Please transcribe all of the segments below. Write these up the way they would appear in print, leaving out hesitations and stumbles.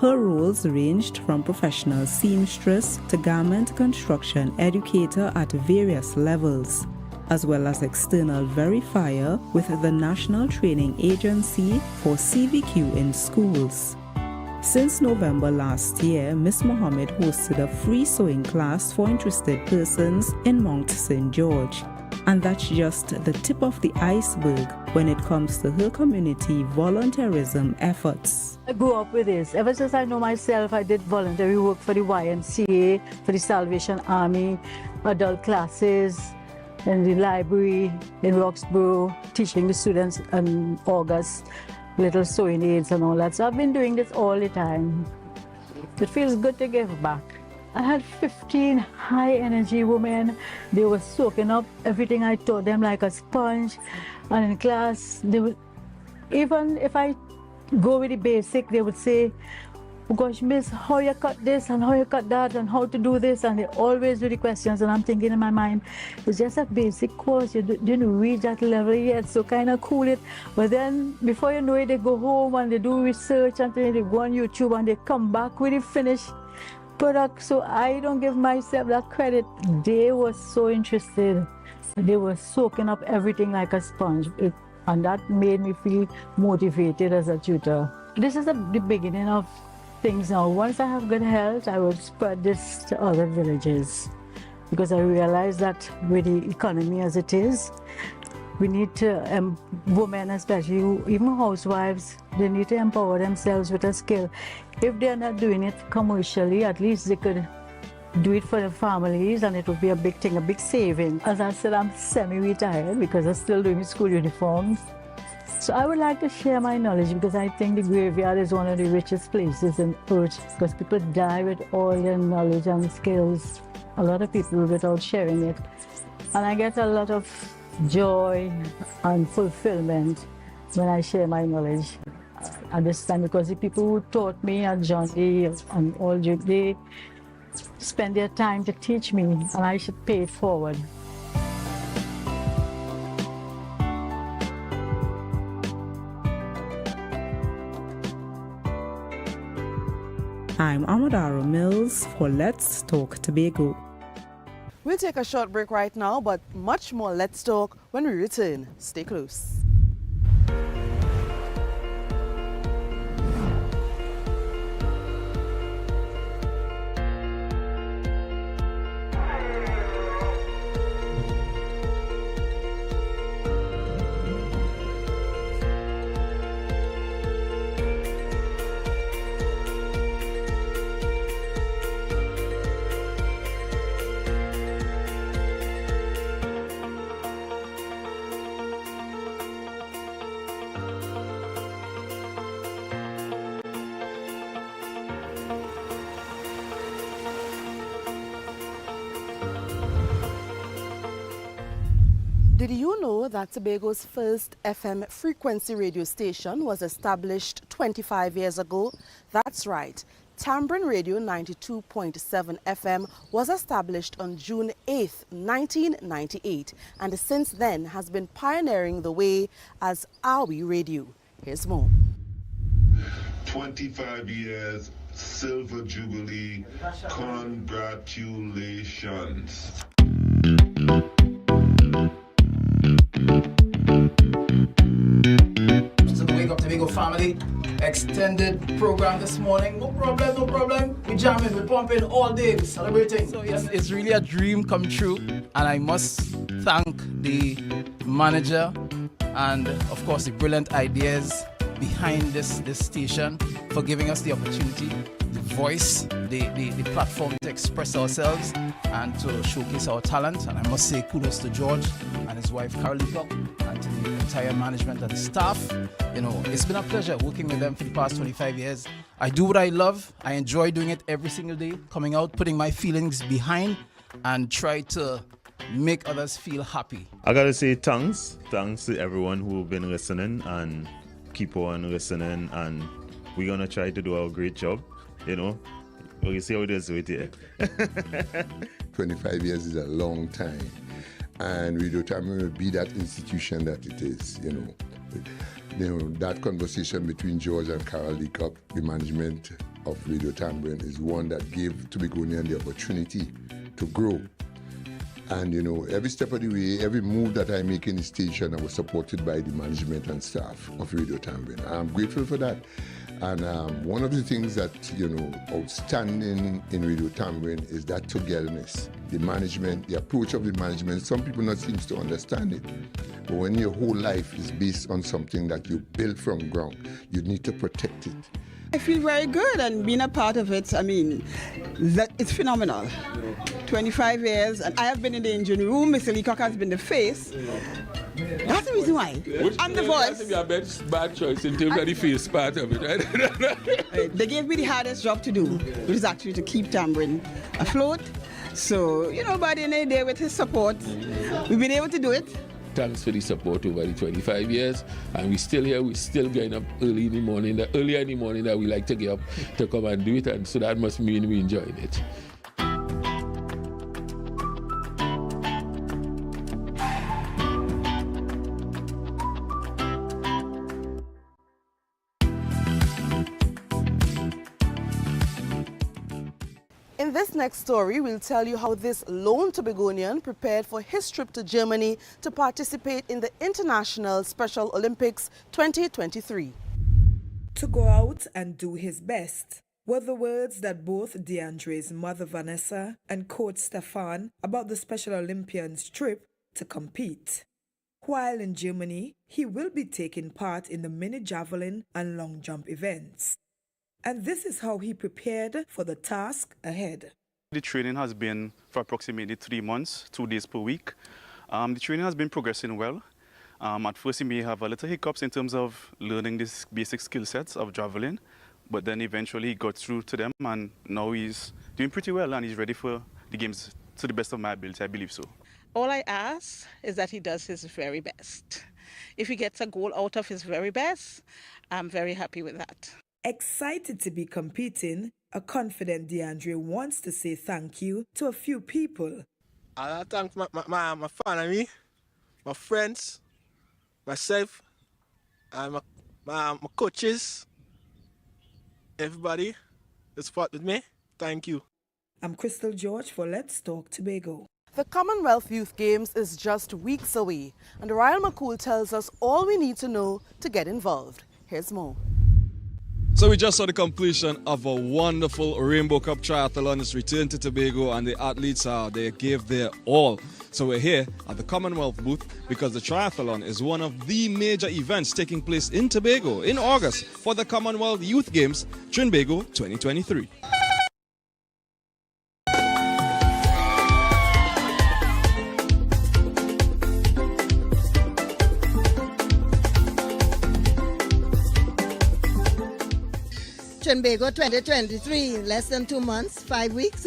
Her roles ranged from professional seamstress to garment construction educator at various levels, as well as external verifier with the National Training Agency for CVQ in schools. Since November last year, Ms. Mohammed hosted a free sewing class for interested persons in Mount St. George. And that's just the tip of the iceberg when it comes to her community volunteerism efforts. I grew up with this. Ever since I know myself, I did voluntary work for the YMCA, for the Salvation Army, adult classes, in the library in Roxborough, teaching the students in August, little sewing aids and all that. So I've been doing this all the time. It feels good to give back. I had 15 high-energy women. They were soaking up everything I taught them like a sponge. And in class, they would, even if I go with the basic, they would say, "Oh gosh, miss, how you cut this and how you cut that and how to do this?" And they always do the questions. And I'm thinking in my mind, it's just a basic course. You didn't reach that level yet, so kind of cool it. But then before you know it, they go home and they do research until they go on YouTube and they come back with the finished product. So I don't give myself that credit. They were so interested. They were soaking up everything like a sponge. And that made me feel motivated as a tutor. This is the beginning of things now. Once I have good health, I will spread this to other villages. Because I realize that with the economy as it is, we need to, women especially, even housewives, they need to empower themselves with a skill. If they're not doing it commercially, at least they could do it for their families, and it would be a big thing, a big saving. As I said, I'm semi-retired because I'm still doing school uniforms. So I would like to share my knowledge because I think the graveyard is one of the richest places in earth because people die with all their knowledge and skills. A lot of people without sharing it. And I get a lot of joy and fulfillment when I share my knowledge. At this time, because the people who taught me at John D and all, they spend their time to teach me, and I should pay it forward. I'm Amadara Mills for Let's Talk Tobago. We'll take a short break right now, but much more Let's Talk when we return. Stay close. Did you know that Tobago's first FM frequency radio station was established 25 years ago? That's right. Tambourine Radio 92.7 FM was established on June 8, 1998, and since then has been pioneering the way as Awi Radio. Here's more. 25 years, Silver Jubilee, congratulations. Tobago family, extended program this morning. No problem. We jamming, we pumping all day, we celebrating. So it's really a dream come true, and I must thank the manager and of course the brilliant ideas behind this station for giving us the opportunity, the voice, the platform to express ourselves and to showcase our talent. And I must say kudos to George and his wife Carolita and to the entire management and staff. You know, it's been a pleasure working with them for the past 25 years. I do what I love. I enjoy doing it every single day, coming out, putting my feelings behind and try to make others feel happy. I gotta say thanks to everyone who've been listening and keep on listening, and we're gonna try to do our great job, you know. We'll see how it is with it. 25 years is a long time, and we don't want to be that institution that it is, you know. That conversation between George and Carol Leacup, the management of Radio Tambourine is one that gave Tobagonian the opportunity to grow. And every step of the way, every move that I make in the station, I was supported by the management and staff of Radio Tambourine. I'm grateful for that. And one of the things that, outstanding in Radio Tambourine is that togetherness. The management, the approach of the management, some people not seem to understand it. But when your whole life is based on something that you build from ground, you need to protect it. I feel very good, and being a part of it, it's phenomenal. 25 years, and I have been in the engine room. Mr. Leacock has been the face. That's the reason why. I'm the voice. That's a bad choice in terms of the face part of it, right? They gave me the hardest job to do, which is actually to keep Tambourine afloat. So, by the end of the day, with his support, we've been able to do it. Thanks for the support over the 25 years, and we're still here. We're still getting up earlier in the morning that we like to get up to come and do it, and so that must mean we're enjoying it. In this next story, we'll tell you how this lone Tobagonian prepared for his trip to Germany to participate in the International Special Olympics 2023. To go out and do his best were the words that both DeAndre's mother Vanessa and coach Stefan about the Special Olympians' trip to compete. While in Germany, he will be taking part in the mini javelin and long jump events. And this is how he prepared for the task ahead. The training has been for approximately 3 months, 2 days per week. The training has been progressing well. At first, he may have a little hiccups in terms of learning these basic skill sets of javelin, but then eventually he got through to them, and now he's doing pretty well, and he's ready for the games to the best of my ability, I believe so. All I ask is that he does his very best. If he gets a goal out of his very best, I'm very happy with that. Excited to be competing, a confident DeAndre wants to say thank you to a few people. I thank my family, my friends, myself, and my coaches, everybody that's part with me. Thank you. I'm Crystal George for Let's Talk Tobago. The Commonwealth Youth Games is just weeks away, and Ryle McCool tells us all we need to know to get involved. Here's more. So we just saw the completion of a wonderful Rainbow Cup triathlon. It's returned to Tobago, and the athletes they gave their all. So we're here at the Commonwealth booth because the triathlon is one of the major events taking place in Tobago in August for the Commonwealth Youth Games Tobago 2023. Tobago 2023, less than 2 months, 5 weeks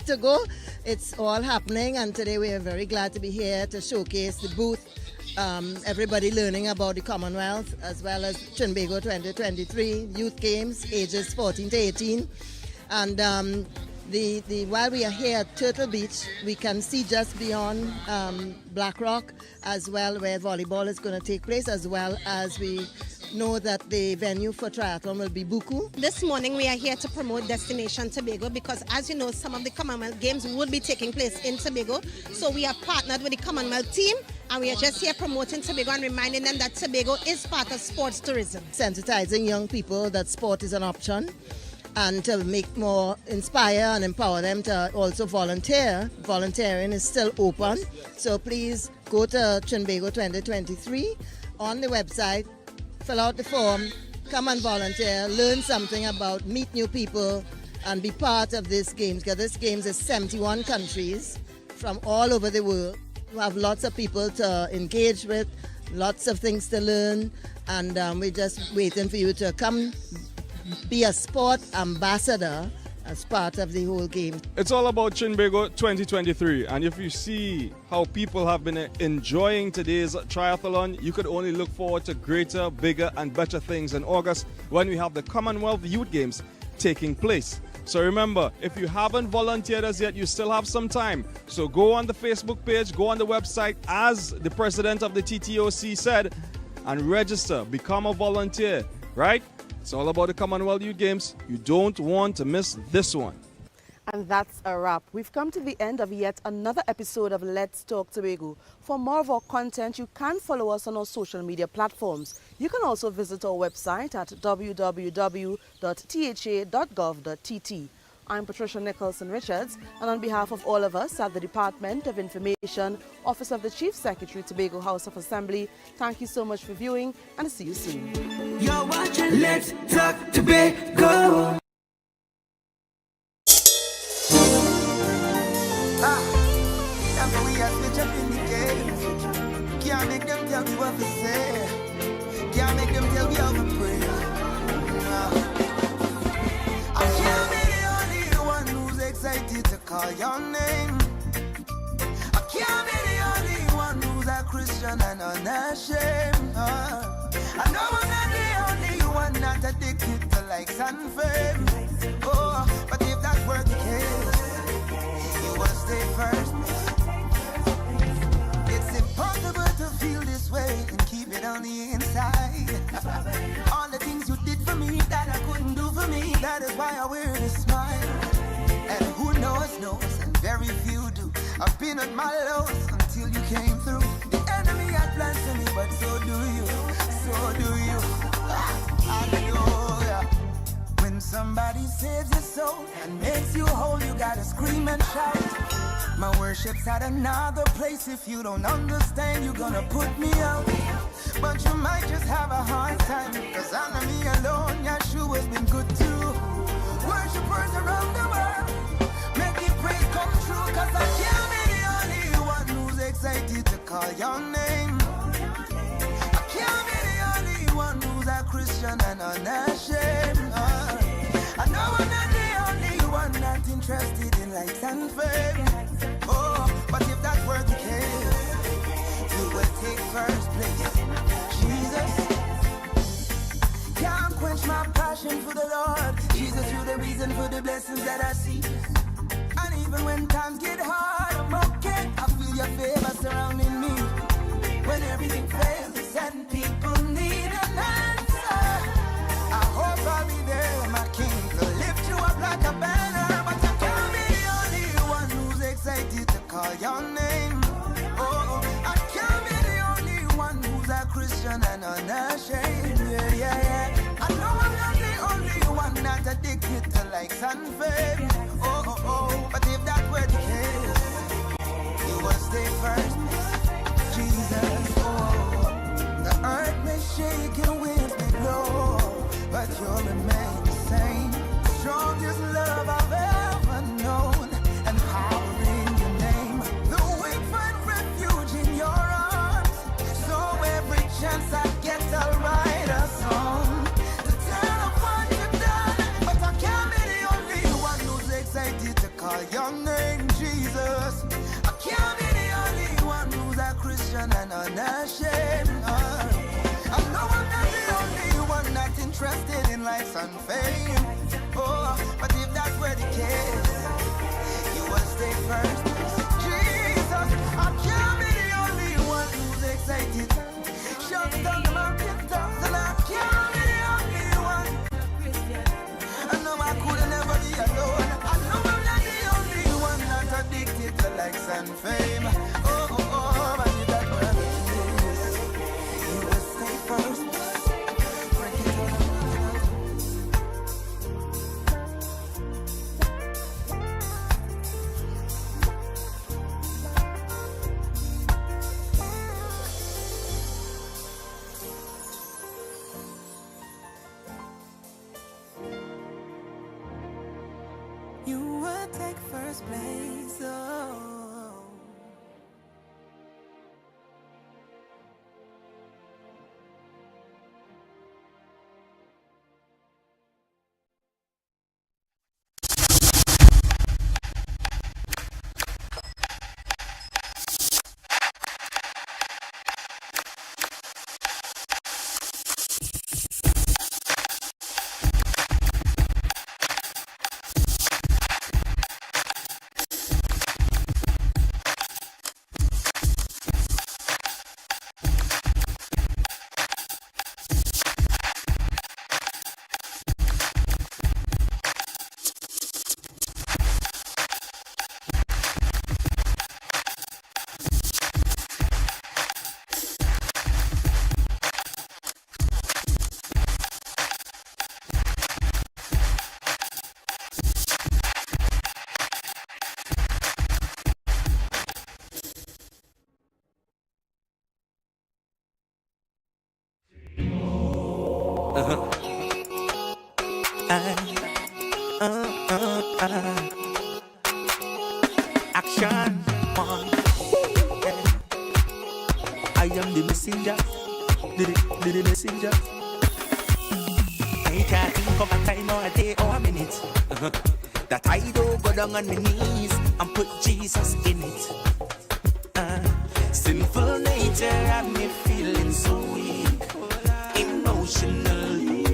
to go. It's all happening, and today we are very glad to be here to showcase the booth. Everybody learning about the Commonwealth as well as Tobago 2023 Youth Games, ages 14 to 18. And while we are here at Turtle Beach, we can see just beyond Black Rock as well, where volleyball is going to take place, as well as we know that the venue for triathlon will be Buku. This morning we are here to promote Destination Tobago because, as you know, some of the Commonwealth Games will be taking place in Tobago. So we are partnered with the Commonwealth team, and we are just here promoting Tobago and reminding them that Tobago is part of sports tourism. Sensitizing young people that sport is an option, and to make more inspire and empower them to also volunteer. Volunteering is still open, so please go to Tobago 2023 on the website, fill out the form, come and volunteer, learn something about, meet new people, and be part of this games, because this games is 71 countries from all over the world. We have lots of people to engage with, lots of things to learn, and we're just waiting for you to come be a sport ambassador as part of the whole game. It's all about Tobago 2023, and if you see how people have been enjoying today's triathlon, you could only look forward to greater, bigger and better things in August when we have the Commonwealth Youth Games taking place. So remember, if you haven't volunteered as yet, you still have some time. So go on the Facebook page, go on the website, as the president of the TTOC said, and register, become a volunteer, right? It's all about the Commonwealth Youth Games. You don't want to miss this one. And that's a wrap. We've come to the end of yet another episode of Let's Talk Tobago. For more of our content, you can follow us on our social media platforms. You can also visit our website at www.tha.gov.tt. I'm Patricia Nicholson-Richards, and on behalf of all of us at the Department of Information, Office of the Chief Secretary, Tobago House of Assembly, thank you so much for viewing, and see you soon. You're watching Let's Talk Tobago. Can't make them tell me what to say. Can't make them tell me how to pray. I can't be the only one who's excited to call your name. I can't be the only one who's a Christian and unashamed. I know I'm not the only one not addicted to likes and fame. Oh, but if that were the case, you will stay first. It's impossible to feel this way and keep it on the inside. All the things you did for me that I couldn't do for me, that is why I wear this smile. And who knows, and very few do. I've been at my lowest until you came through. The enemy had plans for me, but so do you, so do you. Hallelujah. When somebody saves your soul and makes you whole, you gotta scream and shout. My worship's at another place. If you don't understand, you're gonna put me out. But you might just have a hard time, cause under me alone, Yeshua's been good too. Worshippers around the world, make the praise come true. Cause I can't be the only one who's excited to call your name. I can't be the only one who's a Christian and unashamed. I know I'm not the only one not interested in likes and fame. Oh, but if that were the case, you will take first place. Jesus, can't quench my passion for the Lord. Jesus, you're the reason for the blessings that I see. And even when times get hard, I'm okay. I feel your favor surrounding me. When everything fails and people need an answer, I hope I'll be there, my King, to lift you up like a banner. But I can't be the only one who's excited to call your name. Oh, I can't be the only one who's a Christian and unashamed. Yeah. I know I'm not the only one not addicted to likes and fame. Oh, but if that were the case, you will stay first. Jesus, the earth may shake and winds may blow, but you'll remain the same. Strongest love I've ever known, and power in your name. The weak find refuge in your arms, so every chance I get I'll write a song to tell of what you've done. But I can't be the only one who's excited to call your name, Jesus. I can't be the only one who's a Christian and unashamed. I know I'm not the only one not interested in life and fame. Oh, but if that were the case, you will stay first. Jesus, I can't be the only one who's excited. Shout down the mountain tops, and I can't be the only one. I know I could never be alone. I know I'm not the only one not addicted to likes and fame. Oh, but if that were the case, you will stay first. Break it all. You will take first place, oh. Action, man. I am the messenger, the messenger. I can't think of a time or a day or a minute that I don't go down on my knees and put Jesus in it. Sinful nature and me feeling so weak, emotionally.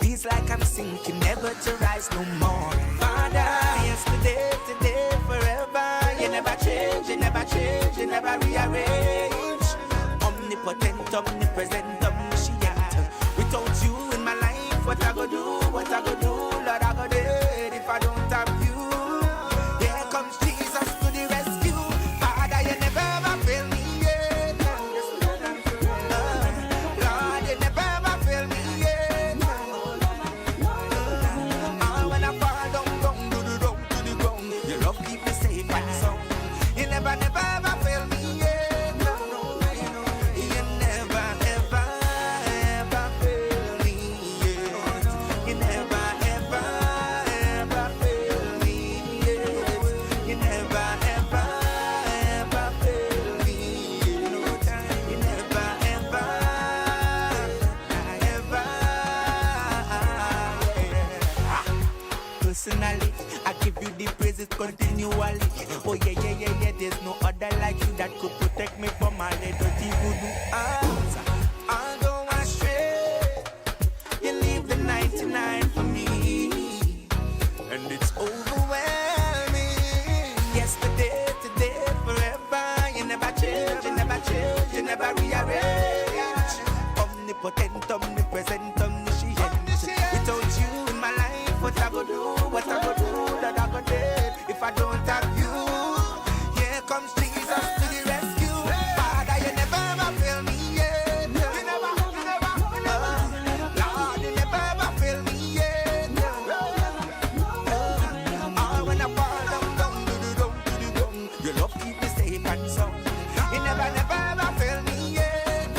Feels like I'm sinking, never to rise no more. Father, yesterday, today, forever. You never change, you never change, you never rearrange. Omnipotent, omnipresent, omniscient. Without you in my life, what I go do, what I go do, Lord, I go dead if I don't have you. Here comes Jesus to the rescue. Father, you never ever fail me yet. Lord, you never ever fail me yet. When I fall down to the ground, your love keep me safe and sound. You never ever fail me yet. Personally, I give you the praises continually. Oh yeah, there's no other like you that could protect me from my little voodoo arms. I'll go astray. You leave the 99 for me, and it's overwhelming. Yesterday, today, forever. You never change, you never change, you never rearrange. Omnipotent, omnipresent, omniscient. Without you in my life, what I go do, what I go do, that I go dead if I don't have you. Here comes Jesus to the rescue. Father, you never ever fail me yet. You never, Lord, you never ever fail me yet. When I fall down to the ground, your love keep me safe and sound. You never ever fail me yet.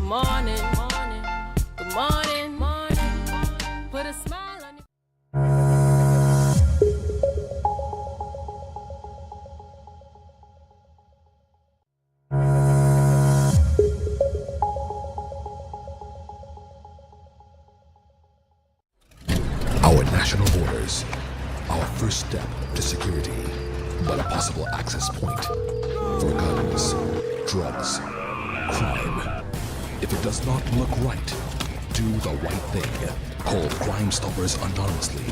Morning, good morning, put a smile on your Our national borders, our first step to security, but a possible access point for guns, drugs, crime. If it does not look right, do the right thing. Call Crime Stoppers anonymously.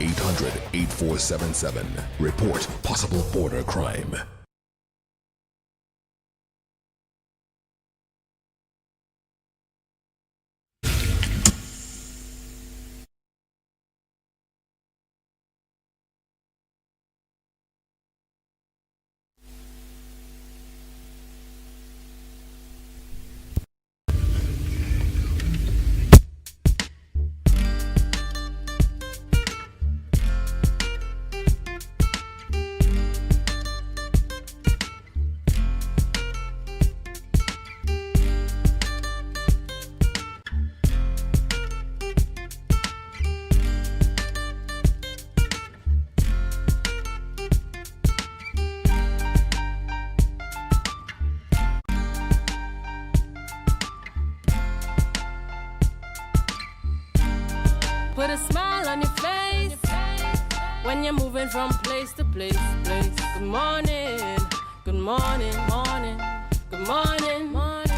800-8477. Report possible border crime. when you're moving from place to place. Good morning, good morning, morning, good morning, morning.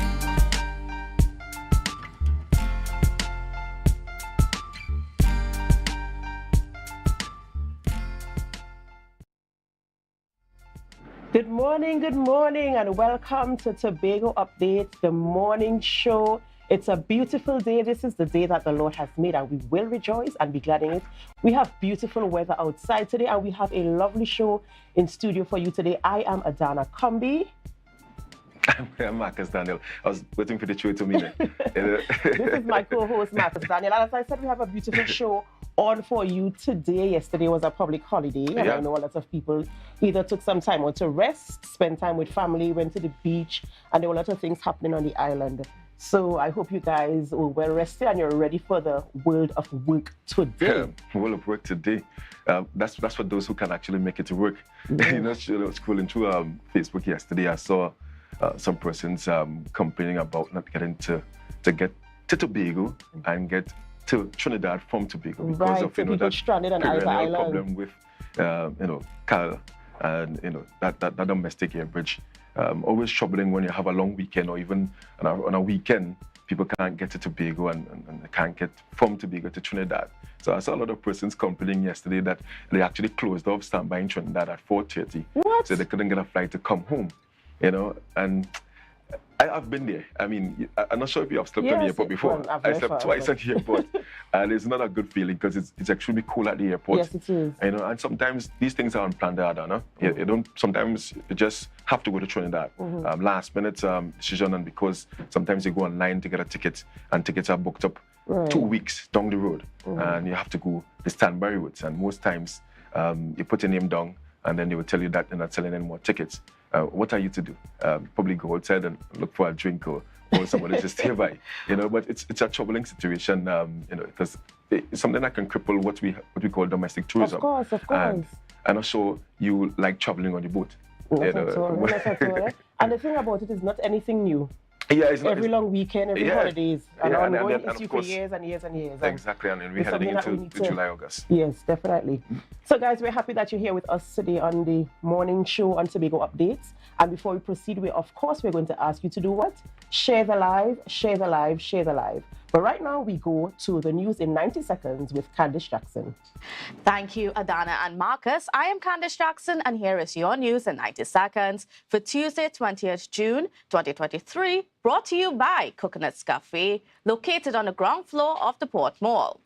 Good morning, and welcome to Tobago Updates, the morning show. It's a beautiful day. This is the day that the Lord has made, and we will rejoice and be glad in it. We have beautiful weather outside today, and we have a lovely show in studio for you today. I am Adana Kumbi. I'm Marcus Daniel. I was waiting for the show to meet me. This is my co-host, Marcus Daniel. And as I said, we have a beautiful show on for you today. Yesterday was a public holiday, and I know a lot of people either took some time out to rest, spend time with family, went to the beach, and there were a lot of things happening on the island. So I hope you guys were well rested and you're ready for the world of work today. World of work today. That's for those who can actually make it to work. You know, scrolling through Facebook yesterday, I saw some persons complaining about not getting to get to Tobago and get to Trinidad from Tobago because of that stranded on either island problem with Cal and that domestic air bridge. Always troubling when you have a long weekend, or even on a weekend, people can't get to Tobago and they can't get from Tobago to Trinidad. So I saw a lot of persons complaining yesterday that they actually closed off standby in Trinidad at 4:30. So they couldn't get a flight to come home, and I've been there. I mean, I'm not sure if you have slept on the airport before. I slept twice at the airport, and it's not a good feeling because it's extremely cool at the airport. Yes, it is. And sometimes these things are unplanned, Adana. You don't. Sometimes you just have to go to Trinidad. Last minute decision, and because sometimes you go online to get a ticket, and tickets are booked up 2 weeks down the road, and you have to go the standby routes. And most times, you put your name down, and then they will tell you that they're not selling any more tickets. What are you to do? Probably go outside and look for a drink or somebody to stay by, But it's a troubling situation, because it's something that can cripple what we call domestic tourism. Of course. And I'm not sure you like traveling on the boat. Not at all. And the thing about it is not anything new. Yeah, it's not, every long weekend, every holidays, an ongoing issue for course, years and years and years. Exactly, and we're heading into July, August. Yes, definitely. So guys, we're happy that you're here with us today on the morning show on Tobago Updates. And before we proceed, we're going to ask you to do what? Share the live, share the live, share the live. But right now, we go to the news in 90 seconds with Candice Jackson. Thank you, Adana and Marcus. I am Candice Jackson, and here is your news in 90 seconds for Tuesday, 20th June, 2023, brought to you by Coconut's Cafe, located on the ground floor of the Port Mall.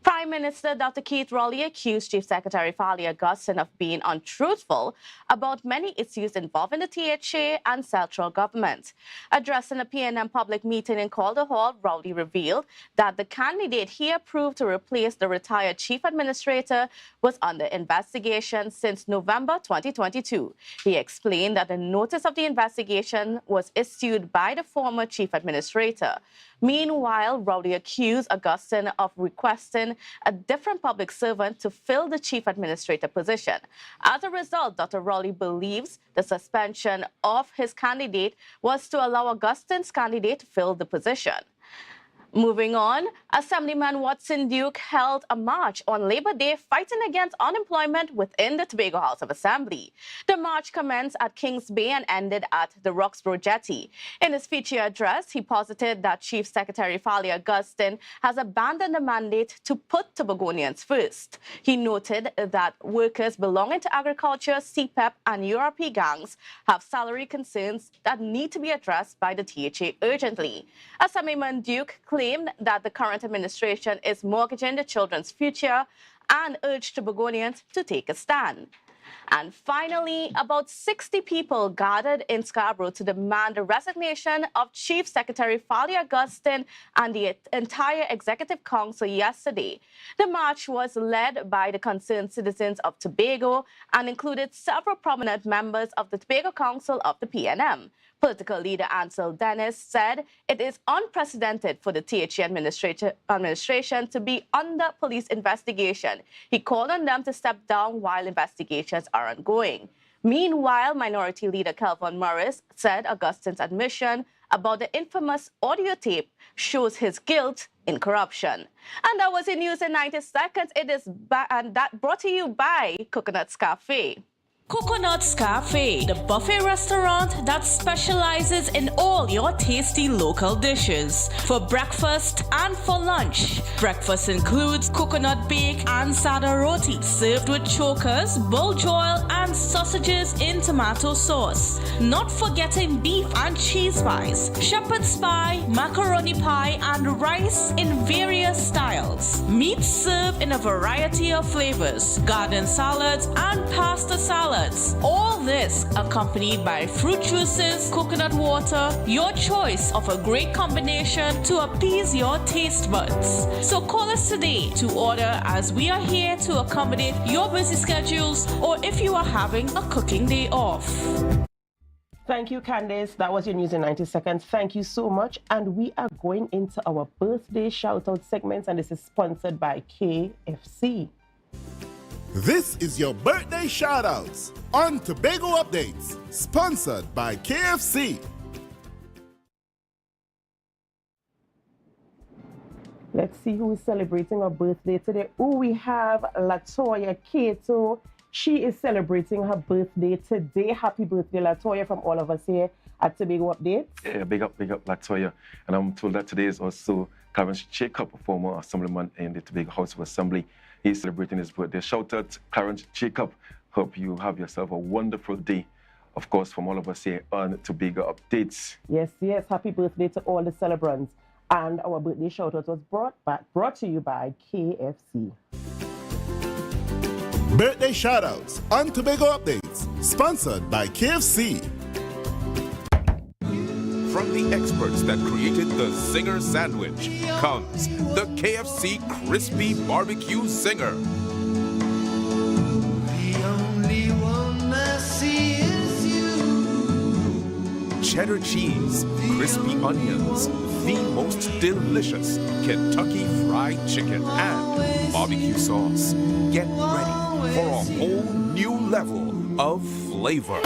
Prime Minister Dr. Keith Rowley accused Chief Secretary Fali Augustine of being untruthful about many issues involving the THA and central government. Addressing a PNM public meeting in Calder Hall, Rowley revealed that the candidate he approved to replace the retired chief administrator was under investigation since November 2022. He explained that the notice of the investigation was issued by the former chief administrator. Meanwhile, Rowley accused Augustine of requesting a different public servant to fill the chief administrator position. As a result, Dr. Rowley believes the suspension of his candidate was to allow Augustine's candidate to fill the position. Moving on, Assemblyman Watson Duke held a march on Labor Day fighting against unemployment within the Tobago House of Assembly. The march commenced at Kings Bay and ended at the Roxborough Jetty. In his feature address, he posited that Chief Secretary Fali Augustine has abandoned the mandate to put Tobagonians first. He noted that workers belonging to agriculture, CPEP, and URP gangs have salary concerns that need to be addressed by the THA urgently. Assemblyman Duke claimed that the current administration is mortgaging the children's future and urged Tobagonians to take a stand. And finally, about 60 people gathered in Scarborough to demand the resignation of Chief Secretary Fali Augustine and the entire Executive Council yesterday. The march was led by the concerned citizens of Tobago and included several prominent members of the Tobago Council of the PNM. Political leader Ansel Dennis said it is unprecedented for the THA administration to be under police investigation. He called on them to step down while investigations are ongoing. Meanwhile, Minority Leader Kelvin Morris said Augustine's admission about the infamous audio tape shows his guilt in corruption. And that was in News in 90 Seconds. It is and that brought to you by Coconut's Cafe. Coconut's Cafe, the buffet restaurant that specializes in all your tasty local dishes. For breakfast and for lunch. Breakfast includes coconut bake and sada roti, served with chokers, buljoil, and sausages in tomato sauce. Not forgetting beef and cheese pies, shepherd's pie, macaroni pie, and rice in various styles. Meat served in a variety of flavors, garden salads, and pasta salads. All this accompanied by fruit juices, coconut water, your choice of a great combination to appease your taste buds. So call us today to order, as we are here to accommodate your busy schedules or if you are having a cooking day off. Thank you, Candace. That was your News in 90 Seconds. Thank you so much. And we are going into our birthday shout-out segments, and this is sponsored by KFC. This is your birthday shout-outs on Tobago Updates, sponsored by KFC. Let's see who is celebrating her birthday today. Oh, we have Latoya Kato. She is celebrating her birthday today. Happy birthday, Latoya, from all of us here at Tobago Updates. Yeah, big up Latoya. And I'm told that today is also Clarence Jacob, former assemblyman in the Tobago House of Assembly. He's celebrating his birthday. Shout out Clarence Jacob. Hope you have yourself a wonderful day. Of course, from all of us here on Tobago Updates. Yes, yes. Happy birthday to all the celebrants. And our birthday shout-out was brought to you by KFC. Birthday shout-outs on Tobago Updates, sponsored by KFC. From the experts that created the Zinger sandwich comes the KFC Crispy Barbecue Zinger. The only one I see is you. Cheddar cheese, crispy onions, the most delicious Kentucky Fried Chicken, and barbecue sauce. Get ready for a whole new level of flavor.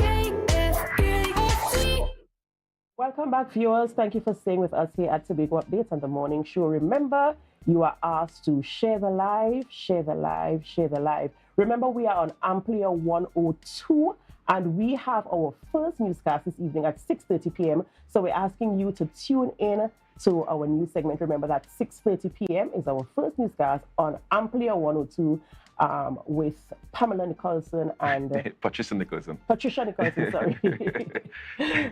Welcome back, viewers. Thank you for staying with us here at Tobago Updates on the morning show. Remember, you are asked to share the live, share the live, share the live. Remember, we are on Amplia 102, and we have our first newscast this evening at 6:30 p.m. So we're asking you to tune in to our news segment. Remember that 6:30 p.m. is our first newscast on Amplia 102 with Pamela Nicholson and Patricia Nicholson, sorry.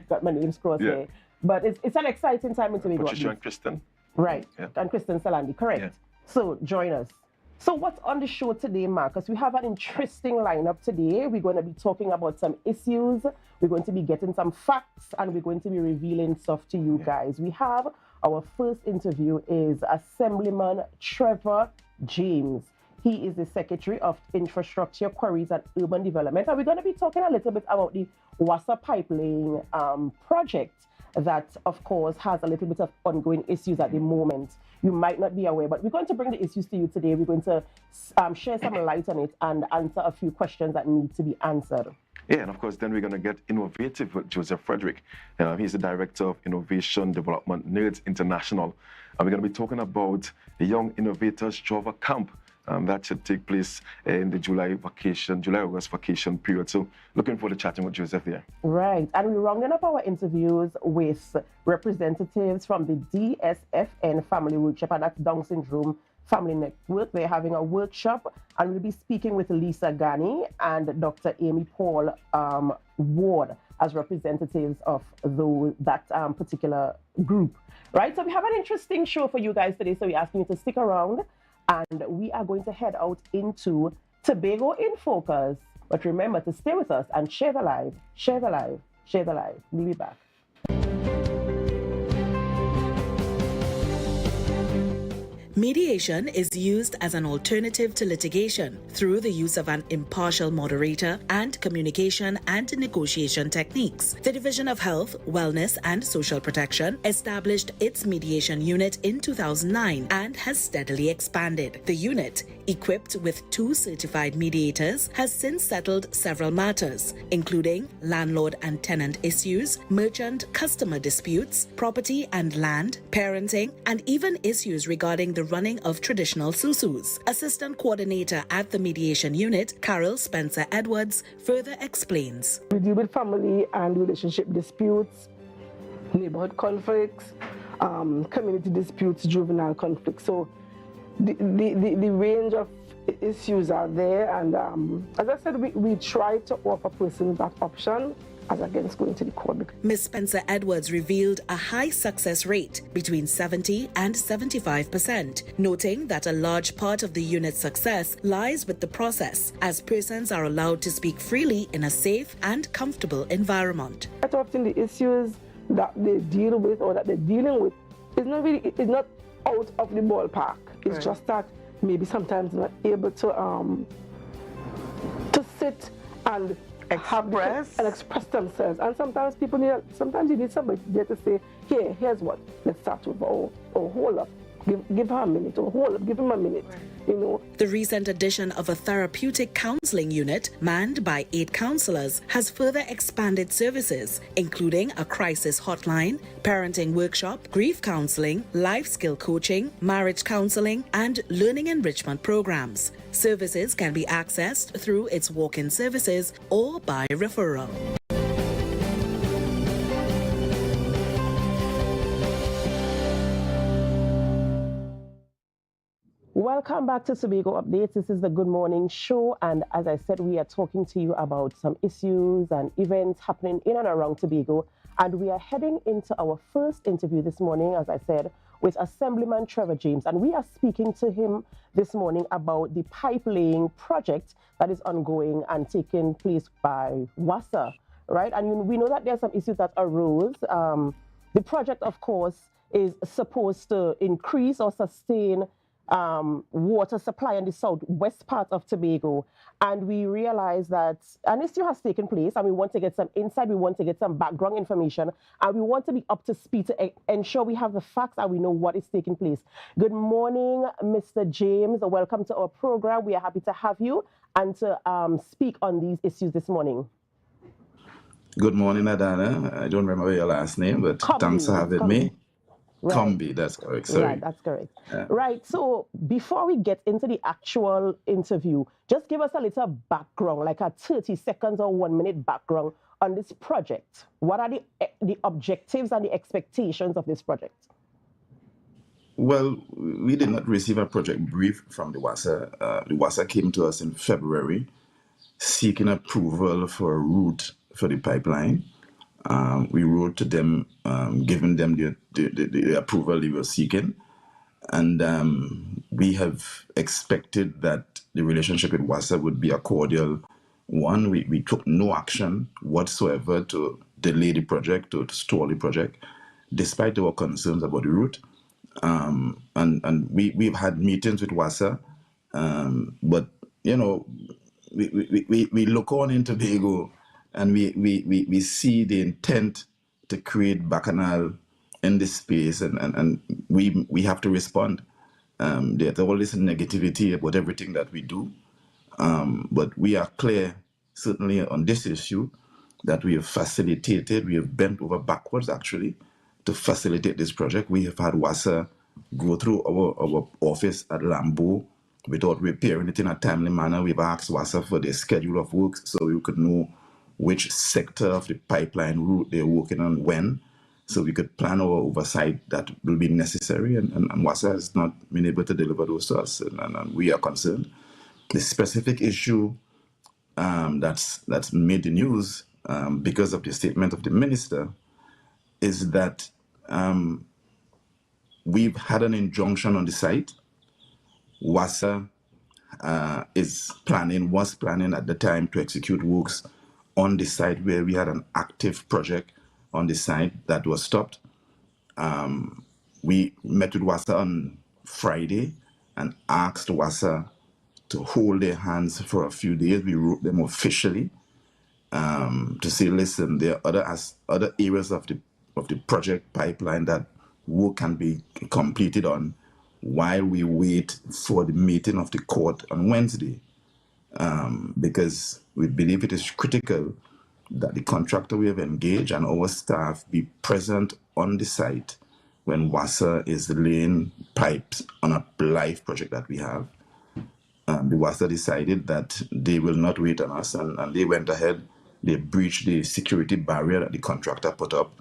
Got my names crossed there. But it's an exciting time in Tobago. Patricia and Kristen. Right, and Kristen Salandi, correct. Yeah. So join us. So what's on the show today, Marcus? We have an interesting lineup today. We're going to be talking about some issues. We're going to be getting some facts, and we're going to be revealing stuff to you guys. We have our first interview is Assemblyman Trevor James. He is the Secretary of Infrastructure, Quarries and Urban Development. And we're going to be talking a little bit about the WASA pipeline project that, of course, has a little bit of ongoing issues at the moment. You might not be aware, but we're going to bring the issues to you today. We're going to share some light on it and answer a few questions that need to be answered. Yeah, and of course, then we're going to get innovative with Joseph Frederick. He's the Director of Innovation Development, NERDS International. And we're going to be talking about the Young Innovators Java Camp. That should take place in the July-August vacation period. So looking forward to chatting with Joseph there. Right. And we're rounding up our interviews with representatives from the DSFN Family Workshop, and that's Down Syndrome Family Network. They're having a workshop, and we'll be speaking with Lisa Ghani and Dr. Amy Paul Ward as representatives of that particular group. Right. So we have an interesting show for you guys today. So we're asking you to stick around. And we are going to head out into Tobago in Focus. But remember to stay with us and share the live, share the live, share the live. We'll be back. Mediation is used as an alternative to litigation through the use of an impartial moderator and communication and negotiation techniques. The Division of Health, Wellness and Social Protection established its mediation unit in 2009 and has steadily expanded. The unit, equipped with 2 certified mediators, has since settled several matters, including landlord and tenant issues, merchant-customer disputes, property and land, parenting, and even issues regarding the running of traditional susus. Assistant Coordinator at the Mediation Unit, Carol Spencer Edwards, further explains. We deal with family and relationship disputes, neighborhood conflicts, community disputes, juvenile conflicts. So the range of issues are there, and as I said, we try to offer persons that option as against going to the court. Ms. Spencer Edwards revealed a high success rate between 70 and 75%, noting that a large part of the unit's success lies with the process, as persons are allowed to speak freely in a safe and comfortable environment. Quite often the issues that they deal with or that they're dealing with is not out of the ballpark. It's just that maybe sometimes not able to sit and express themselves. And sometimes you need somebody there to say, here's what, let's start with, or hold up, give her a minute, or hold up, give him a minute, you know. The recent addition of a therapeutic counseling unit, manned by 8 counselors, has further expanded services, including a crisis hotline, parenting workshop, grief counseling, life skill coaching, marriage counseling, and learning enrichment programs. Services can be accessed through its walk-in services or by referral. Welcome back to Tobago Updates. This is the Good Morning Show, and as I said, we are talking to you about some issues and events happening in and around Tobago, and we are heading into our first interview this morning, as I said, with Assemblyman Trevor James, and we are speaking to him this morning about the pipe laying project that is ongoing and taking place by WASA, right? And we know that there are some issues that arose. The project, of course, is supposed to increase or sustain water supply in the southwest part of Tobago, and we realize that an issue has taken place, and we want to get some insight, we want to get some background information, and we want to be up to speed to ensure we have the facts and we know what is taking place. Good morning, Mr. James. Welcome to our program. We are happy to have you and to speak on these issues this morning. Good morning, Adana. I don't remember your last name, but thanks for having me. Right. Combi, that's correct. Sorry. Right, that's correct. Yeah. Right, so before we get into the actual interview, just give us a little background, like a 30 seconds or 1 minute background on this project. What are the objectives and the expectations of this project? Well, we did not receive a project brief from the WASA. The WASA came to us in February seeking approval for a route for the pipeline. We wrote to them, giving them the approval they were seeking. And we have expected that the relationship with WASA would be a cordial one. We took no action whatsoever to delay the project or to stall the project, despite our concerns about the route. And we've had meetings with WASA, but, you know, we look on in Tobago and we see the intent to create bacchanal in this space, and we have to respond. There's all this negativity about everything that we do, but we are clear, certainly on this issue, that we have facilitated, we have bent over backwards actually, to facilitate this project. We have had WASA go through our office at Lambeau without repairing it in a timely manner. We've asked WASA for their schedule of works so we could know which sector of the pipeline route they're working on when, so we could plan our oversight that will be necessary. And WASA has not been able to deliver those to us, and we are concerned. The specific issue that's made the news because of the statement of the minister is that we've had an injunction on the site. WASA was planning at the time to execute works on the site where we had an active project on the site that was stopped. We met with WASA on Friday and asked WASA to hold their hands for a few days. We wrote them officially to say, listen, there are other areas of the project pipeline that work can be completed on while we wait for the meeting of the court on Wednesday, because we believe it is critical that the contractor we have engaged and our staff be present on the site when WASA is laying pipes on a live project that we have. The WASA decided that they will not wait on us, and they went ahead. They breached the security barrier that the contractor put up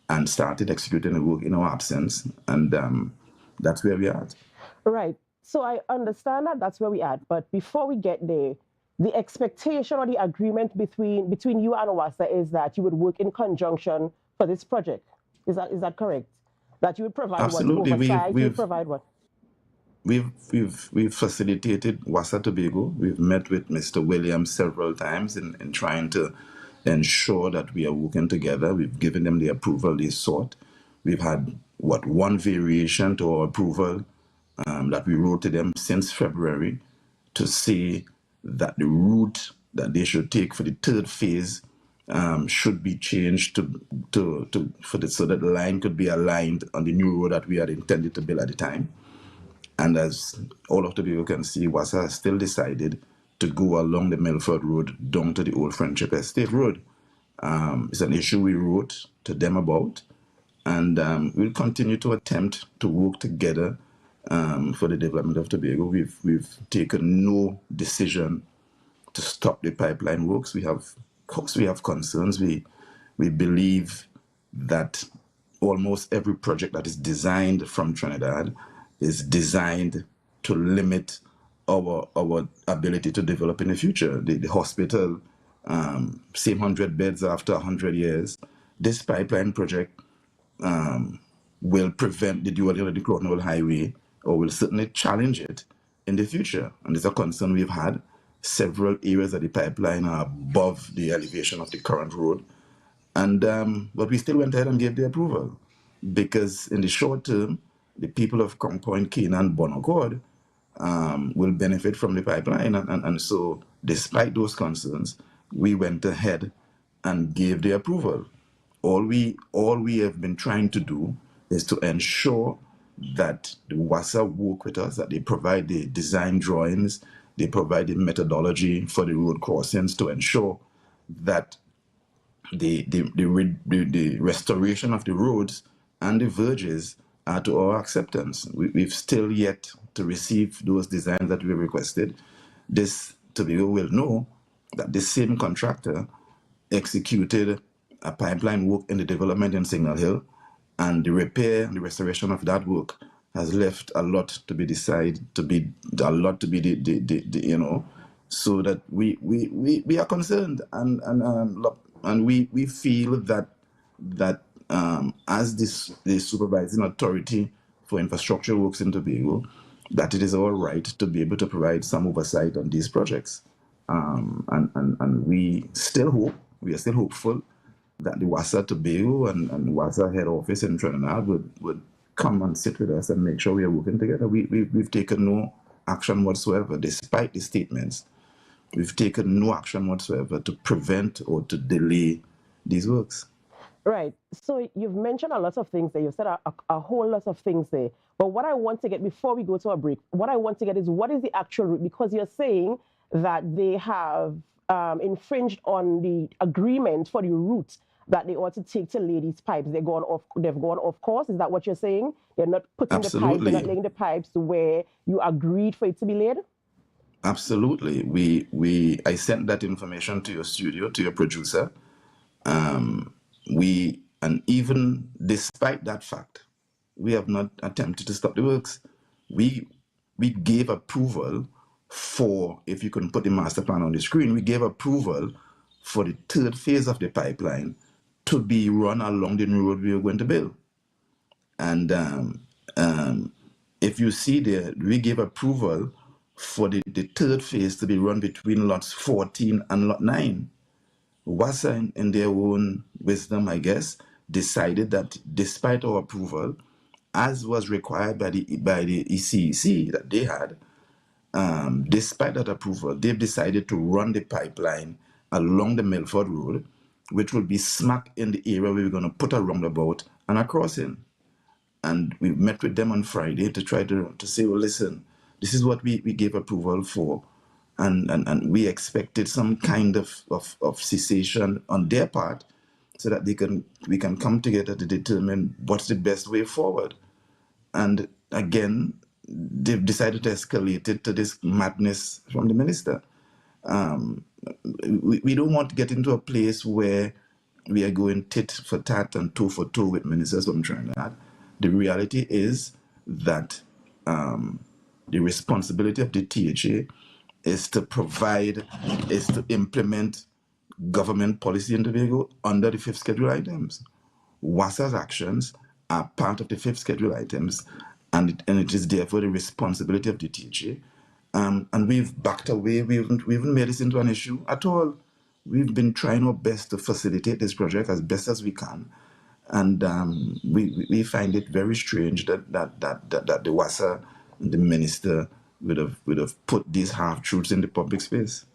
and started executing the work in our absence, and that's where we are at. Right. So I understand that that's where we are at, but before we get there, the expectation or the agreement between you and WASA is that you would work in conjunction for this project. Is that correct? That you would provide Absolutely. what oversight, you would provide what? We've facilitated WASA Tobago. We've met with Mr. Williams several times in trying to ensure that we are working together. We've given them the approval they sought. We've had, one variation to our approval that we wrote to them since February to say that the route that they should take for the third phase should be changed so that the line could be aligned on the new road that we had intended to build at the time. And as all of the people can see, WASA has still decided to go along the Milford Road down to the Old Friendship Estate Road. It's an issue we wrote to them about, and we'll continue to attempt to work together for the development of Tobago. We've taken no decision to stop the pipeline works. Of course, we have concerns. We believe that almost every project that is designed from Trinidad is designed to limit our ability to develop in the future. The hospital, same 100 beds after 100 years. This pipeline project will prevent the duality of the Cornwall Highway, or will certainly challenge it in the future. And it's a concern we've had. Several areas of the pipeline are above the elevation of the current road. And but we still went ahead and gave the approval, because in the short term, the people of Crown Point, Kena, and Bon Accord will benefit from the pipeline. And so, despite those concerns, we went ahead and gave the approval. All we have been trying to do is to ensure that the WASA work with us, that they provide the design drawings, they provide the methodology for the road crossings to ensure that the restoration of the roads and the verges are to our acceptance. We've still yet to receive those designs that we requested. This Tobago will know that this same contractor executed a pipeline work in the development in Signal Hill, and the repair and the restoration of that work has left a lot to be decided, so that we are concerned, and we feel that as the supervising authority for infrastructure works in Tobago, that it is our right to be able to provide some oversight on these projects. And we are still hopeful that the WASA Tobago and WASA head office in Trinidad would come and sit with us and make sure we are working together. We've taken no action whatsoever, despite the statements. We've taken no action whatsoever to prevent or to delay these works. Right. So you've mentioned a lot of things there. You've said a whole lot of things there. But what I want to get, before we go to a break, what I want to get is, what is the actual route? Because you're saying that they have infringed on the agreement for the route that they ought to take to lay these pipes. They've gone off course. Is that what you're saying? They're not putting Absolutely. the pipes, they're not laying the pipes where you agreed for it to be laid? Absolutely. I sent that information to your studio, to your producer. And even despite that fact, we have not attempted to stop the works. We gave approval for, if you can put the master plan on the screen, we gave approval for the third phase of the pipeline to be run along the new road we are going to build. And if you see there, we gave approval for the third phase to be run between lots 14 and lot 9. WASA, in their own wisdom, I guess, decided that despite our approval as was required by the ECEC that they had. Despite that approval, they've decided to run the pipeline along the Milford Road, which will be smack in the area where we're going to put a roundabout and a crossing. And we met with them on Friday to try to say, well, listen, this is what we gave approval for. And we expected some kind of cessation on their part so that we can come together to determine what's the best way forward. And again, they've decided to escalate it to this madness from the minister. We don't want to get into a place where we are going tit for tat and toe for toe with ministers from Trinidad. The reality is that the responsibility of the THA is to implement government policy in Tobago under the 5th schedule items. WASA's actions are part of the 5th schedule items, and it is therefore the responsibility of the THA. And we've backed away. We haven't made this into an issue at all. We've been trying our best to facilitate this project as best as we can. And we find it very strange that the WASA and the minister would have put these half-truths in the public space.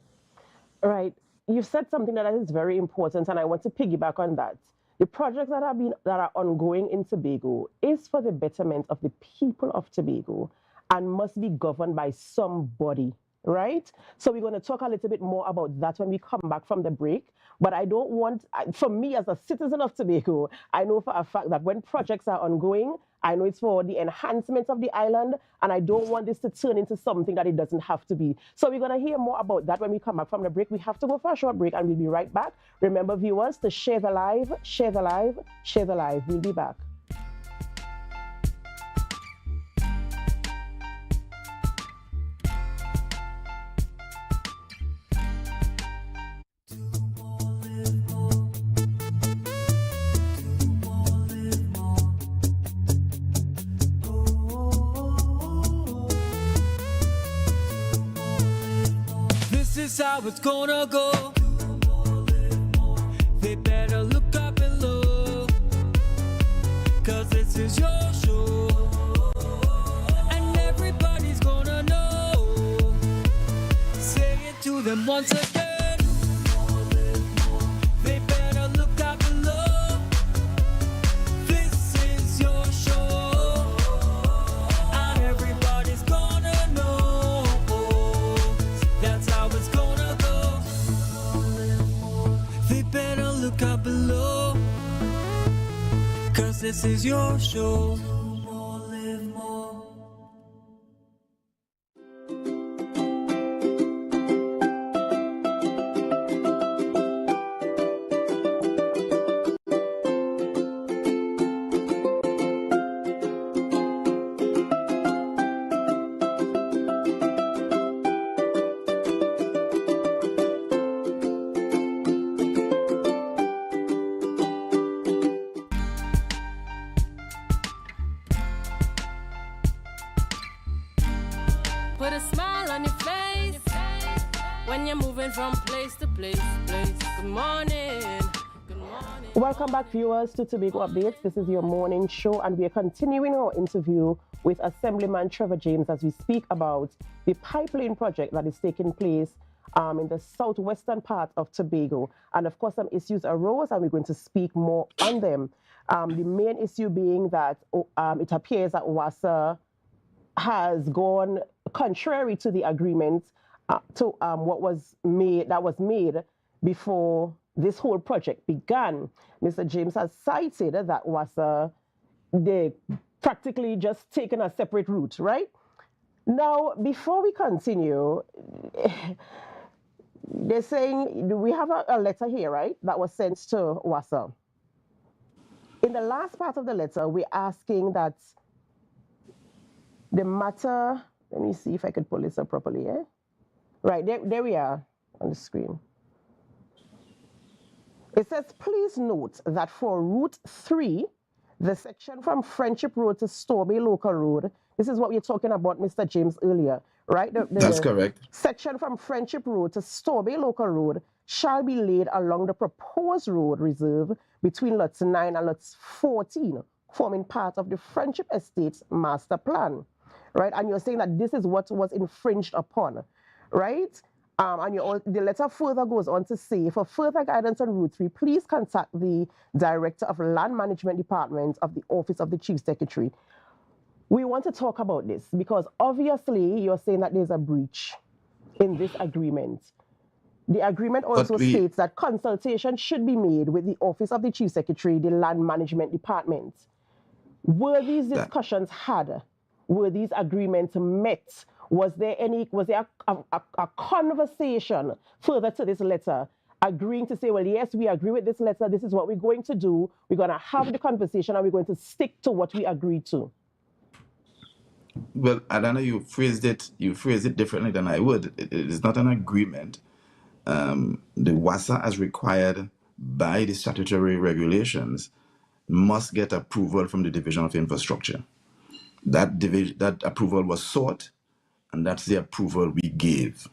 Right. You've said something that is very important, and I want to piggyback on that. The projects that are ongoing in Tobago is for the betterment of the people of Tobago and must be governed by somebody, right? So we're going to talk a little bit more about that when we come back from the break. But I don't want, for me as a citizen of Tobago, I know for a fact that when projects are ongoing, I know it's for the enhancement of the island, and I don't want this to turn into something that it doesn't have to be. So we're going to hear more about that when we come back from the break. We have to go for a short break, and we'll be right back. Remember, viewers, to share the live, share the live, share the live. We'll be back. This is how it's gonna go. They better look up and look, 'cause this is your show, and everybody's gonna know. Say it to them once again. They better look up and look. This is your show, and everybody's gonna know. That's how it's gonna go. They better look up below, 'cause this is your show. Live more. Put a smile on your face when you're moving from place to place. Good morning. Good morning. Welcome back, viewers, to Tobago Updates. This is your morning show, and we are continuing our interview with Assemblyman Trevor James as we speak about the pipeline project that is taking place in the southwestern part of Tobago. And of course, some issues arose, and we're going to speak more on them. The main issue being that it appears that WASA has gone contrary to the agreement to what was made before this whole project began. Mr. James has cited that WASA, they practically just taken a separate route, right? Now, before we continue, they're saying, we have a letter here, right, that was sent to WASA. In the last part of the letter, we're asking that the matter, let me see if I could pull this up properly, eh? Right, there we are on the screen. It says, please note that for Route 3, the section from Friendship Road to Storby Local Road, this is what we were talking about, Mr. James, earlier, right? That's correct. Section from Friendship Road to Storby Local Road shall be laid along the proposed road reserve between lots 9 and lots 14, forming part of the Friendship Estates master plan, right? And you're saying that this is what was infringed upon, right? And the letter further goes on to say, for further guidance on Route 3, please contact the Director of Land Management Department of the Office of the Chief Secretary. We want to talk about this because obviously you're saying that there's a breach in this agreement. The agreement also states that consultation should be made with the Office of the Chief Secretary, the Land Management Department. Were these discussions had? Were these agreements met? Was there a conversation further to this letter agreeing to say, well, yes, we agree with this letter. This is what we're going to do. We're going to have the conversation and we're going to stick to what we agreed to. Well, Adana, you phrased it differently than I would. It is not an agreement. The WASA, as required by the statutory regulations, must get approval from the Division of Infrastructure. That approval was sought, and that's the approval we gave.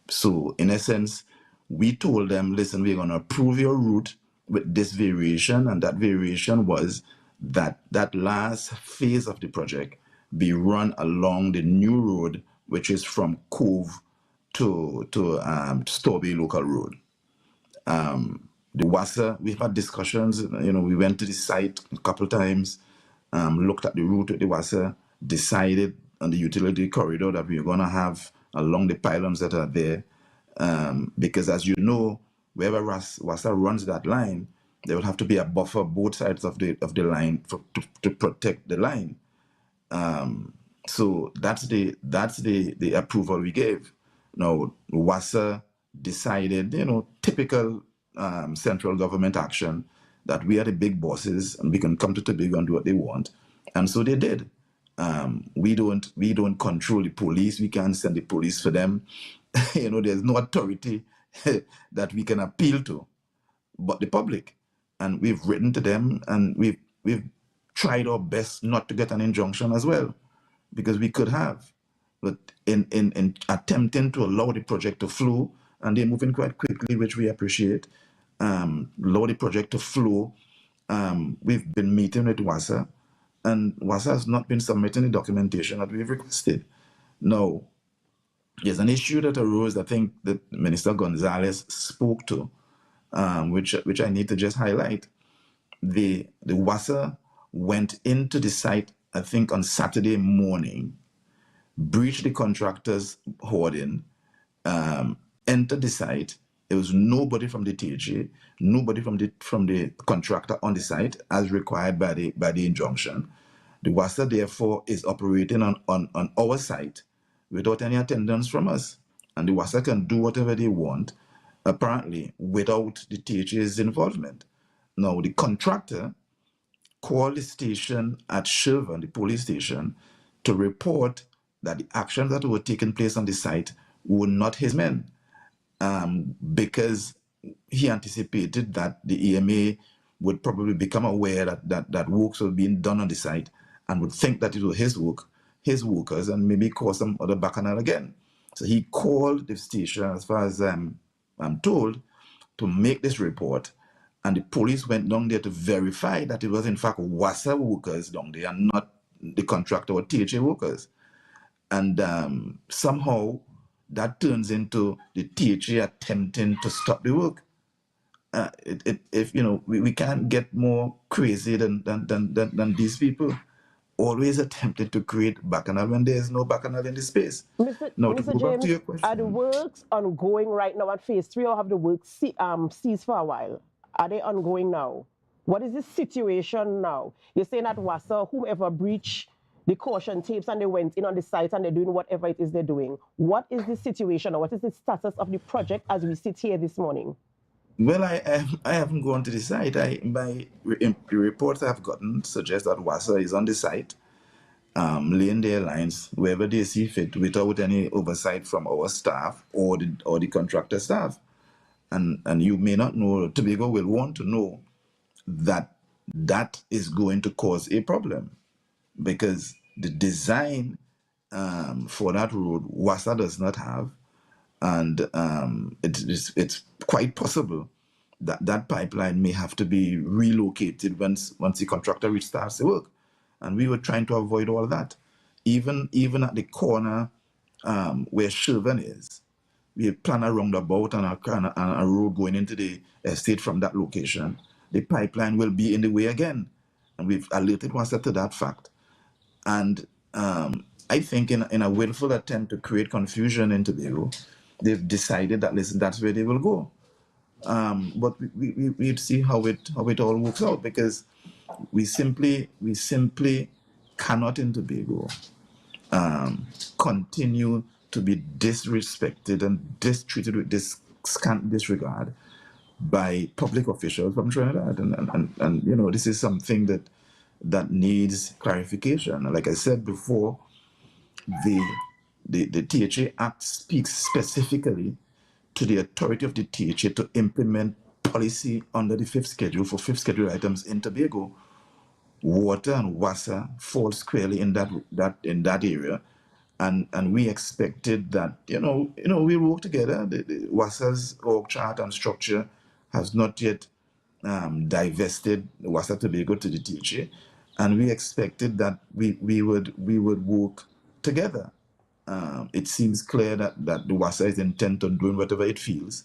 So, in essence, we told them, listen, we're going to approve your route with this variation, and that variation was that that last phase of the project be run along the new road, which is from Cove to Storby Local Road. The WASA, we've had discussions, we went to the site a couple of times, looked at the route with the WASA, decided on the utility corridor that we were going to have along the pylons that are there. Because as you know, wherever WASA runs that line, there will have to be a buffer both sides of the line to protect the line. So that's the approval we gave. Now, WASA decided, typical central government action, that we are the big bosses and we can come to Tobago and do what they want. And so they did. We don't control the police. We can't send the police for them. There's no authority that we can appeal to but the public. And we've written to them and we've tried our best not to get an injunction as well, because we could have. But in attempting to allow the project to flow, and they're moving quite quickly, which we appreciate, allow the project to flow, we've been meeting with WASA, and WASA has not been submitting the documentation that we've requested. Now, there's an issue that arose, I think, that Minister Gonzalez spoke to, which I need to just highlight. The WASA went into the site, I think, on Saturday morning, breached the contractor's hoarding, entered the site. There was nobody from the THA, nobody from the contractor on the site, as required by the injunction. The WASA, therefore, is operating on our site without any attendance from us. And the WASA can do whatever they want, apparently, without the THA's involvement. Now, the contractor called the station at Shervan, the police station, to report that the actions that were taking place on the site were not his men, because he anticipated that the EMA would probably become aware that works were being done on the site and would think that it was his workers, and maybe cause some other bacchanal again. So he called the station, as far as I'm told, to make this report, and the police went down there to verify that it was in fact WASA workers down there and not the contractor or THA workers. And somehow that turns into the THA attempting to stop the work. We can't get more crazy than these people. Always attempted to create bacchanal when there is no bacchanal in the space. Mr. James, are the works ongoing right now at phase 3, or have the works ceased for a while? Are they ongoing now? What is the situation now? You're saying that WASA, whomever breached the caution tapes and they went in on the site and they're doing whatever it is they're doing. What is the situation, or what is the status of the project as we sit here this morning? Well, I haven't gone to the site. The reports I've gotten suggest that WASA is on the site, laying their lines wherever they see fit, without any oversight from our staff or the contractor staff. And you may not know, Tobago will want to know that is going to cause a problem, because the design for that road WASA does not have, and it's quite possible that pipeline may have to be relocated once the contractor restarts the work. And we were trying to avoid all that. Even at the corner where Shervan is, we plan a roundabout and a road going into the estate from that location. The pipeline will be in the way again. And we've alerted WASA to that fact. And I think in a willful attempt to create confusion in Tobago, they've decided that, listen, that's where they will go. But we'd see how it all works out, because we simply cannot in Tobago continue to be disrespected and treated with this scant disregard by public officials from Trinidad. And you know, this is something that needs clarification. Like I said before, the THA Act speaks specifically to the authority of the THA to implement policy under the 5th schedule for 5th schedule items in Tobago. Water and WASA fall squarely in that area, and we expected that we work together. The WASA's org chart and structure has not yet divested WASA Tobago to the THA, and we expected that we would work together. It seems clear that the WASA is intent on doing whatever it feels,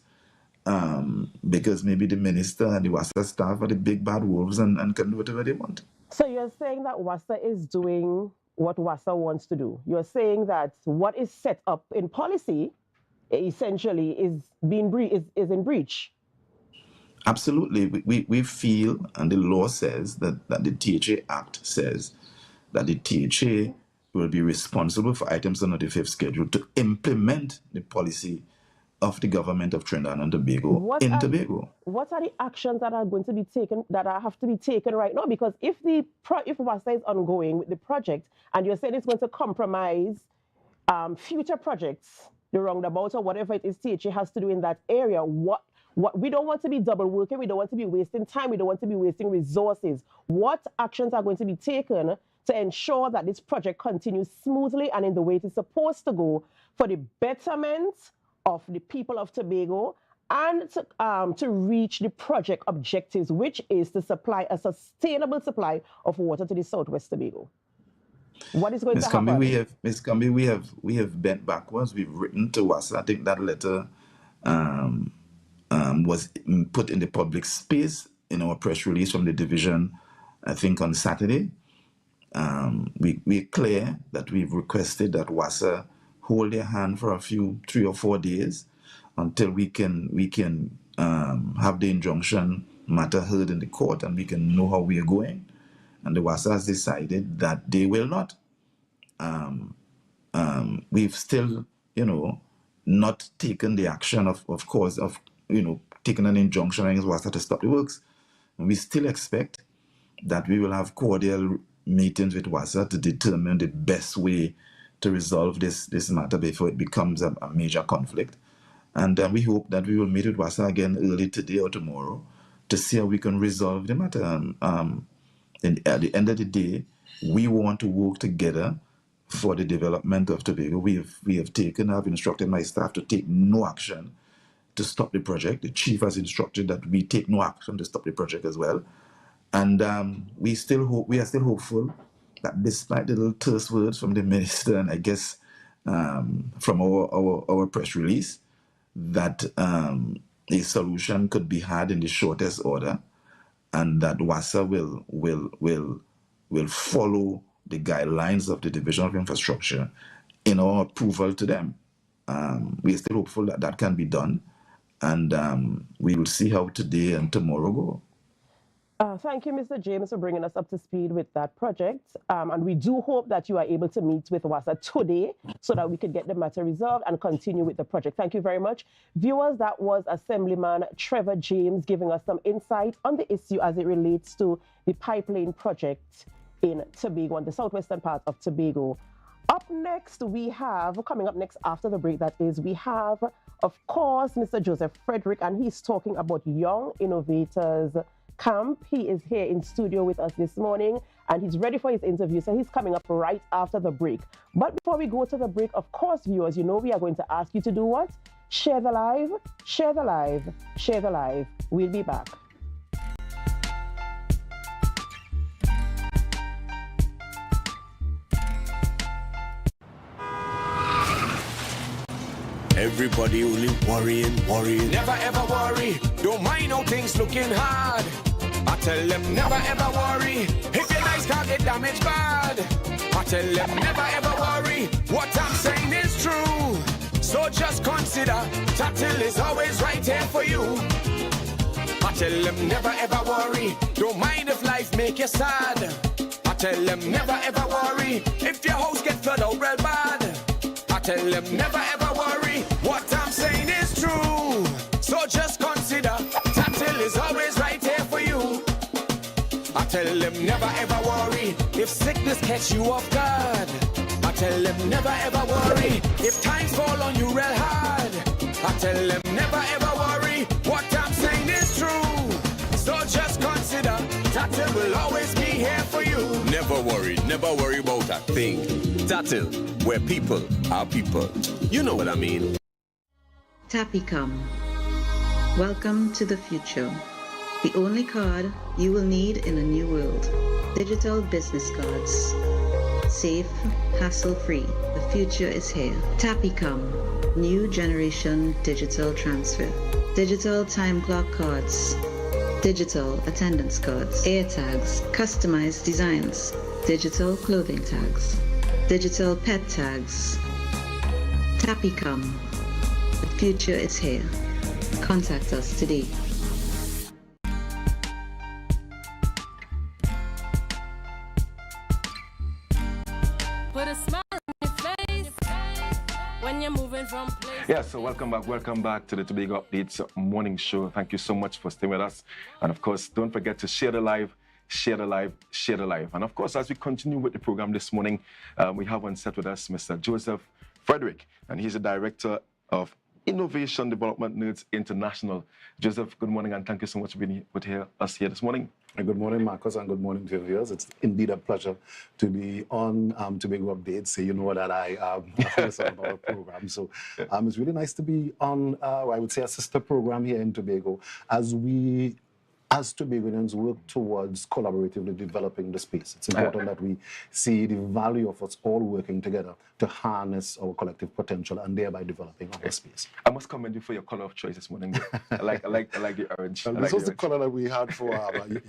because maybe the minister and the WASA staff are the big bad wolves and can do whatever they want. So you're saying that WASA is doing what WASA wants to do. You're saying that what is set up in policy essentially is in breach. Absolutely. We feel, and the law says that the THA Act says that the THA will be responsible for items under the 5th schedule to implement the policy of the government of Trinidad and Tobago Tobago. What are the actions that are going to be taken, have to be taken right now? Because if WASA is ongoing with the project and you're saying it's going to compromise future projects, the roundabout or whatever it is THA has to do in that area, what we don't want to be double working, we don't want to be wasting time, we don't want to be wasting resources. What actions are going to be taken to ensure that this project continues smoothly and in the way it is supposed to go for the betterment of the people of Tobago and to reach the project objectives, which is to supply a sustainable supply of water to the Southwest Tobago? What is going to happen? Ms. Kambi, we have bent backwards. We've written to WASA. I think that letter was put in the public space in our press release from the division, I think on Saturday. We're clear that we've requested that WASA hold their hand for 3 or 4 days until we can have the injunction matter heard in the court and we can know how we are going. And the WASA has decided that they will not. We've still, not taken the action of course, taking an injunction against WASA to stop the works. And we still expect that we will have cordial meetings with WASA to determine the best way to resolve this matter before it becomes a major conflict. And we hope that we will meet with WASA again early today or tomorrow to see how we can resolve the matter. And at the end of the day, we want to work together for the development of Tobago. I've instructed my staff to take no action to stop the project. The chief has instructed that we take no action to stop the project as well. And we are still hopeful that despite the little terse words from the minister and I guess from our press release, that a solution could be had in the shortest order, and that WASA will follow the guidelines of the Division of Infrastructure in our approval to them. We are still hopeful that can be done, and we will see how today and tomorrow go. Thank you, Mr. James, for bringing us up to speed with that project. And we do hope that you are able to meet with WASA today so that we could get the matter resolved and continue with the project. Thank you very much. Viewers, that was Assemblyman Trevor James giving us some insight on the issue as it relates to the pipeline project in Tobago, on the southwestern part of Tobago. Up next, coming up next after the break, that is, we have, of course, Mr. Joseph Frederick, and he's talking about Young Innovators Camp. He is here in studio with us this morning and he's ready for his interview, so he's coming up right after the break. But before we go to the break, of course, viewers, we are going to ask you to do what? Share the live, share the live, share the live. We'll be back. Everybody only worrying. Never ever worry. Don't mind how things looking hard. I tell them never ever worry. If your nice car get damaged bad. I tell them never ever worry. What I'm saying is true. So just consider Tatil is always right here for you. I tell them never ever worry. Don't mind if life make you sad. I tell them never ever worry. If your house get flooded out real bad. I tell them never ever worry. What I'm saying is true. So just consider Tatil is always right here for you. I tell them never ever worry. If sickness catch you off guard. I tell them never ever worry. If times fall on you real hard. I tell them never ever worry. What I'm saying is true. So just consider Tatil will always be here for you. Never worry about a thing. Tatil, where people are people. You know what I mean. Tapicom. Welcome to the future. The only card you will need in a new world. Digital business cards. Safe, hassle-free. The future is here. Tapicom. New generation digital transfer. Digital time clock cards. Digital attendance cards. Air tags. Customized designs. Digital clothing tags. Digital pet tags. Tapicom. The future is here. Contact us today. Put a smile on your face when you're moving from place. Yeah, so welcome back to the Tobago Updates morning show. Thank you so much for staying with us. And of course, don't forget to share the live, share the live, share the live. And of course, as we continue with the program this morning, we have on set with us Mr. Joseph Frederick, and he's the director of Innovation Development Nerds International. Joseph, good morning, and thank you so much for being with us here this morning. Good morning, Marcus, and good morning to your viewers. It's indeed a pleasure to be on Tobago Updates. You know that I focus on our program. So it's really nice to be on, I would say, a sister program here in Tobago as we, as Tobagonians, work towards collaboratively developing the space. It's important that we see the value of us all working together to harness our collective potential and thereby developing our space. I must commend you for your color of choice this morning. I like the orange. This was the color that we had for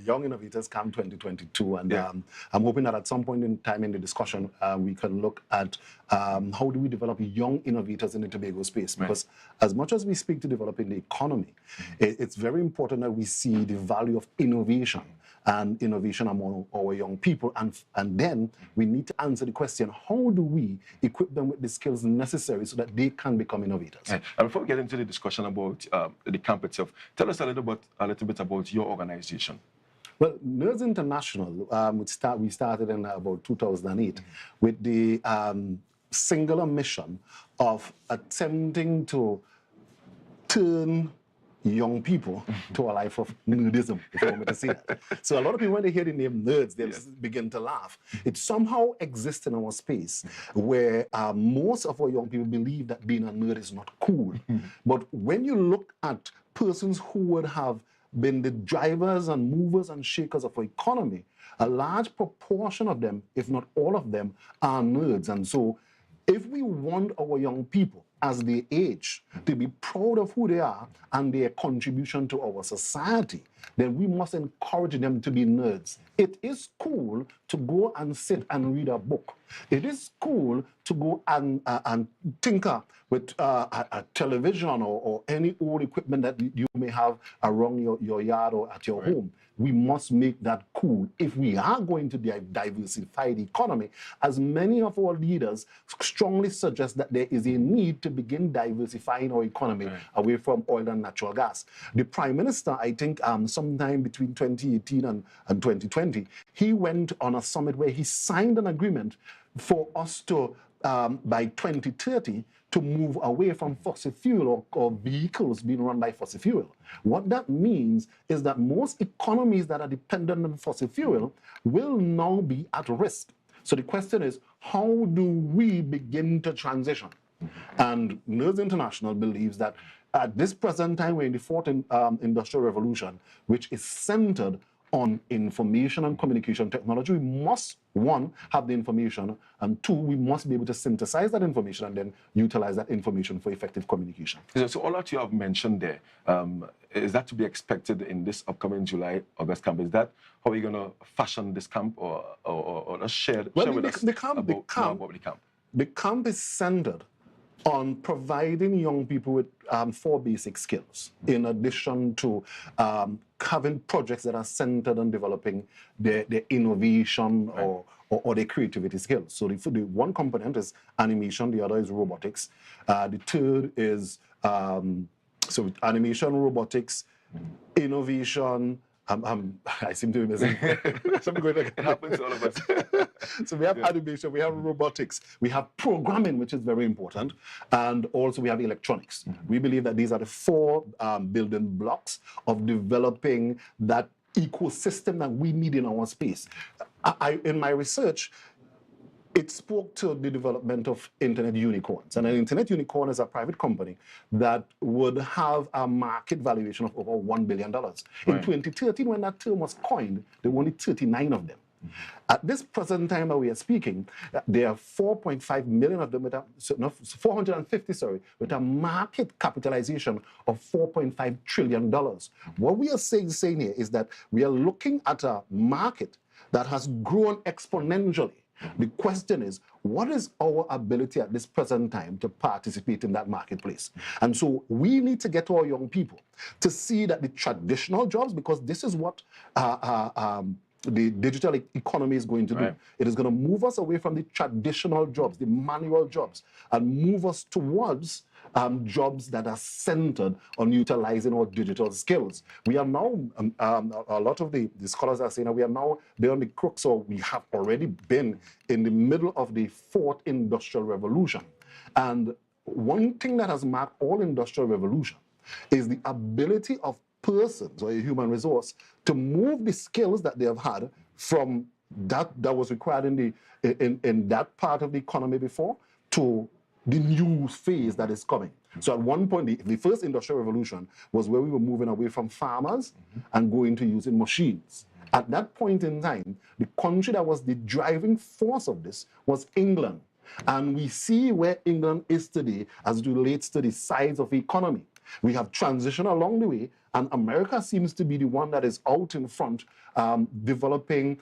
Young Innovators Camp 2022, and I'm hoping that at some point in time in the discussion we can look at how do we develop young innovators in the Tobago space, because as much as we speak to developing the economy, it's very important that we see the value of innovation and innovation among our young people, and then we need to answer the question, how do we equip them with the skills necessary so that they can become innovators? And before we get into the discussion about the camp itself, tell us a little bit about your organization. Well, Nerds International, we started in about 2008 with the singular mission of attempting to turn young people to a life of nerdism, if you want me to say that. So a lot of people, when they hear the name nerds, they begin to laugh. It somehow exists in our space where most of our young people believe that being a nerd is not cool. But when you look at persons who would have been the drivers and movers and shakers of our economy, a large proportion of them, if not all of them, are nerds. And so if we want our young people as they age to be proud of who they are and their contribution to our society, then we must encourage them to be nerds. It is cool to go and sit and read a book. It is cool to go and tinker with a television or any old equipment that you may have around your yard or at your home. We must make that cool if we are going to diversify the economy, as many of our leaders strongly suggest that there is a need to begin diversifying our economy away from oil and natural gas. The Prime Minister, I think sometime between 2018 and 2020, he went on a summit where he signed an agreement for us to, by 2030, to move away from fossil fuel or vehicles being run by fossil fuel. What that means is that most economies that are dependent on fossil fuel will now be at risk. So the question is, how do we begin to transition? And Nerds International believes that at this present time, we're in the fourth industrial revolution, which is centered on information and communication technology. We must, one, have the information, and two, we must be able to synthesize that information and then utilize that information for effective communication. So all that you have mentioned there, is that to be expected in this upcoming July-August camp? Is that how we're going to fashion this camp, or share with us about the camp? The camp is centered on providing young people with 4 basic skills, in addition to having projects that are centered on developing their innovation or their creativity skills. So the one component is animation, the other is robotics. The third is animation, robotics, innovation. I seem to be missing something going to happen to all of us. So we have animation, we have robotics, we have programming, which is very important, and also we have electronics. We believe that these are the 4 building blocks of developing that ecosystem that we need in our space. In my research, it spoke to the development of internet unicorns. And an internet unicorn is a private company that would have a market valuation of over $1 billion. In 2013, when that term was coined, there were only 39 of them. At this present time that we are speaking, there are 4.5 million of them, 450, with a market capitalization of $4.5 trillion. What we are saying here is that we are looking at a market that has grown exponentially. The question is, what is our ability at this present time to participate in that marketplace? And so we need to get our young people to see that the traditional jobs, because this is what the digital economy is going to do. It is going to move us away from the traditional jobs, the manual jobs, and move us towards jobs that are centered on utilizing our digital skills. We are now, a lot of the scholars are saying that we are now there on the crux, or we have already been in the middle of the 4th industrial revolution. And one thing that has marked all industrial revolution is the ability of persons or a human resource to move the skills that they have had from that was required in that part of the economy before to the new phase that is coming. So at one point, the first industrial revolution was where we were moving away from farmers and going to using machines. At that point in time, the country that was the driving force of this was England. And we see where England is today as it relates to the size of the economy. We have transitioned along the way, and America seems to be the one that is out in front, developing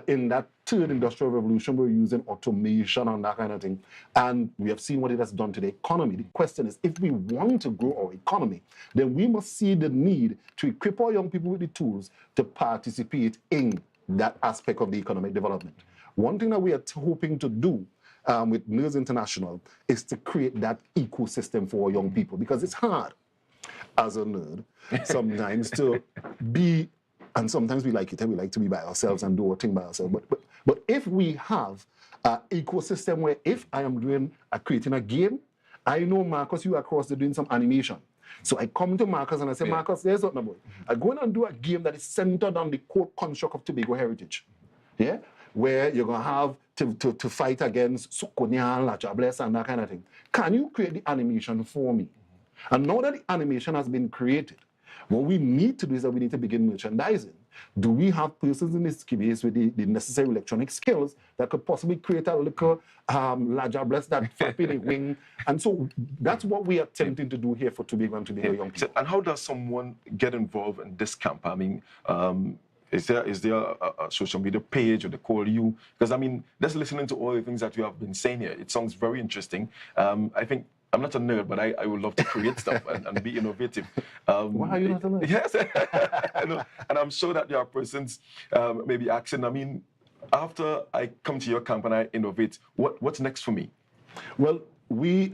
in that 3rd industrial revolution. We're using automation and that kind of thing. And we have seen what it has done to the economy. The question is, if we want to grow our economy, then we must see the need to equip our young people with the tools to participate in that aspect of the economic development. One thing that we are hoping to do with Nerds International is to create that ecosystem for our young people, because it's hard as a nerd sometimes to be, and sometimes we like it and we like to be by ourselves and do our thing by ourselves. But if we have an ecosystem where if I am creating a game, I know, Marcus, you are across there doing some animation. So I come to Marcus and I say, Marcus, there's something about it. I go in and do a game that is centered on the core construct of Tobago heritage. Yeah? Where you're going to have to fight against Sokonian, Lachables, and that kind of thing. Can you create the animation for me? And now that the animation has been created, what we need to do is that we need to begin merchandising. Do we have persons in this space with the necessary electronic skills that could possibly create a little Lachables that flap in a wing? And so that's what we are attempting to do here for Tobago and Tobago young people. And how does someone get involved in this camp? I mean, is there a social media page or they call you? Because, I mean, just listening to all the things that you have been saying here, it sounds very interesting. I think I'm not a nerd, but I would love to create stuff and be innovative. Why are you not a nerd? Yes. And I'm sure that there are persons maybe asking, I mean, after I come to your camp and I innovate, what's next for me? Well, we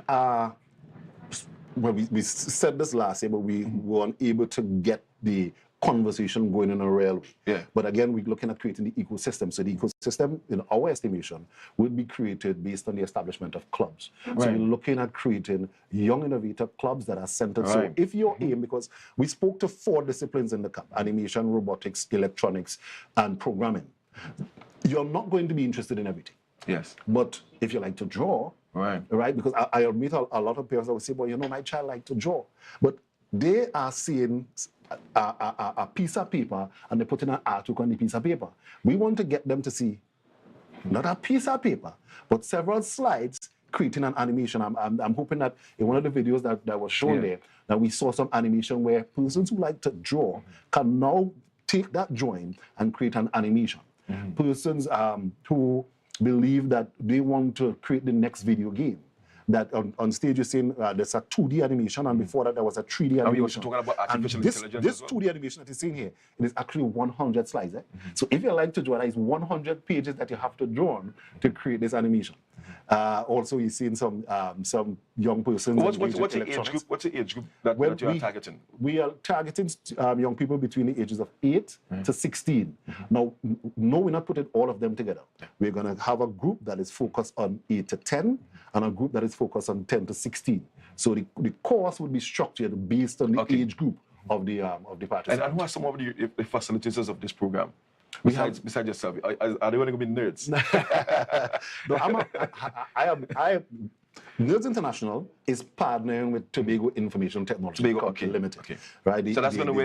said this last year, but we were unable to get the conversation going in a real way. Yeah. But again, we're looking at creating the ecosystem. So the ecosystem, in our estimation, will be created based on the establishment of clubs. So we're looking at creating young innovator clubs that are centered. So if your aim, because we spoke to 4 disciplines in the camp: animation, robotics, electronics, and programming. You're not going to be interested in everything. Yes. But if you like to draw, Right? Because I meet a lot of parents that will say, well, you know, my child likes to draw. But they are seeing a piece of paper and they're putting an artwork on the piece of paper. We want to get them to see not a piece of paper, but several slides creating an animation. I'm hoping that in one of the videos that was shown there, that we saw some animation where persons who like to draw can now take that drawing and create an animation. Persons who believe that they want to create the next video game. That on stage you're saying there's a 2D animation, and before that there was a 3D animation. And we also talking about artificial intelligence This as well. 2D animation that you're seeing here, it is actually 100 slides. So if you like to draw, that is 100 pages that you have to draw on to create this animation. Also, you're seeing some young persons. What's the age group? What's the age group that you are targeting? We are targeting young people between the ages of 8 to 16. Now, no, we're not putting all of them together. We're going to have a group that is focused on 8 to 10 and a group that is focused on 10 to 16. So the course would be structured based on the age group of the participants. And who are some of the facilitators of this program? Besides yourself, are they going to be nerds? No, Nerds International is partnering with Tobago Information Technology Limited. Right? So that's going to be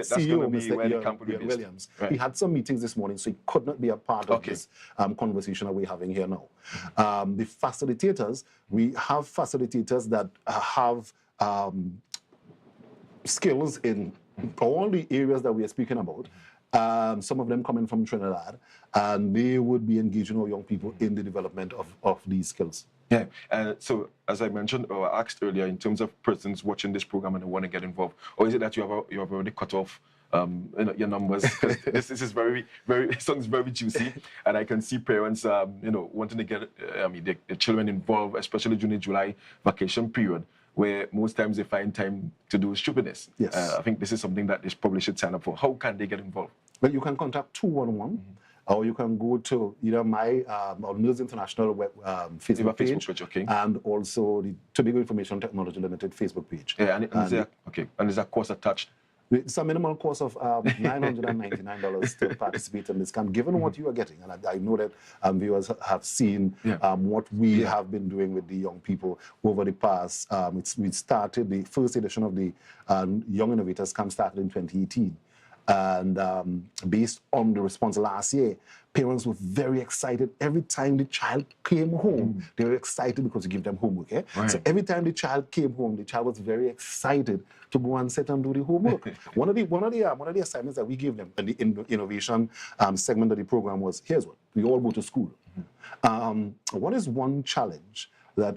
where the camp will be based. Williams. He had some meetings this morning, so he could not be a part of this conversation that we're having here now. The facilitators, we have facilitators that have skills in all the areas that we are speaking about. Some of them coming from Trinidad, and they would be engaging our young people in the development of these skills. Yeah, so as I mentioned or asked earlier, in terms of persons watching this program and who want to get involved, or is it that you have already cut off your numbers? this is very sounds very juicy, and I can see parents wanting to get their children involved, especially during the July vacation period, where most times they find time to do stupidness. Yes. I think this is something that they probably should sign up for. How can they get involved? Well, you can contact 211, or you can go to either my Nerds International Facebook page, and also the Tobago Information Technology Limited Facebook page. Yeah, and is a course attached? It's a minimal cost of $999 to participate in this camp, given what you are getting. And I know that viewers have seen what we have been doing with the young people over the past. We started the first edition of the Young Innovators Camp started in 2018. And based on the response last year, parents were very excited. Every time the child came home, they were excited because we give them homework. Right. So every time the child came home, the child was very excited to go and sit and do the homework. one of the assignments that we gave them in the innovation segment of the program was, here's what, we all go to school. What is one challenge that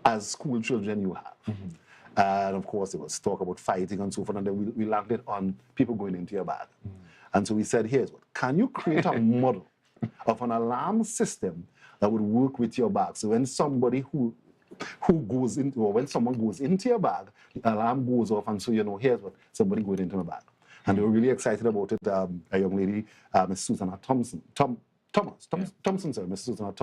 as school children you have? And of course, it was talk about fighting and so forth, and then we landed on people going into your bag. And so we said, here's what, can you create a model of an alarm system that would work with your bag? So when somebody who goes into, or when someone goes into your bag, the alarm goes off, and so you know, here's what, somebody going into my bag. And they were really excited about it. A young lady, Miss Susanna Thompson, Miss Susanna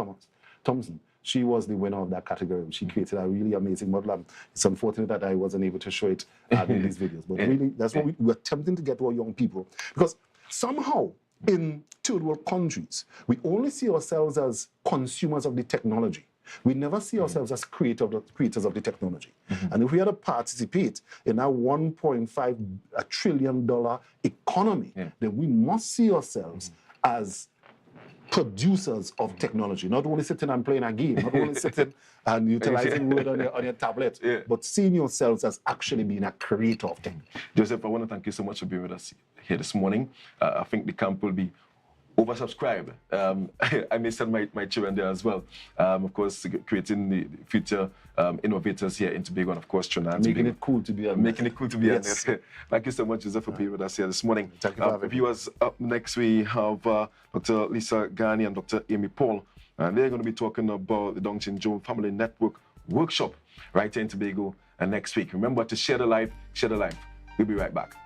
Thompson. She was the winner of that category. She created a really amazing model. It's unfortunate that I wasn't able to show it in these videos. But really, that's what we're attempting to get to our young people. Because somehow, in third world countries, we only see ourselves as consumers of the technology. We never see ourselves as creators of the technology. And if we are to participate in that $1.5 trillion economy, then we must see ourselves as producers of technology, not only sitting and playing a game, not only sitting and utilizing Word on your tablet, but seeing yourselves as actually being a creator of tech. Joseph, I want to thank you so much for being with us here this morning. I think the camp will be oversubscribed. I may send my children there as well. Of course, creating the future innovators here in Tobago, and of course, Trinidad. Making it cool to be a Making it cool to be a Thank you so much, Joseph, for being with us here this morning. Thank you for having me. Viewers, up next we have Dr. Lisa Ghani and Dr. Amy Paul, and they're going to be talking about the Dongchin Joe Family Network Workshop right here in Tobago and next week. Remember to share the life, share the life. We'll be right back.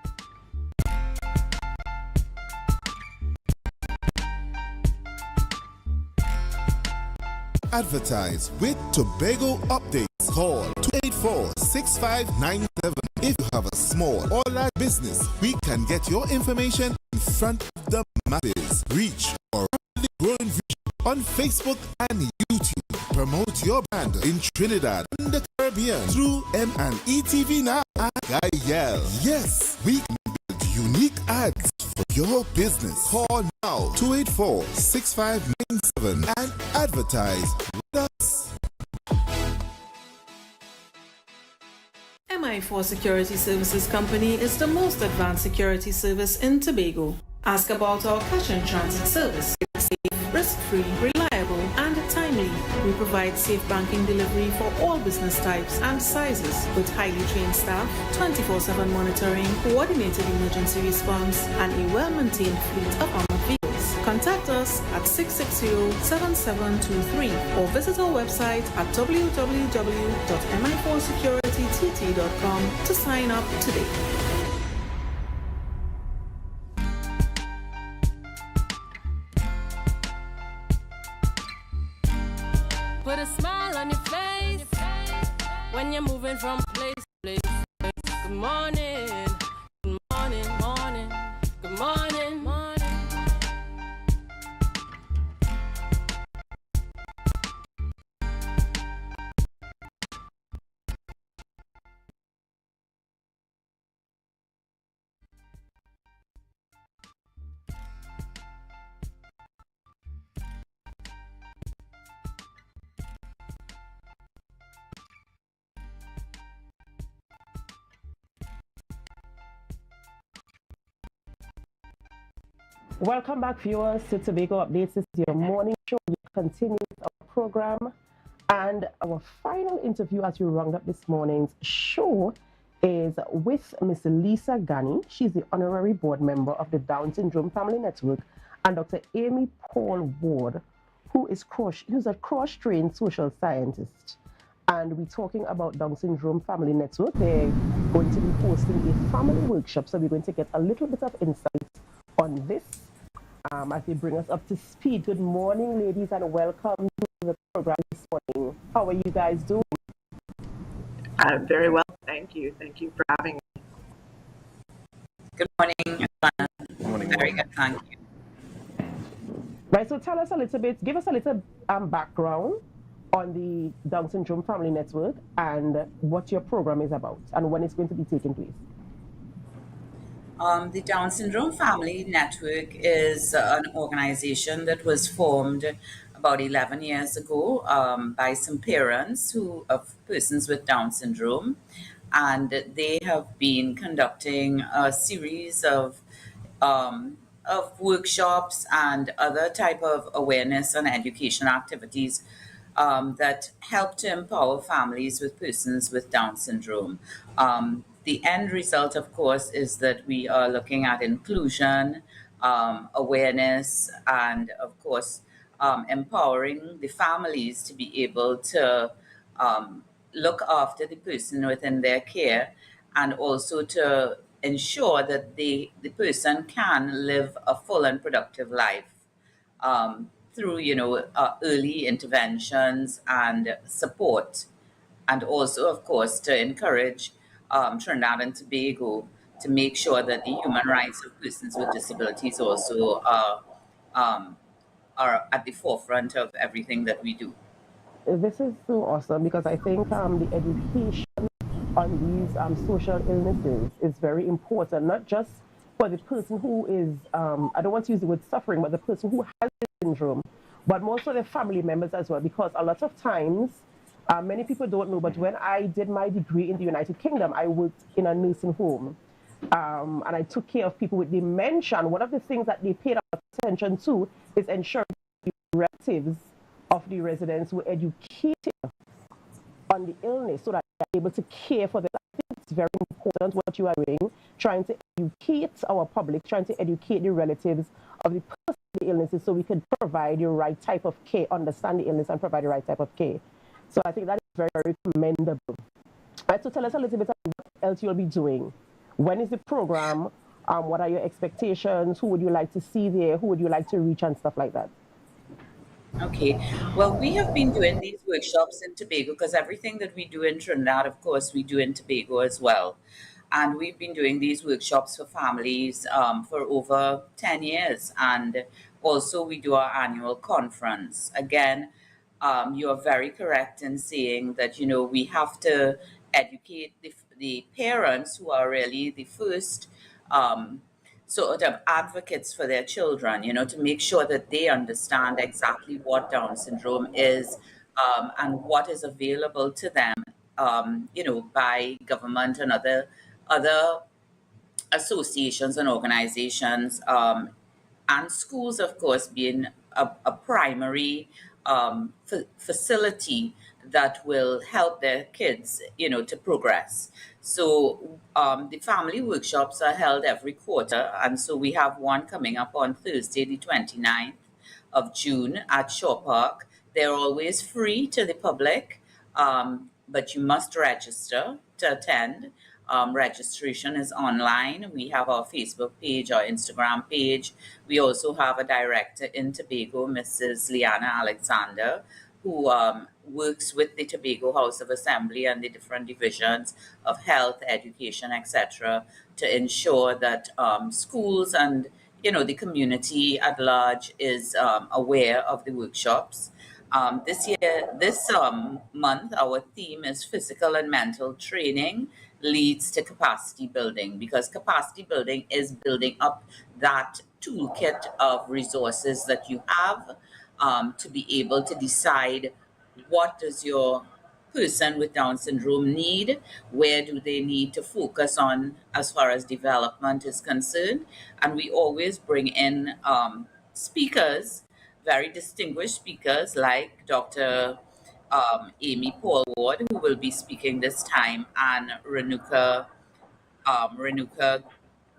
Advertise with Tobago Updates. Call 284-6597. If you have a small or large business, we can get your information in front of the masses. Reach our rapidly growing vision on Facebook and YouTube. Promote your brand in Trinidad and the Caribbean through M&E TV now and Gael. Yes, we can build unique ads for your business. Call now 284-6597 and advertise with us. MI4 Security Services Company is the most advanced security service in Tobago. Ask about our cash and transit service. Safe, risk-free, reliable, and timely. We provide safe banking delivery for all business types and sizes with highly trained staff, 24/7 monitoring, coordinated emergency response, and a well-maintained fleet of armored vehicles. Contact us at 660-7723 or visit our website at www.mi4securitytt.com to sign up today. Put a smile on your face when you're moving from place to place. Good morning, good morning, morning, good morning, morning. Welcome back, viewers, to Tobago Updates. This is your morning show. We continue our program, and our final interview as we round up this morning's show is with Miss Lisa Ghani. She's the honorary board member of the Down Syndrome Family Network, and Dr. Amy Paul Ward, who's a cross-trained social scientist. And we're talking about Down Syndrome Family Network. They're going to be hosting a family workshop, so we're going to get a little bit of insight on this as they bring us up to speed. Good morning, ladies, and welcome to the program this morning. How are you guys doing? Very well, thank you. Thank you for having me. Good morning. Good morning. Very good, thank you. Right, so tell us a little bit, give us a little background on the Down Syndrome Family Network and what your program is about and when it's going to be taking place. The Down Syndrome Family Network is an organization that was formed about 11 years ago by some parents of persons with Down syndrome, and they have been conducting a series of workshops and other type of awareness and education activities that help to empower families with persons with Down syndrome. The end result, of course, is that we are looking at inclusion, awareness, and of course, empowering the families to be able to look after the person within their care, and also to ensure that the person can live a full and productive life through, early interventions and support, and also, of course, to encourage Trinidad and Tobago to make sure that the human rights of persons with disabilities also are at the forefront of everything that we do. This is so awesome because I think the education on these social illnesses is very important, not just for the person who is, I don't want to use the word suffering, but the person who has the syndrome, but more so the family members as well, because a lot of times, many people don't know, but when I did my degree in the United Kingdom, I worked in a nursing home, and I took care of people with dementia. And one of the things that they paid attention to is ensuring the relatives of the residents were educated on the illness so that they're able to care for them. I think it's very important what you are doing, trying to educate our public, trying to educate the relatives of the person with the illnesses so we can provide the right type of care, understand the illness and provide the right type of care. So I think that is very, very commendable. Right, so tell us a little bit about what else you'll be doing. When is the program? What are your expectations? Who would you like to see there? Who would you like to reach and stuff like that? Okay, well, we have been doing these workshops in Tobago because everything that we do in Trinidad, of course, we do in Tobago as well. And we've been doing these workshops for families for over 10 years. And also we do our annual conference. Again, you are very correct in saying that, we have to educate the parents who are really the first sort of advocates for their children, to make sure that they understand exactly what Down syndrome is, and what is available to them, by government and other associations and organizations, and schools, of course, being a primary facility that will help their kids, to progress. So the family workshops are held every quarter, and so we have one coming up on Thursday, the 29th of June at Shaw Park. They're always free to the public, but you must register to attend. Registration is online. We have our Facebook page, our Instagram page. We also have a director in Tobago, Mrs. Liana Alexander, who works with the Tobago House of Assembly and the different divisions of health, education, etc., to ensure that schools and the community at large is aware of the workshops. This month, our theme is physical and mental training leads to capacity building, because capacity building is building up that toolkit of resources that you have to be able to decide what does your person with Down syndrome need, where do they need to focus on as far as development is concerned. And we always bring in speakers, very distinguished speakers like Dr. Amy Paul Ward, who will be speaking this time, and Renuka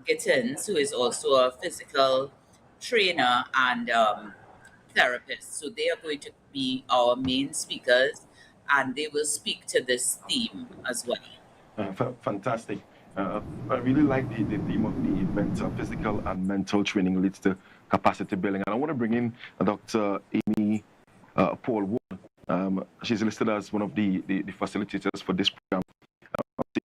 Gittins, who is also a physical trainer and therapist. So they are going to be our main speakers, and they will speak to this theme as well. Fantastic. I really like the theme of the event. Physical and mental training leads to capacity building. And I want to bring in Dr. Amy Paul Ward. She's listed as one of the facilitators for this program.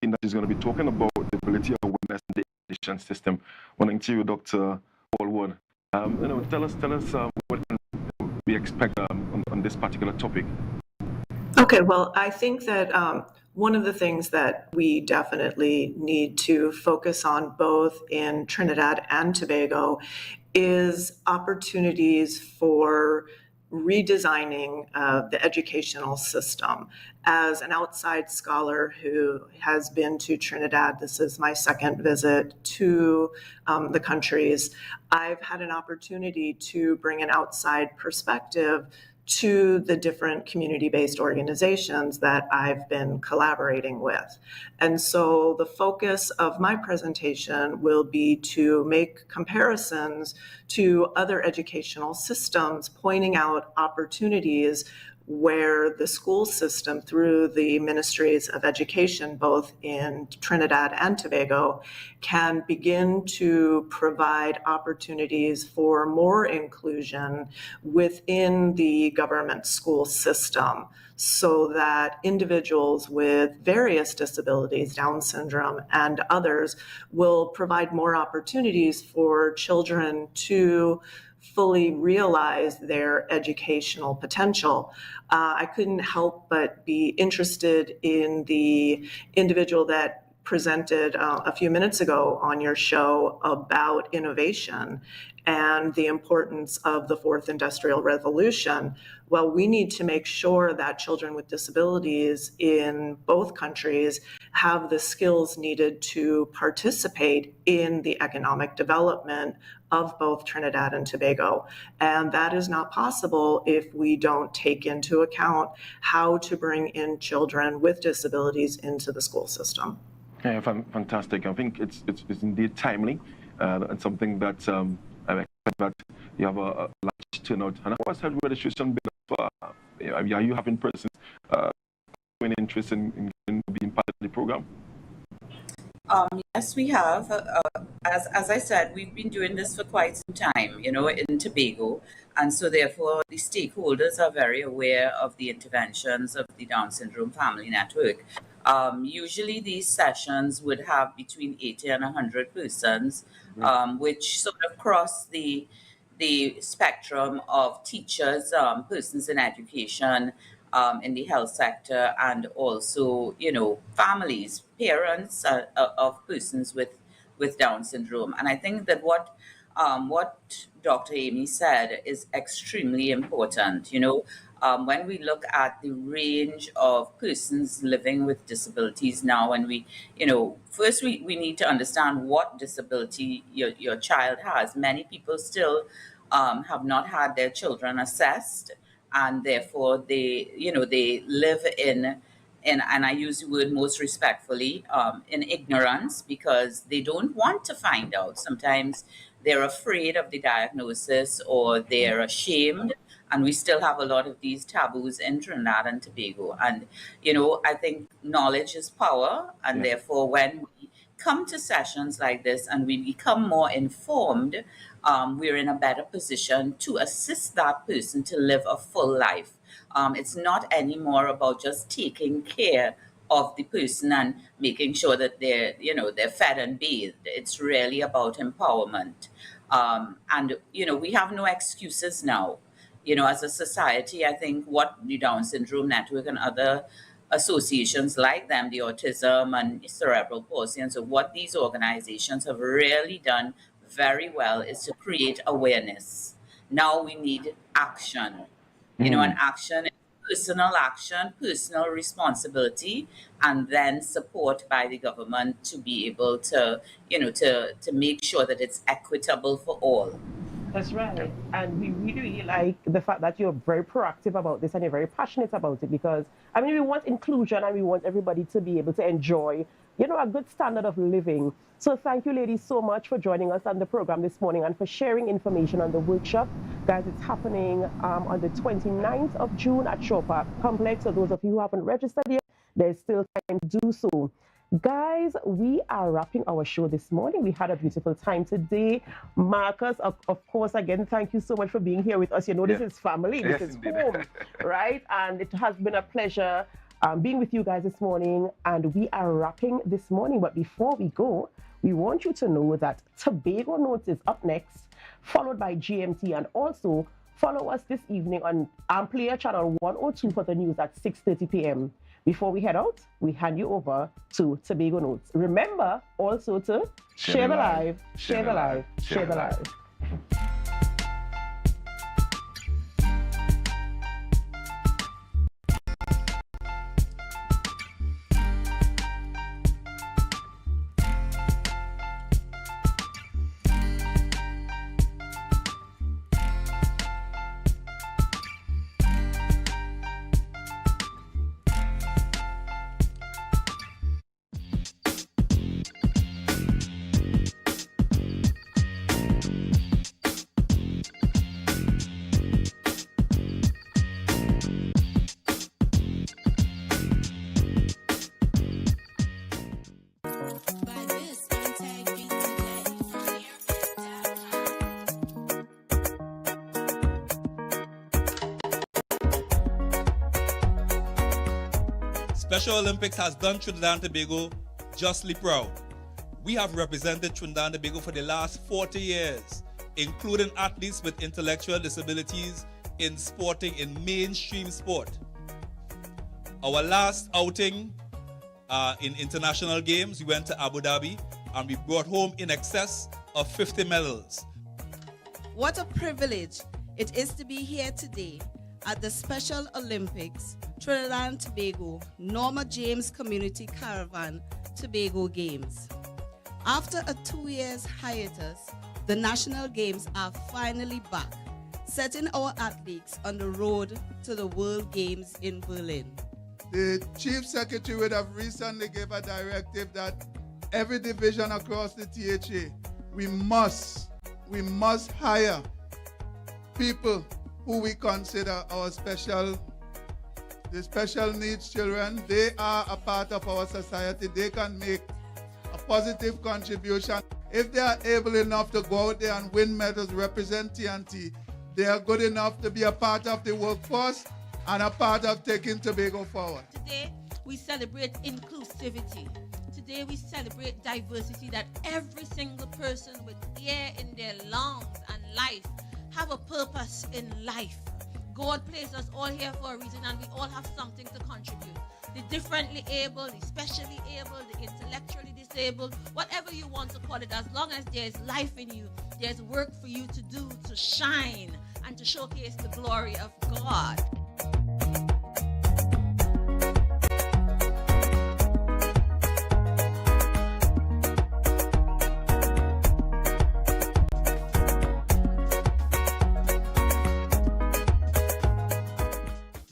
That she's going to be talking about the ability of awareness in the education system. Wanting to you, Dr. Paul Ward. Tell us what we expect on this particular topic. Okay, well, I think that one of the things that we definitely need to focus on both in Trinidad and Tobago is opportunities for redesigning the educational system. As an outside scholar who has been to Trinidad, this is my second visit to the countries, I've had an opportunity to bring an outside perspective to the different community-based organizations that I've been collaborating with. And so the focus of my presentation will be to make comparisons to other educational systems, pointing out opportunities where the school system, through the ministries of education, both in Trinidad and Tobago, can begin to provide opportunities for more inclusion within the government school system, so that individuals with various disabilities, Down syndrome and others, will provide more opportunities for children to fully realize their educational potential. I couldn't help but be interested in the individual that presented a few minutes ago on your show about innovation and the importance of the fourth industrial revolution. Well, we need to make sure that children with disabilities in both countries have the skills needed to participate in the economic development of both Trinidad and Tobago. And that is not possible if we don't take into account how to bring in children with disabilities into the school system. Yeah, fantastic. I think it's indeed timely and something that I expect that you have a large turnout. And how has health registration been? Are you having persons showing interest in being part of the program? Yes, we have. As I said, we've been doing this for quite some time, in Tobago. And so therefore, the stakeholders are very aware of the interventions of the Down Syndrome Family Network. Usually these sessions would have between 80 and 100 persons, which sort of cross the the spectrum of teachers, persons in education, in the health sector, and also, families, parents of persons with Down syndrome. And I think that what Dr. Amy said is extremely important. When we look at the range of persons living with disabilities now, and first we need to understand what disability your child has. Many people still have not had their children assessed, and therefore they live in, and I use the word most respectfully, in ignorance, because they don't want to find out. Sometimes they're afraid of the diagnosis, or they're ashamed. And we still have a lot of these taboos in Trinidad and Tobago. And, I think knowledge is power. And therefore, when we come to sessions like this and we become more informed, we're in a better position to assist that person to live a full life. It's not anymore about just taking care of the person and making sure that they're fed and bathed. It's really about empowerment. And we have no excuses now. As a society, I think what the Down Syndrome Network and other associations like them, the Autism and Cerebral Palsy, and so what these organizations have really done very well is to create awareness. Now we need action. And action is personal action, personal responsibility, and then support by the government to be able to, to make sure that it's equitable for all. That's right. And we really like the fact that you're very proactive about this and you're very passionate about it, because, we want inclusion and we want everybody to be able to enjoy, a good standard of living. So thank you, ladies, so much for joining us on the program this morning and for sharing information on the workshop. Guys, it's happening on the 29th of June at Shaw Park Complex. So those of you who haven't registered yet, there's still time to do so. Guys, we are wrapping our show this morning. We had a beautiful time today. Marcus, of course, again, thank you so much for being here with us. This is family, this is home, right? And it has been a pleasure being with you guys this morning. And we are wrapping this morning. But before we go, we want you to know that Tobago Notes is up next, followed by GMT. And also follow us this evening on Player Channel 102 for the news at 6:30 p.m. Before we head out, we hand you over to Tobago Notes. Remember also to share the live, share the live, share the live. Special Olympics has done Trinidad and Tobago justly proud. We have represented Trinidad and Tobago for the last 40 years, including athletes with intellectual disabilities in mainstream sport. Our last outing in international games, we went to Abu Dhabi and we brought home in excess of 50 medals. What a privilege it is to be here today at the Special Olympics Trinidad and Tobago Norma James Community Caravan Tobago Games. After a 2 years hiatus, the National Games are finally back, setting our athletes on the road to the World Games in Berlin. The Chief Secretary would have recently gave a directive that every division across the THA, we must hire people who we consider our the special needs children. They are a part of our society. They can make a positive contribution. If they are able enough to go out there and win medals, represent TNT, they are good enough to be a part of the workforce and a part of taking Tobago forward. Today, we celebrate inclusivity. Today, we celebrate diversity, that every single person with air in their lungs and life have a purpose in life. God placed us all here for a reason, and we all have something to contribute. The differently able, the specially able, the intellectually disabled, whatever you want to call it, as long as there's life in you, there's work for you to do, to shine, and to showcase the glory of God.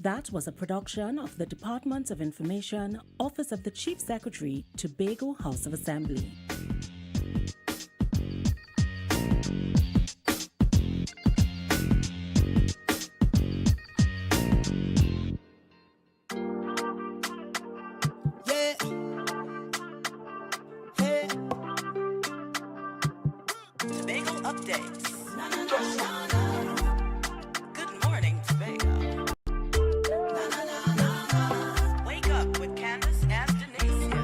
That was a production of the Department of Information, Office of the Chief Secretary, Tobago House of Assembly. Yeah. Hey. Tobago updates. Good morning, Tobago. Wake up with Candace and Denasia.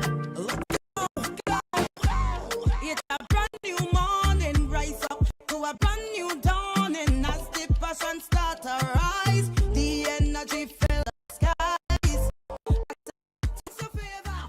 It's a brand new morning, rise up to a brand new dawning. As the passion start to rise, the energy fill the skies.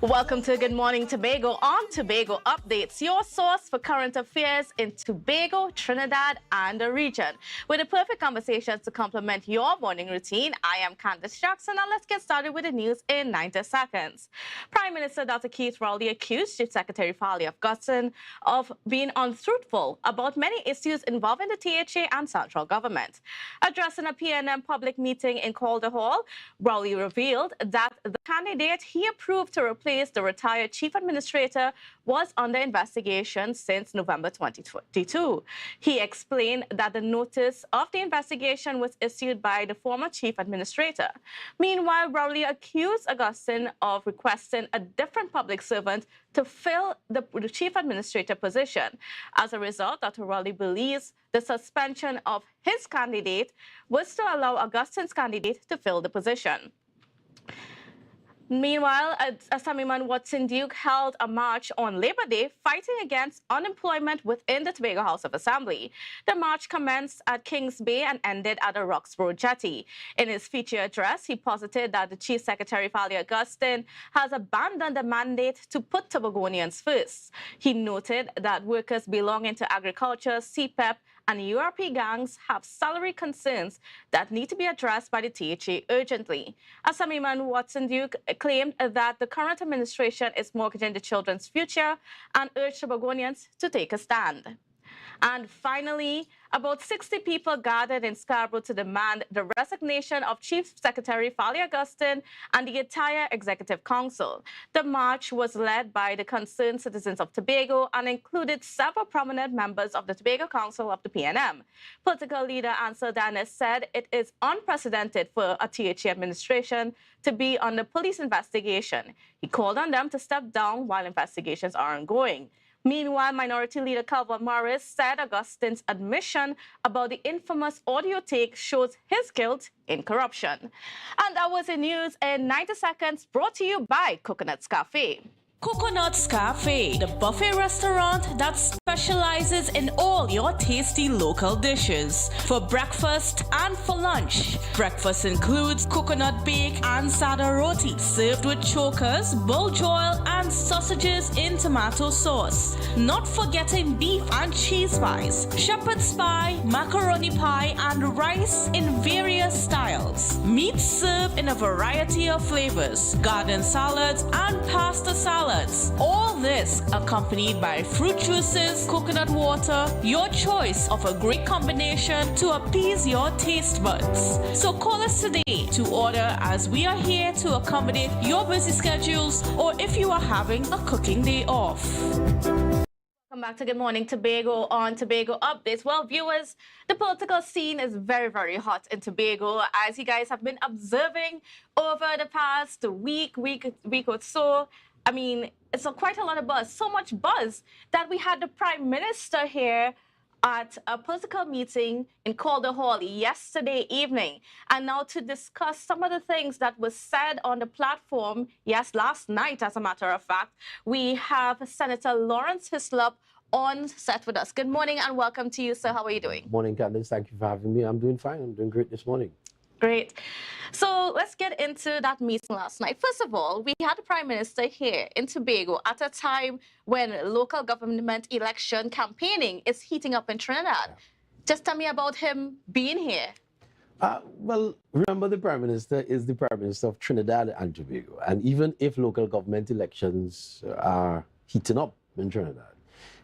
Welcome to Good Morning Tobago on Tobago Updates, your source for current affairs in Tobago, Trinidad, and the region. With the perfect conversations to complement your morning routine, I am Candace Jackson, and let's get started with the news in 90 seconds. Prime Minister Dr. Keith Rowley accused Chief Secretary Farley of Guston of being untruthful about many issues involving the THA and central government. Addressing a PNM public meeting in Calder Hall, Rowley revealed that the candidate he approved to replace the retired chief administrator was under investigation since November 2022. He explained that the notice of the investigation was issued by the former chief administrator. Meanwhile, Rowley accused Augustine of requesting a different public servant to fill the chief administrator position. As a result, Dr. Rowley believes the suspension of his candidate was to allow Augustine's candidate to fill the position. Meanwhile, Assamiman Watson Duke held a march on Labor Day fighting against unemployment within the Tobago House of Assembly. The march commenced at Kings Bay and ended at the Roxborough Jetty. In his feature address, he posited that the Chief Secretary, Farley Augustine, has abandoned the mandate to put Tobagonians first. He noted that workers belonging to agriculture, CPEP, and URP gangs have salary concerns that need to be addressed by the THA urgently. Assamiman Watson Duke claimed that the current administration is mortgaging the children's future and urged Tobagonians to take a stand. And finally, about 60 people gathered in Scarborough to demand the resignation of Chief Secretary Farley Augustine and the entire Executive Council. The march was led by the concerned citizens of Tobago and included several prominent members of the Tobago Council of the PNM. Political leader Ansel Dennis said it is unprecedented for a THA administration to be under police investigation. He called on them to step down while investigations are ongoing. Meanwhile, Minority Leader Calvin Morris said Augustine's admission about the infamous audio tape shows his guilt in corruption. And that was the news in 90 seconds, brought to you by Coconut's Cafe. Coconut's Cafe, the buffet restaurant that specializes in all your tasty local dishes. For breakfast and for lunch. Breakfast includes coconut bake and sada roti, served with chokers, bull joil, and sausages in tomato sauce. Not forgetting beef and cheese pies, shepherd's pie, macaroni pie, and rice in various styles. Meat served in a variety of flavors, garden salads, and pasta salads. All this accompanied by fruit juices, coconut water, your choice of a great combination to appease your taste buds. So call us today to order, as we are here to accommodate your busy schedules or if you are having a cooking day off. Welcome back to Good Morning Tobago on Tobago Updates. Well, viewers, the political scene is very, very hot in Tobago, as you guys have been observing over the past week or so. I mean, it's quite a lot of buzz, so much buzz that we had the Prime Minister here at a political meeting in Calder Hall yesterday evening. And now to discuss some of the things that was said on the platform, yes, last night, as a matter of fact, we have Senator Lawrence Hislop on set with us. Good morning and welcome to you, sir. How are you doing? Morning, Candice. Thank you for having me. I'm doing fine. I'm doing great this morning. Great. So let's get into that meeting last night. First of all, we had the Prime Minister here in Tobago at a time when local government election campaigning is heating up in Trinidad. Just tell me about him being here. Well, remember the Prime Minister is the Prime Minister of Trinidad and Tobago. And even if local government elections are heating up in Trinidad,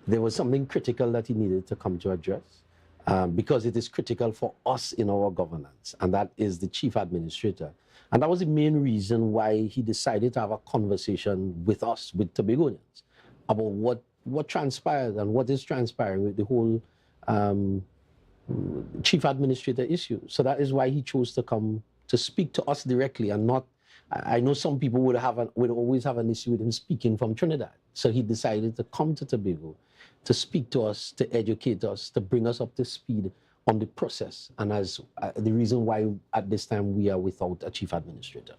there was something critical that he needed to come to address because it is critical for us in our governance, and that is the Chief Administrator. And that was the main reason why he decided to have a conversation with us, with Tobagonians, about what transpired and what is transpiring with the whole Chief Administrator issue. So that is why he chose to come to speak to us directly and not. I know some people would always have an issue with him speaking from Trinidad. So he decided to come to Tobago to speak to us, to educate us, to bring us up to speed on the process, and as the reason why at this time we are without a Chief Administrator.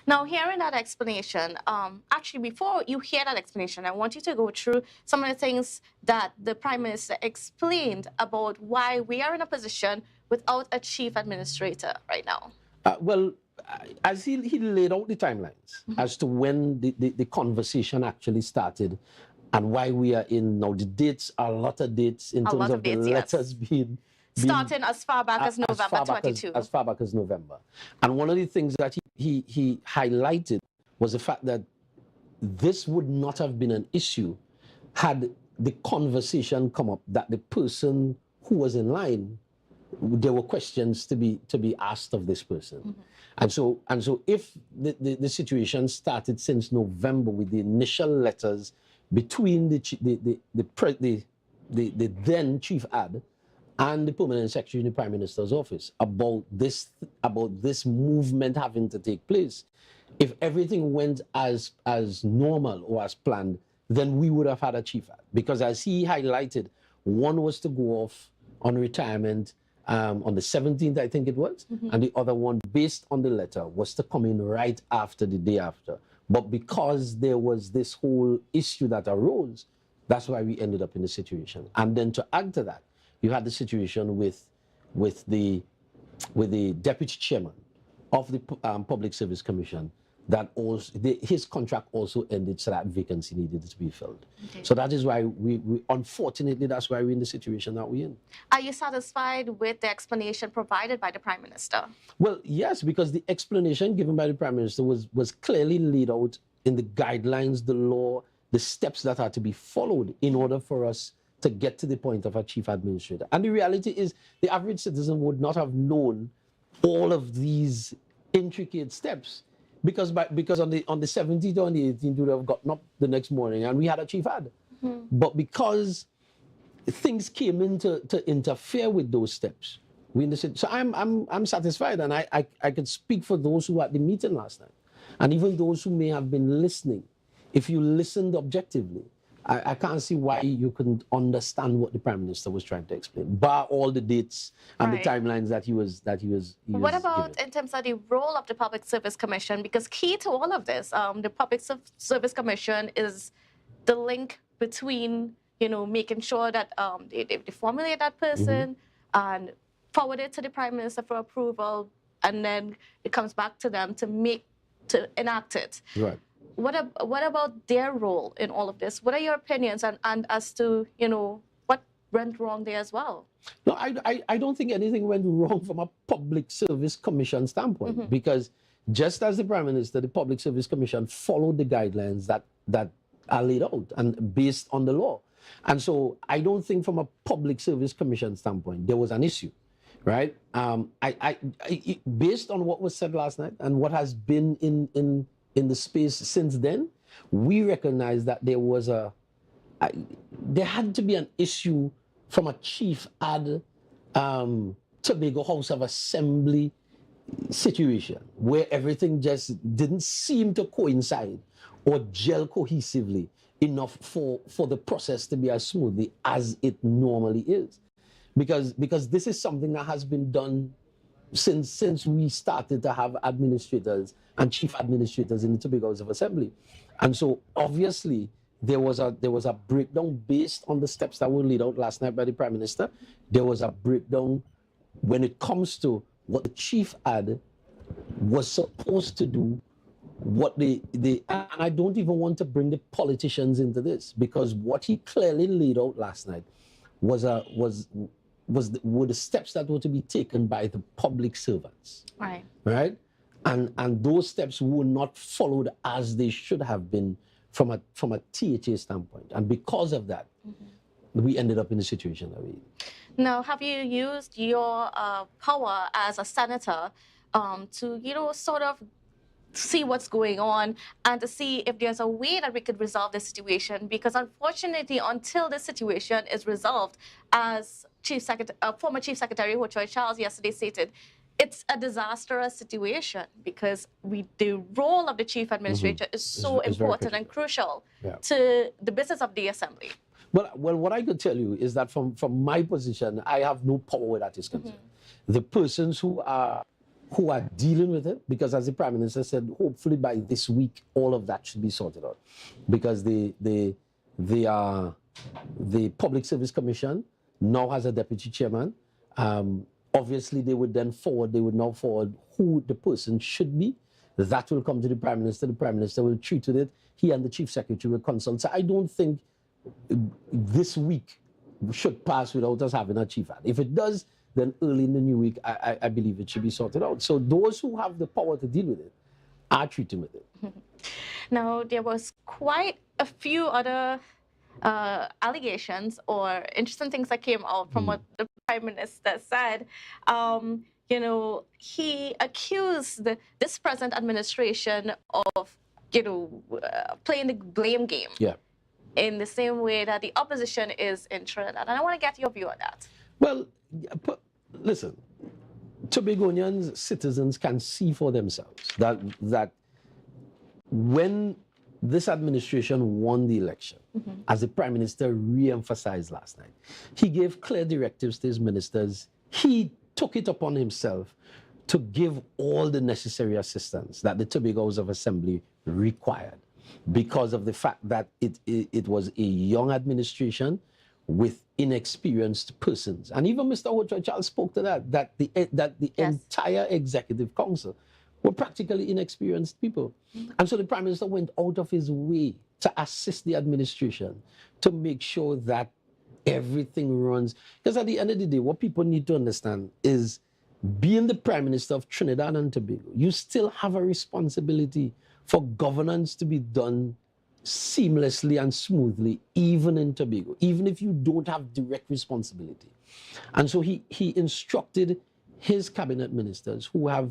Now, hearing that explanation, actually, before you hear that explanation, I want you to go through some of the things that the Prime Minister explained about why we are in a position without a Chief Administrator right now. Well, as he laid out the timelines as to when the conversation actually started and why we are in now. The dates are a lot of dates in terms of the letters being starting as far back as November 22. As far back as November. And one of the things that he highlighted was the fact that this would not have been an issue had the conversation come up that the person who was in line, there were questions to be asked of this person. And so if the situation started since November with the initial letters between the then Chief Ad and the Permanent Secretary in the Prime Minister's office about this movement having to take place, if everything went as normal or as planned, then we would have had a Chief Ad. Because as he highlighted, one was to go off on retirement on the 17th, I think it was, and the other one, based on the letter, was to come in right after the day after. But because there was this whole issue that arose, that's why we ended up in the situation. And then to add to that, you had the situation with the deputy chairman of the Public Service Commission that also his contract also ended, so that vacancy needed to be filled. So that is why we unfortunately, that's why we're in the situation that we're in. Are you satisfied with the explanation provided by the Prime Minister? Well, yes, because the explanation given by the Prime Minister was clearly laid out in the guidelines, the law, the steps that are to be followed in order for us to get to the point of a Chief Administrator. And the reality is the average citizen would not have known all of these intricate steps because on the 17th or on the 18th, we would have gotten up the next morning and we had a Chief Ad. But because things came in to interfere with those steps, so I'm satisfied, and I can speak for those who were at the meeting last night, and even those who may have been listening. If you listened objectively, I can't see why you couldn't understand what the Prime Minister was trying to explain, bar all the dates and the timelines that he was What about giving. in terms of the role of the Public Service Commission? Because key to all of this, the Public Service Commission is the link between, making sure that they formulate that person and forward it to the Prime Minister for approval, and then it comes back to them to enact it. Right. What about their role in all of this? What are your opinions and as to, what went wrong there as well? No, I don't think anything went wrong from a Public Service Commission standpoint, because just as the Prime Minister, the Public Service Commission followed the guidelines that are laid out and based on the law. And so I don't think from a Public Service Commission standpoint, there was an issue, right? Based on what was said last night and what has been in the space since then, we recognize that there had to be an issue from a Chief Ad Tobago House of Assembly situation where everything just didn't seem to coincide or gel cohesively enough for the process to be as smoothly as it normally is. Because this is something that has been done since we started to have administrators and chief administrators in the Tobago House of Assembly. And so obviously there was a breakdown based on the steps that were laid out last night by the Prime Minister. There was a breakdown when it comes to what the chief ad was supposed to do, what and I don't even want to bring the politicians into this, because what he clearly laid out last night were the steps that were to be taken by the public servants. Right? And those steps were not followed as they should have been from a THA standpoint. And because of that, we ended up in the situation that we in. Now, have you used your power as a senator to, sort of see what's going on and to see if there's a way that we could resolve this situation? Because unfortunately, until this situation is resolved, as former Chief Secretary Ho Choi Charles yesterday stated, it's a disastrous situation because the role of the chief administrator is so important and crucial to the business of the assembly. Well, what I could tell you is that from my position, I have no power where that is concerned. The persons who are dealing with it, because as the Prime Minister said, hopefully by this week, all of that should be sorted out. Because the Public Service Commission now has a deputy chairman. Obviously, they would now forward who the person should be. That will come to the Prime Minister. The Prime Minister will treat with it. He and the Chief Secretary will consult. So I don't think this week should pass without us having a chief ad. If it does, then early in the new week, I believe it should be sorted out. So those who have the power to deal with it are treating with it. Now, there was quite a few other allegations or interesting things that came out from what the Prime Minister said. He accused this present administration of, playing the blame game. Yeah. In the same way that the opposition is in Trinidad. And I want to get your view on that. Well, listen, Tobagonians, citizens can see for themselves that when this administration won the election, as the Prime Minister re-emphasized last night, he gave clear directives to his ministers. He took it upon himself to give all the necessary assistance that the Tobago House of Assembly required, because of the fact that it was a young administration with inexperienced persons. And even Mr. Ho Choi Charles spoke to that the entire Executive Council were practically inexperienced people. And so the Prime Minister went out of his way to assist the administration to make sure that everything runs. Because at the end of the day, what people need to understand is, being the Prime Minister of Trinidad and Tobago, you still have a responsibility for governance to be done seamlessly and smoothly, even in Tobago, even if you don't have direct responsibility. And so he instructed his cabinet ministers who have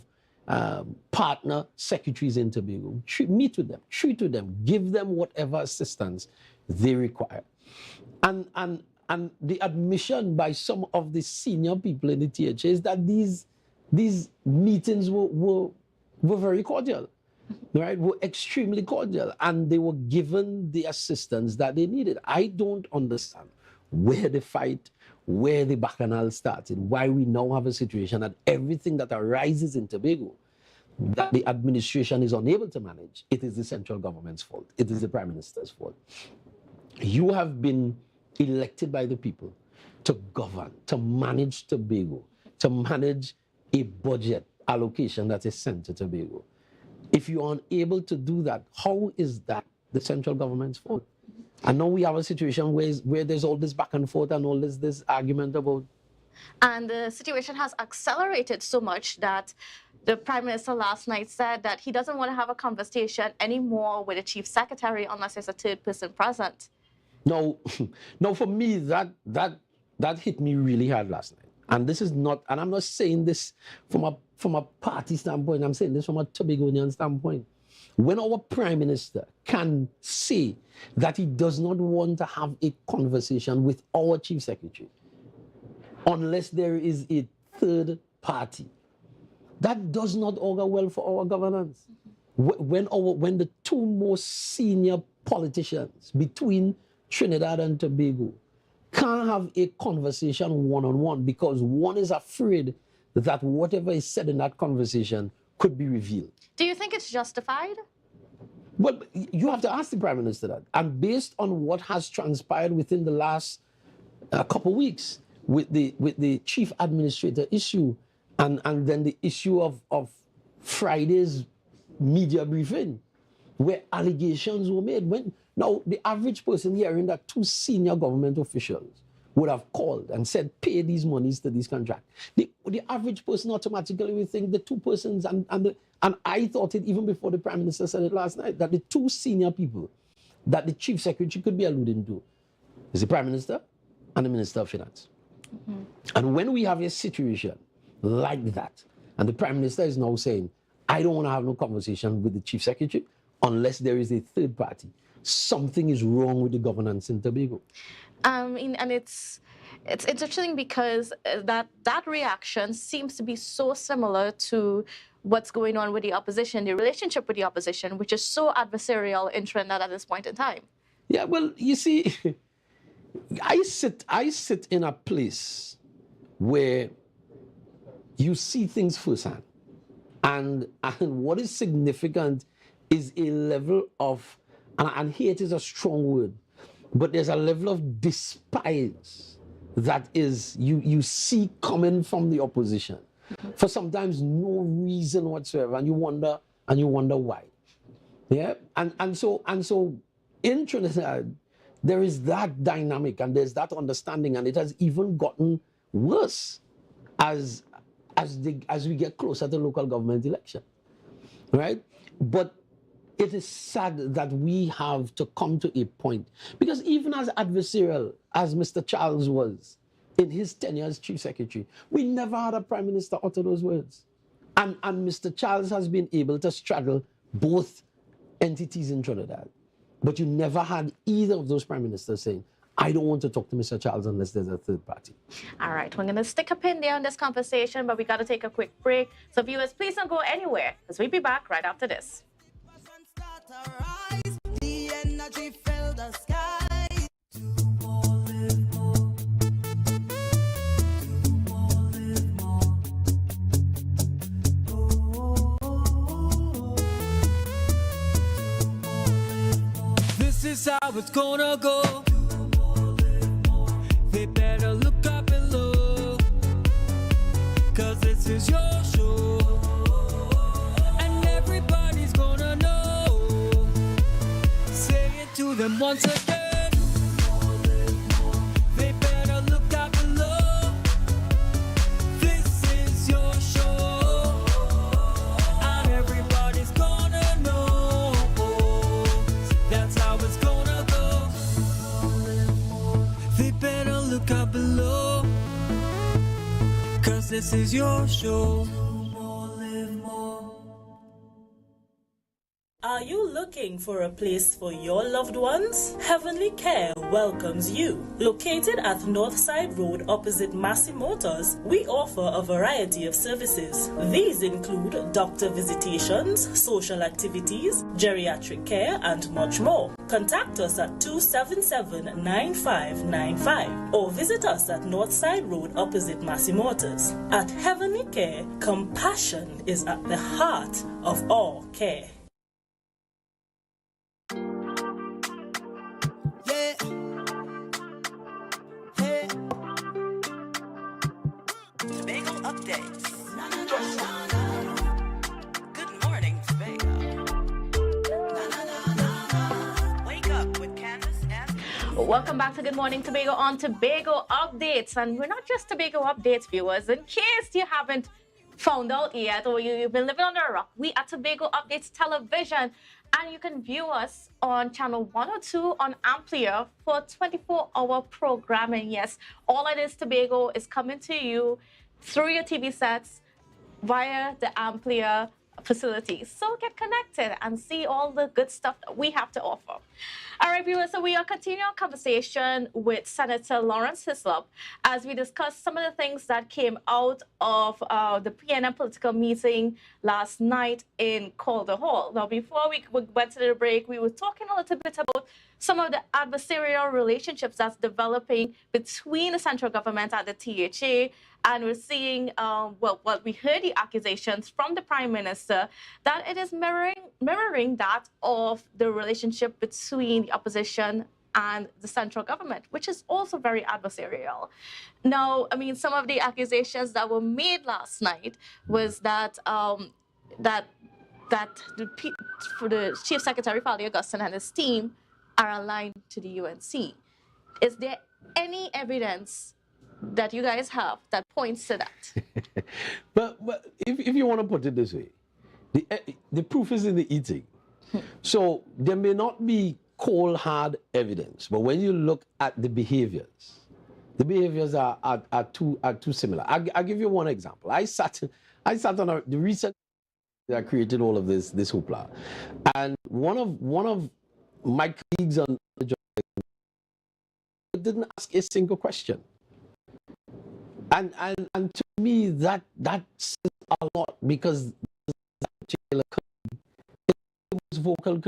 partner secretaries in Tobago, meet with them, treat with them, give them whatever assistance they require. And the admission by some of the senior people in the THA is that these meetings were very cordial. Right, were extremely cordial, and they were given the assistance that they needed. I don't understand where the fight, where the bacchanal started, why we now have a situation that everything that arises in Tobago that the administration is unable to manage, it is the central government's fault. It is the Prime Minister's fault. You have been elected by the people to govern, to manage Tobago, to manage a budget allocation that is sent to Tobago. If you are unable to do that, how is that the central government's fault? And now we have a situation where there's all this back and forth and all this argument about... And the situation has accelerated so much that the Prime Minister last night said that he doesn't want to have a conversation anymore with the Chief Secretary unless there's a third person present. No, for me, that hit me really hard last night. And this is not, and I'm not saying this from a party standpoint, I'm saying this from a Tobagonian standpoint. When our Prime Minister can say that he does not want to have a conversation with our Chief Secretary unless there is a third party, that does not augur well for our governance. When the two most senior politicians between Trinidad and Tobago can't have a conversation one-on-one because one is afraid that whatever is said in that conversation could be revealed. Do you think it's justified? Well, you have to ask the Prime Minister that. And based on what has transpired within the last couple of weeks with the chief administrator issue and then the issue of Friday's media briefing, where allegations were made. Now, the average person hearing that 2 senior government officials would have called and said, pay these monies to this contract. The average person automatically would think the 2 persons, and I thought it even before the Prime Minister said it last night, that the 2 senior people that the Chief Secretary could be alluding to is the Prime Minister and the Minister of Finance. Mm-hmm. And when we have a situation like that, and the Prime Minister is now saying, I don't want to have no conversation with the Chief Secretary unless there is a third party, something is wrong with the governance in Tobago. And it's interesting because that reaction seems to be so similar to what's going on with the opposition, the relationship with the opposition, which is so adversarial in Trinidad at this point in time. Yeah, well, you see, I sit in a place where you see things firsthand. And what is significant is a level of, and hate is a strong word, but there's a level of despise that is you see coming from the opposition for sometimes no reason whatsoever, and you wonder why. Yeah, and so in Trinidad there is that dynamic and there's that understanding, and it has even gotten worse as we get closer to local government election, right? But it is sad that we have to come to a point, because even as adversarial as Mr. Charles was in his tenure as Chief Secretary, we never had a Prime Minister utter those words. And Mr. Charles has been able to straddle both entities in Trinidad. But you never had either of those Prime Ministers saying, I don't want to talk to Mr. Charles unless there's a third party. All right, we're going to stick a pin there on this conversation, but we got to take a quick break. So viewers, please don't go anywhere, because we'll be back right after this. The energy fill the sky. This is how it's gonna go. They better look up below, 'cause this is your show. And everybody's gonna know. Say it to them once again. They better look up below. This is your show. And everybody's gonna know. That's how it's gonna go. They better look up below, 'cause this is your show. Are you looking for a place for your loved ones? Heavenly Care welcomes you. Located at Northside Road opposite Massey Motors, we offer a variety of services. These include doctor visitations, social activities, geriatric care, and much more. Contact us at 277-9595 or visit us at Northside Road opposite Massey Motors. At Heavenly Care, compassion is at the heart of all care. Yeah. Hey. Tobago updates. Good morning, Tobago. Wake up with Candace and... Welcome back to Good Morning Tobago on Tobago Updates. And we're not just Tobago Updates, viewers. In case you haven't found out yet, or you've been living under a rock, we are Tobago Updates Television. And you can view us on channel 102 on Amplia for 24-hour programming. Yes, All It Is Tobago is coming to you through your TV sets via the Amplia facilities. So get connected and see all the good stuff that we have to offer. All right, viewers, so we are continuing our conversation with Senator Lawrence Hislop as we discuss some of the things that came out of the PNM political meeting last night in Calder Hall. Now, before we went to the break, we were talking a little bit about some of the adversarial relationships that's developing between the central government and the THA And we're seeing, we heard the accusations from the Prime Minister that it is mirroring that of the relationship between the opposition and the central government, which is also very adversarial. Now, I mean, some of the accusations that were made last night was that for the Chief Secretary Fali Augustine and his team are aligned to the UNC. Is there any evidence that you guys have that points to that? But if you want to put it this way, the proof is in the eating. So there may not be cold hard evidence, but when you look at the behaviors are too similar. I'll give you one example. I sat on the research that created all of this hoopla, and one of my colleagues on the job didn't ask a single question. And to me, that says a lot, because that particular committee is the most vocal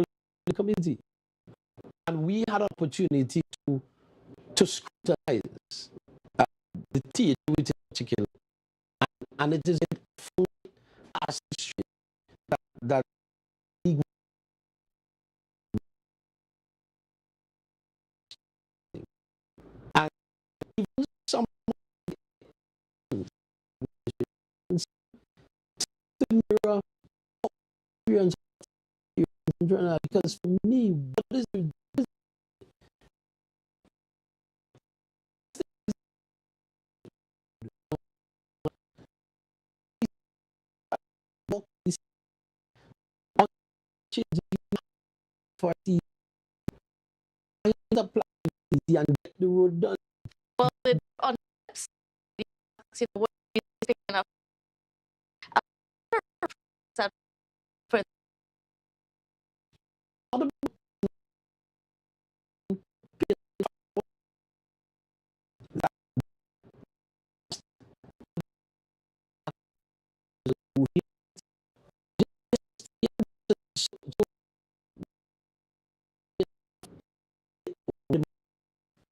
committee. And we had an opportunity to scrutinize the THA in particular. And it is as that and even some mirror experience, because for me, what is for the and get the road done. Well, on what is picking up for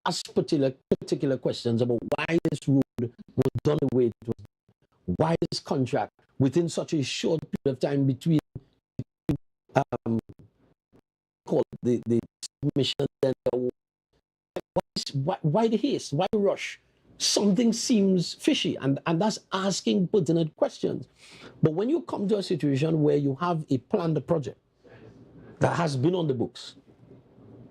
ask particular questions about why this road was done the way it was done, why this contract within such a short period of time between the submission and why the haste, why the rush? Something seems fishy, and that's asking pertinent questions. But when you come to a situation where you have a planned project that has been on the books,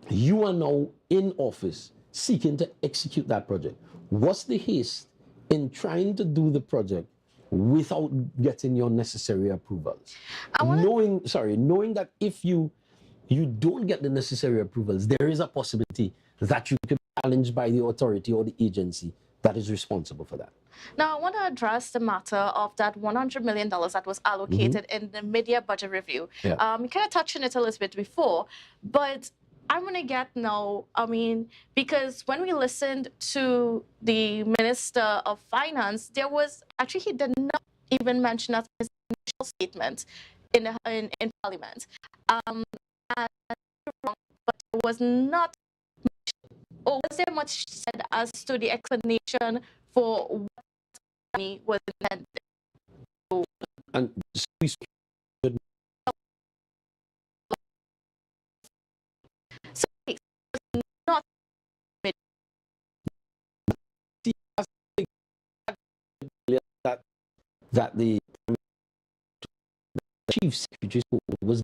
you are now in office seeking to execute that project. What's the haste in trying to do the project without getting your necessary approvals? Knowing that if you don't get the necessary approvals, there is a possibility that you could be challenged by the authority or the agency that is responsible for that. Now, I want to address the matter of that $100 million that was allocated in the mid-year budget review. Yeah. You kind of touched on it a little bit before, but I'm going to get now, I mean, because when we listened to the Minister of Finance, there was, actually he did not even mention that in his initial statement in Parliament. And but it was not, or was there much said as to the explanation for what money was intended? And we so it's not that the Chief Secretary was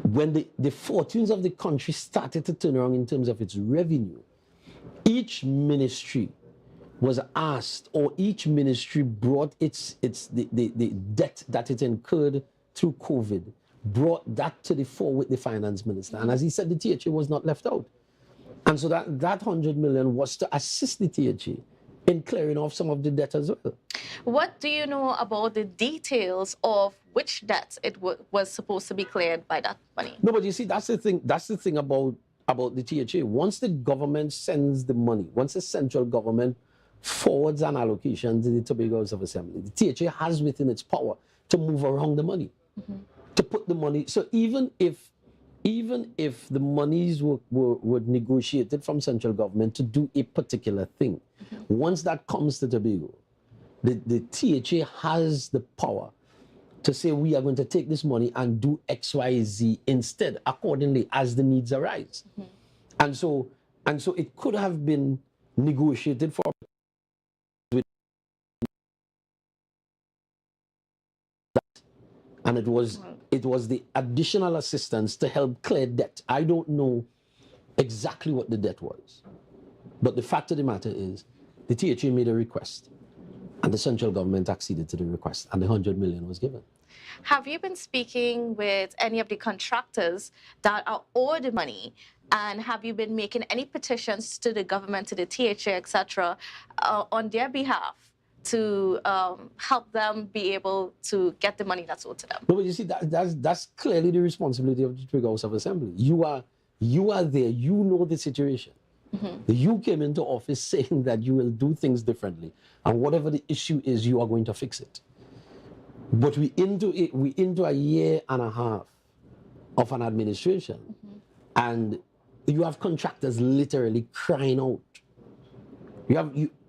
when the fortunes of the country started to turn around in terms of its revenue, each ministry was asked, or each ministry brought the debt that it incurred through COVID, brought that to the fore with the finance minister. And as he said, the THA was not left out. And so that 100 million was to assist the THA in clearing off some of the debt as well. What do you know about the details of which debts it was supposed to be cleared by that money? No, but you see, that's the thing about the THA. Once the government sends the money, once the central government forwards an allocation to the Tobago House of Assembly, the THA has within its power to move around the money, to put the money. So even if even if the monies were negotiated from central government to do a particular thing, once that comes to Tobago, the THA has the power to say we are going to take this money and do X, Y, Z instead, accordingly as the needs arise. And so it could have been negotiated for that, and it was the additional assistance to help clear debt. I don't know exactly what the debt was, but the fact of the matter is the THA made a request and the central government acceded to the request and the 100 million was given. Have you been speaking with any of the contractors that are owed money? And have you been making any petitions to the government, to the THA, etc., on their behalf to help them be able to get the money that's owed to them? No, but you see, that's clearly the responsibility of the Tobago House of Assembly. You are there, you know the situation. You came into office saying that you will do things differently, and whatever the issue is, you are going to fix it. But we into a year and a half of an administration, and you have contractors literally crying out.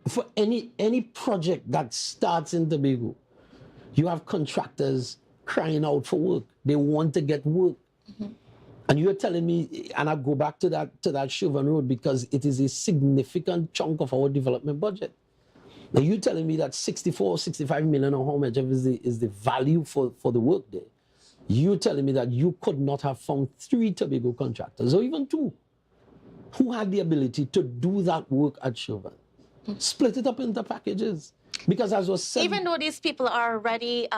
For any project that starts in Tobago, you have contractors crying out for work. They want to get work. And you're telling me, and I go back to that Chauvin Road because it is a significant chunk of our development budget. Now you're telling me that 64, 65 million or how much is the value for the work there. You're telling me that you could not have found 3 Tobago contractors or even 2 who had the ability to do that work at Chauvin. Split it up into packages. Because as was said... Even though these people are already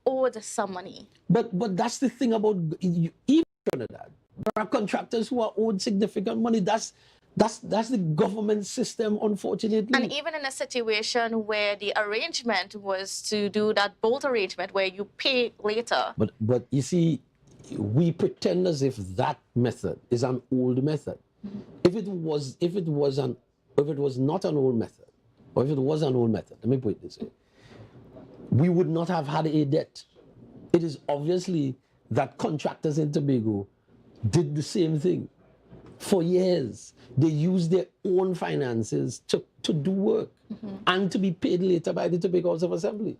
owed some money. But that's the thing about even Trinidad. There are contractors who are owed significant money. That's the government system, unfortunately. And even in a situation where the arrangement was to do that bolt arrangement where you pay later. But you see, we pretend as if that method is an old method. If it was not an old method, or if it was an old method, let me put it this way, we would not have had a debt. It is obviously that contractors in Tobago did the same thing for years. They used their own finances to do work and to be paid later by the Tobago House of Assembly.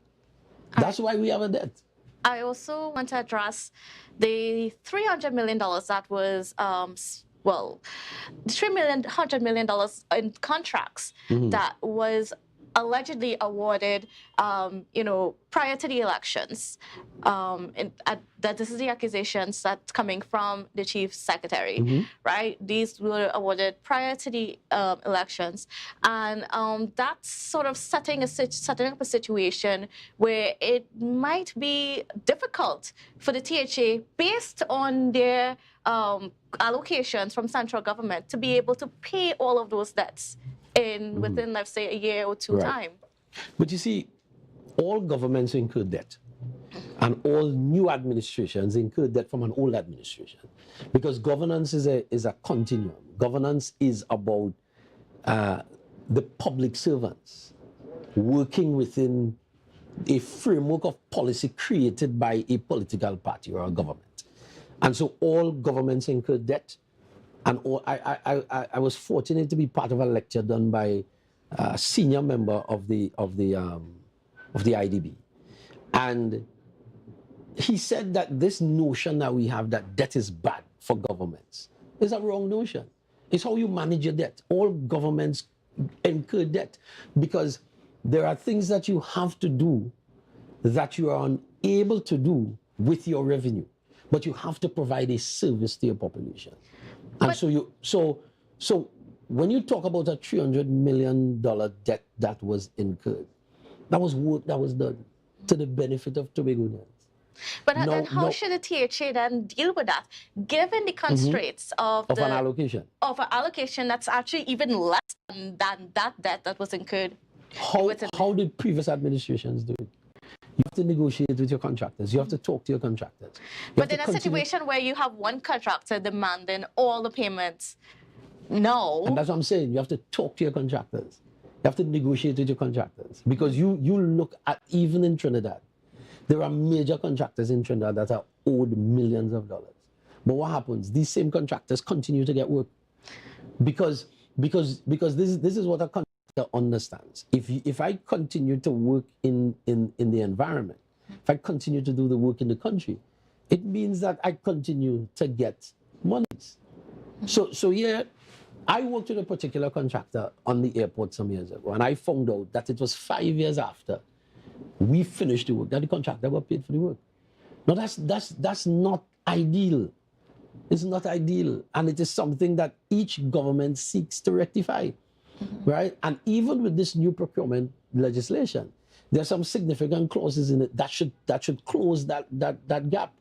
That's why we have a debt. I also want to address the $300 million that was, $100 million in contracts that was allegedly awarded, prior to the elections. That this is the accusations that's coming from the chief secretary, right? These were awarded prior to the elections, and that's sort of setting up a situation where it might be difficult for the THA, based on their allocations from central government, to be able to pay all of those debts within, let's say, a year or 2 time. But you see, all governments incur debt, and all new administrations incur debt from an old administration, because governance is a continuum. Governance is about the public servants working within a framework of policy created by a political party or a government. And so all governments incur debt. And I was fortunate to be part of a lecture done by a senior member of the IDB, and he said that this notion that we have that debt is bad for governments is a wrong notion. It's how you manage your debt. All governments incur debt because there are things that you have to do that you are unable to do with your revenue, but you have to provide a service to your population. And so when you talk about a $300 million debt that was incurred, that was work that was done to the benefit of Tobagonians. But then how should the THA then deal with that, given the constraints of an allocation? Of an allocation that's actually even less than that debt that was incurred? How did previous administrations do it? You have to negotiate with your contractors. You have to talk to your contractors. But in a situation where you have one contractor demanding all the payments, no. And that's what I'm saying. You have to talk to your contractors. You have to negotiate with your contractors. Because you look at, even in Trinidad, there are major contractors in Trinidad that are owed millions of dollars. But what happens? These same contractors continue to get work because this is what a contractor understands. If I continue to work in the environment, if I continue to do the work in the country, it means that I continue to get monies. So yeah, I worked with a particular contractor on the airport some years ago, and I found out that it was 5 years after we finished the work that the contractor got paid for the work. Now that's not ideal. It's not ideal, and it is something that each government seeks to rectify, right? And even with this new procurement legislation, there are some significant clauses in it that should close that gap.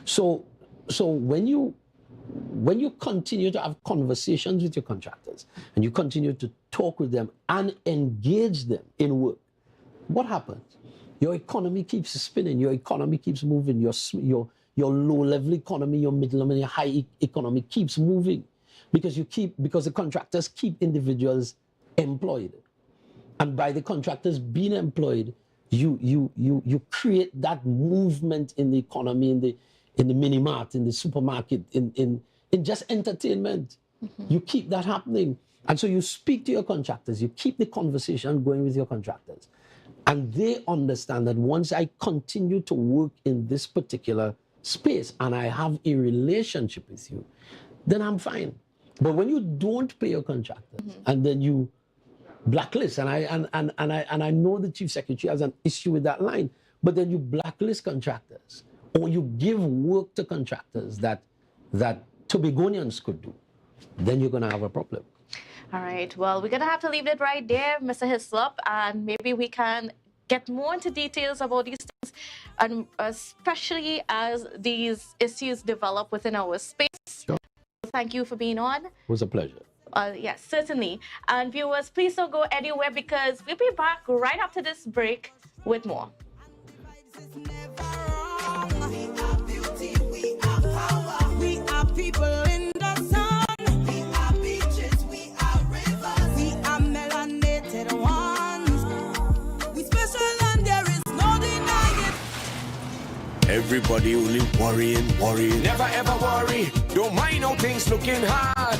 So when you continue to have conversations with your contractors and you continue to talk with them and engage them in work, what happens? Your economy keeps spinning. Your economy keeps moving. Your low-level economy, your middle and your high economy keeps moving because the contractors keep individuals employed, and by the contractors being employed, you create that movement in the economy, in the mini mart, in the supermarket, in just entertainment. You keep that happening, and so you speak to your contractors. You keep the conversation going with your contractors, and they understand that once I continue to work in this particular space and I have a relationship with you, then I'm fine. But when you don't pay your contractors and then you blacklist, and I know the chief secretary has an issue with that line, but then you blacklist contractors or you give work to contractors that Tobagonians could do, then you're going to have a problem. All right. Well, we're going to have to leave it right there, Mr. Hislop, and maybe we can get more into details about these things, and especially as these issues develop within our space. Sure. Thank you for being on. It was a pleasure. Yes, certainly. And viewers, please don't go anywhere because we'll be back right after this break with more. We are people in the sun. We are beaches, we are rivers. We are melanated ones. We special and there is no denying. Everybody only worrying. Never ever worry. Don't mind how things looking hard.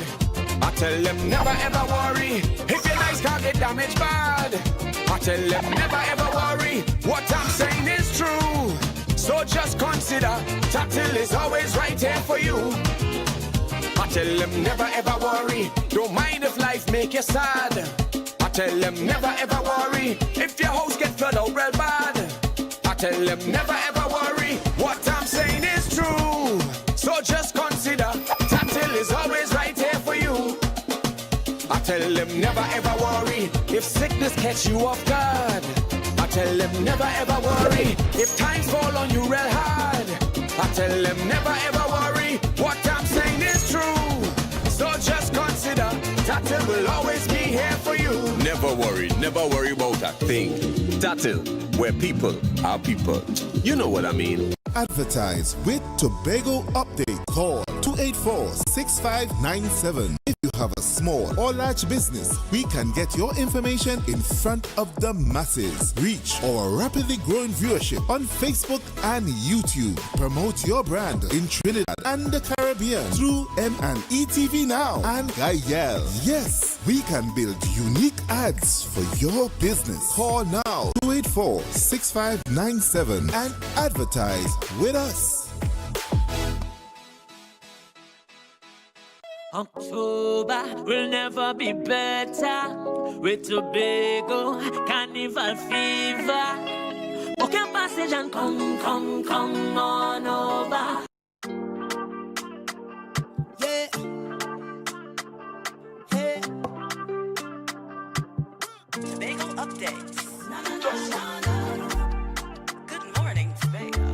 I tell them never ever worry. If your nice car get damaged bad, I tell them never ever worry. What I'm saying is true. So just consider Tatil is always right here for you. I tell them never ever worry. Don't mind if life make you sad. I tell them never ever worry. If your house get flooded out real bad, I tell them never ever worry. What I'm saying is true. So just consider Tatil is always right here for you. I tell them never ever worry. If sickness catch you off guard, I tell them never ever worry. If times fall on you real hard, I tell them never ever worry. What I'm saying is true. So just consider Tatil will always be here for you. Never worry about a thing. Tatil, where people are people. You know what I mean. Advertise with Tobago Update. Call 284-6597. If you have a small or large business, we can get your information in front of the masses. Reach our rapidly growing viewership on Facebook and YouTube. Promote your brand in Trinidad and the Caribbean through M&E TV Now and Gayel. Yes, we can build unique ads for your business. Call now 284-6597 and advertise with us. October will never be better with Tobago Carnival fever. Book your passage and come on over. Yeah. Hey. Tobago updates. Good morning, Tobago.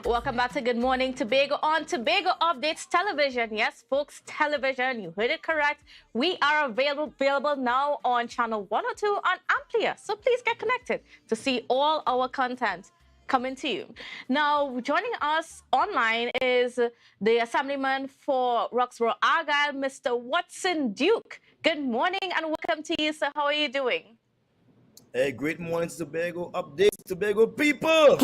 Welcome back to Good Morning Tobago on Tobago Updates Television. Yes, folks, television, you heard it correct. We are available now on channel 102 on Amplia. So please get connected to see all our content coming to you. Now, joining us online is the Assemblyman for Roxborough Argyle, Mr. Watson Duke. Good morning and welcome to you, sir. How are you doing? Hey, great morning, Tobago Updates, Tobago people.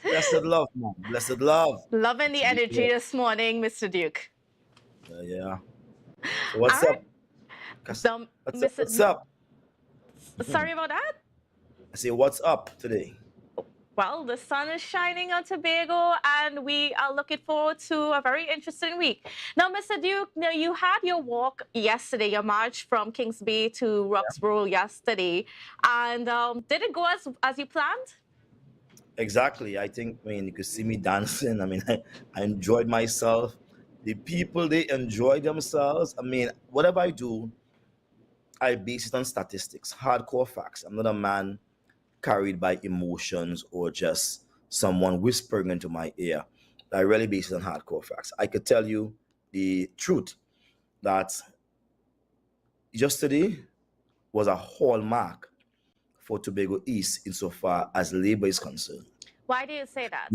Blessed love, man. Blessed love. Loving the To be energy here. this morning, Mr. Duke. Yeah. So what's All up? right. What's up? Sorry about that. I say, what's up today? Well, the sun is shining on Tobago, and we are looking forward to a very interesting week. Now, Mr. Duke, now you had your walk yesterday, your march from Kings Bay to Roxborough yesterday, and did it go as you planned? Exactly. I think, you could see me dancing. I enjoyed myself. The people, they enjoy themselves. Whatever I do, I base it on statistics, hardcore facts. I'm not a man carried by emotions or just someone whispering into my ear. I really base it on hardcore facts. I could tell you the truth that yesterday was a hallmark for Tobago East insofar as labor is concerned. Why do you say that?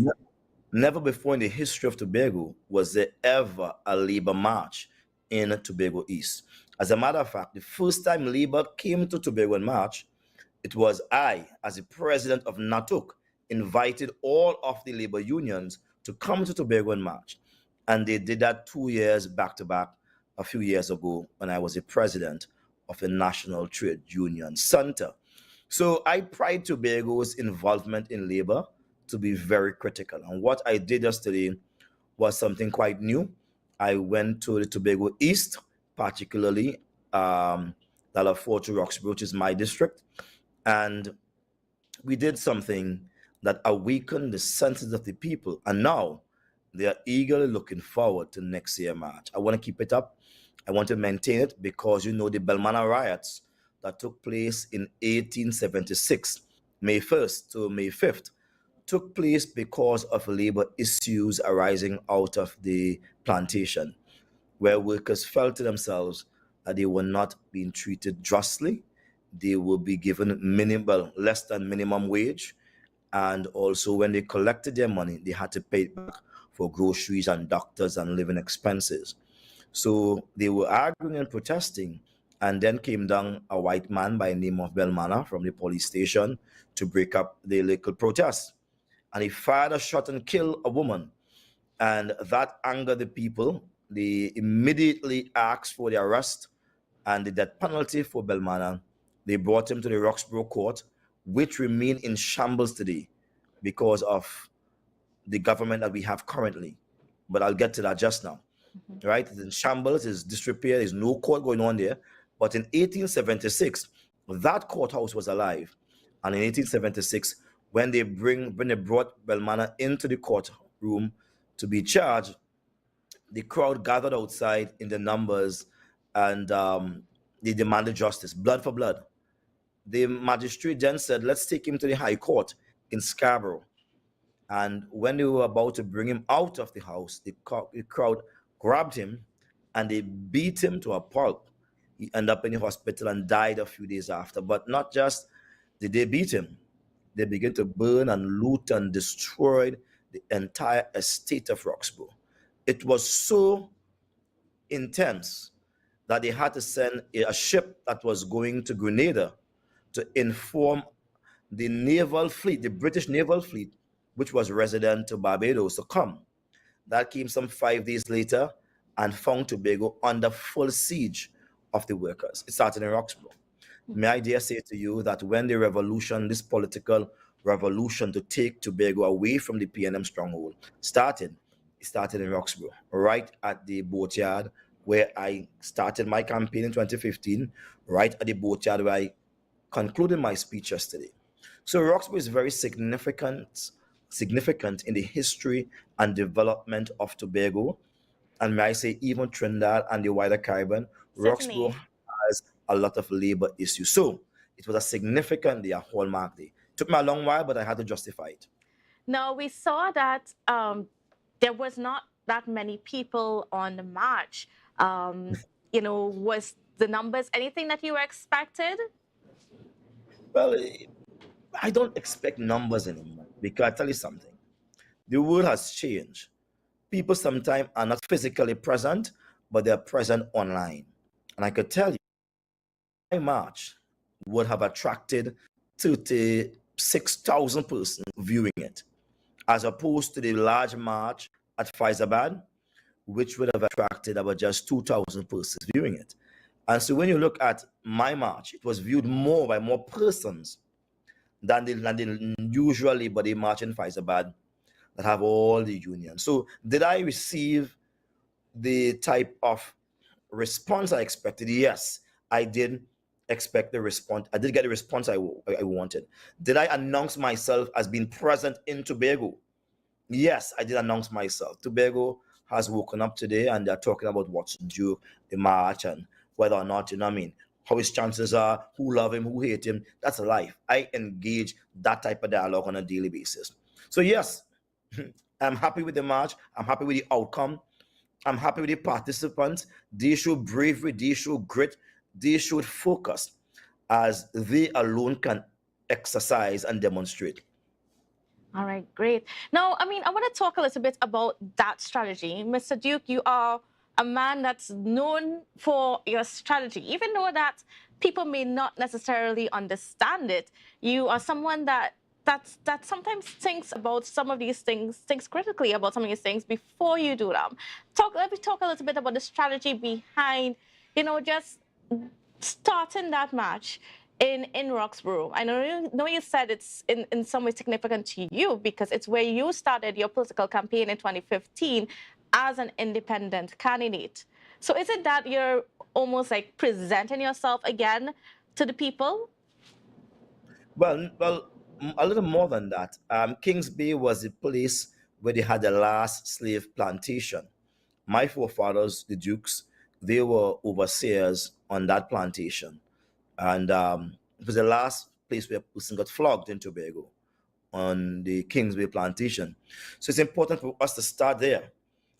Never before in the history of Tobago was there ever a labor march in Tobago East. As a matter of fact, the first time labor came to Tobago in March, it was I, as the president of NATUC, invited all of the labor unions to come to Tobago in March. And they did that 2 years back to back a few years ago when I was the president of the National Trade Union Center. So I pride Tobago's involvement in labor to be very critical. And what I did yesterday was something quite new. I went to the Tobago East, particularly Delaforte to Roxborough, which is my district. And we did something that awakened the senses of the people. And now they are eagerly looking forward to next year March. I want to keep it up. I want to maintain it because the Belmana riots that took place in 1876, May 1st to May 5th, took place because of labor issues arising out of the plantation, where workers felt to themselves that they were not being treated justly. They will be given less than minimum wage. And also when they collected their money, they had to pay it back for groceries and doctors and living expenses. So they were arguing and protesting. And then came down a white man by the name of Belmana from the police station to break up the local protest. And he fired a shot and killed a woman. And that angered the people. They immediately asked for the arrest and the death penalty for Belmana. They brought him to the Roxborough court, which remain in shambles today because of the government that we have currently. But I'll get to that just now. Right? It's in shambles, it's disrepair, there's no court going on there. But in 1876, that courthouse was alive. And in 1876, when they brought Belmana into the courtroom to be charged, the crowd gathered outside in the numbers and they demanded justice, blood for blood. The magistrate then said, let's take him to the High Court in Scarborough. And when they were about to bring him out of the house, the crowd grabbed him and they beat him to a pulp. He ended up in the hospital and died a few days after. But not just did they beat him, they began to burn and loot and destroy the entire estate of Roxborough. It was so intense that they had to send a ship that was going to Grenada to inform the naval fleet, the British naval fleet, which was resident to Barbados, to come. That came some 5 days later and found Tobago under full siege of the workers. It started in Roxborough. May I dare say to you that when the revolution, this political revolution to take Tobago away from the PNM stronghold started, it started in Roxborough, right at the boatyard where I started my campaign in 2015, right at the boatyard where I concluded my speech yesterday. So Roxborough is very significant in the history and development of Tobago, and may I say even Trinidad and the wider Caribbean. Roxborough has a lot of labor issues. So it was a significant day, a hallmark day. Took me a long while, but I had to justify it. Now, we saw that there was not that many people on the march. Was the numbers anything that you expected? Well, I don't expect numbers anymore because I tell you something. The world has changed. People sometimes are not physically present, but they're present online. And I could tell you, my march would have attracted 36,000 persons viewing it. as opposed to the large march at Faizabad, which would have attracted about just 2,000 persons viewing it. And so when you look at my march, it was viewed more by more persons than the usual Labor Day march in Faizabad that have all the unions. So did I receive the type of response I expected? Yes, I did expect the response. I did get the response I wanted. Did I announce myself as being present in Tobago? Yes, I did announce myself. Tobago has woken up today and they're talking about what's due the march and whether or not, how his chances are, who love him, who hate him. That's life. I engage that type of dialogue on a daily basis. So yes, I'm happy with the march. I'm happy with the outcome. I'm happy with the participants. They showed bravery, they showed grit, they showed focus as they alone can exercise and demonstrate. All right, great. Now, I want to talk a little bit about that strategy. Mr. Duke, you are a man that's known for your strategy. Even though that people may not necessarily understand it, you are someone that sometimes thinks about some of these things, thinks critically about some of these things before you do them. Let me talk a little bit about the strategy behind, just starting that match in Roxborough. I know you said it's in some way significant to you because it's where you started your political campaign in 2015 as an independent candidate. So is it that you're almost like presenting yourself again to the people? Well, a little more than that. Kings Bay was the place where they had the last slave plantation. My forefathers, the Dukes, they were overseers on that plantation. And it was the last place where a person got flogged in Tobago on the Kingsway plantation. So it's important for us to start there.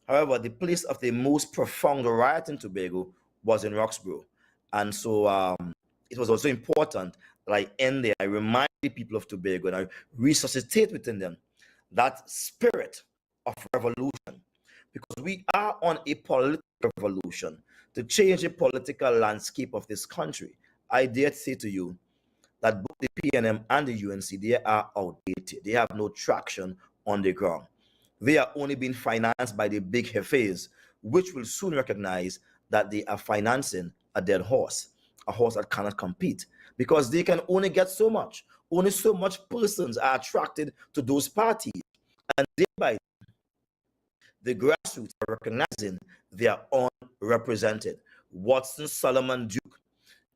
However, the place of the most profound riot in Tobago was in Roxborough. And so it was also important that I end there. I remind the people of Tobago and I resuscitate within them that spirit of revolution. Because we are on a political revolution to change the political landscape of this country. I dare say to you that both the PNM and the UNC, they are outdated. They have no traction on the ground. They are only being financed by the big hefes, which will soon recognize that they are financing a dead horse, a horse that cannot compete, because they can only get so much. Only so much persons are attracted to those parties. And thereby, the grassroots are recognizing they are unrepresented. Watson Solomon Duke,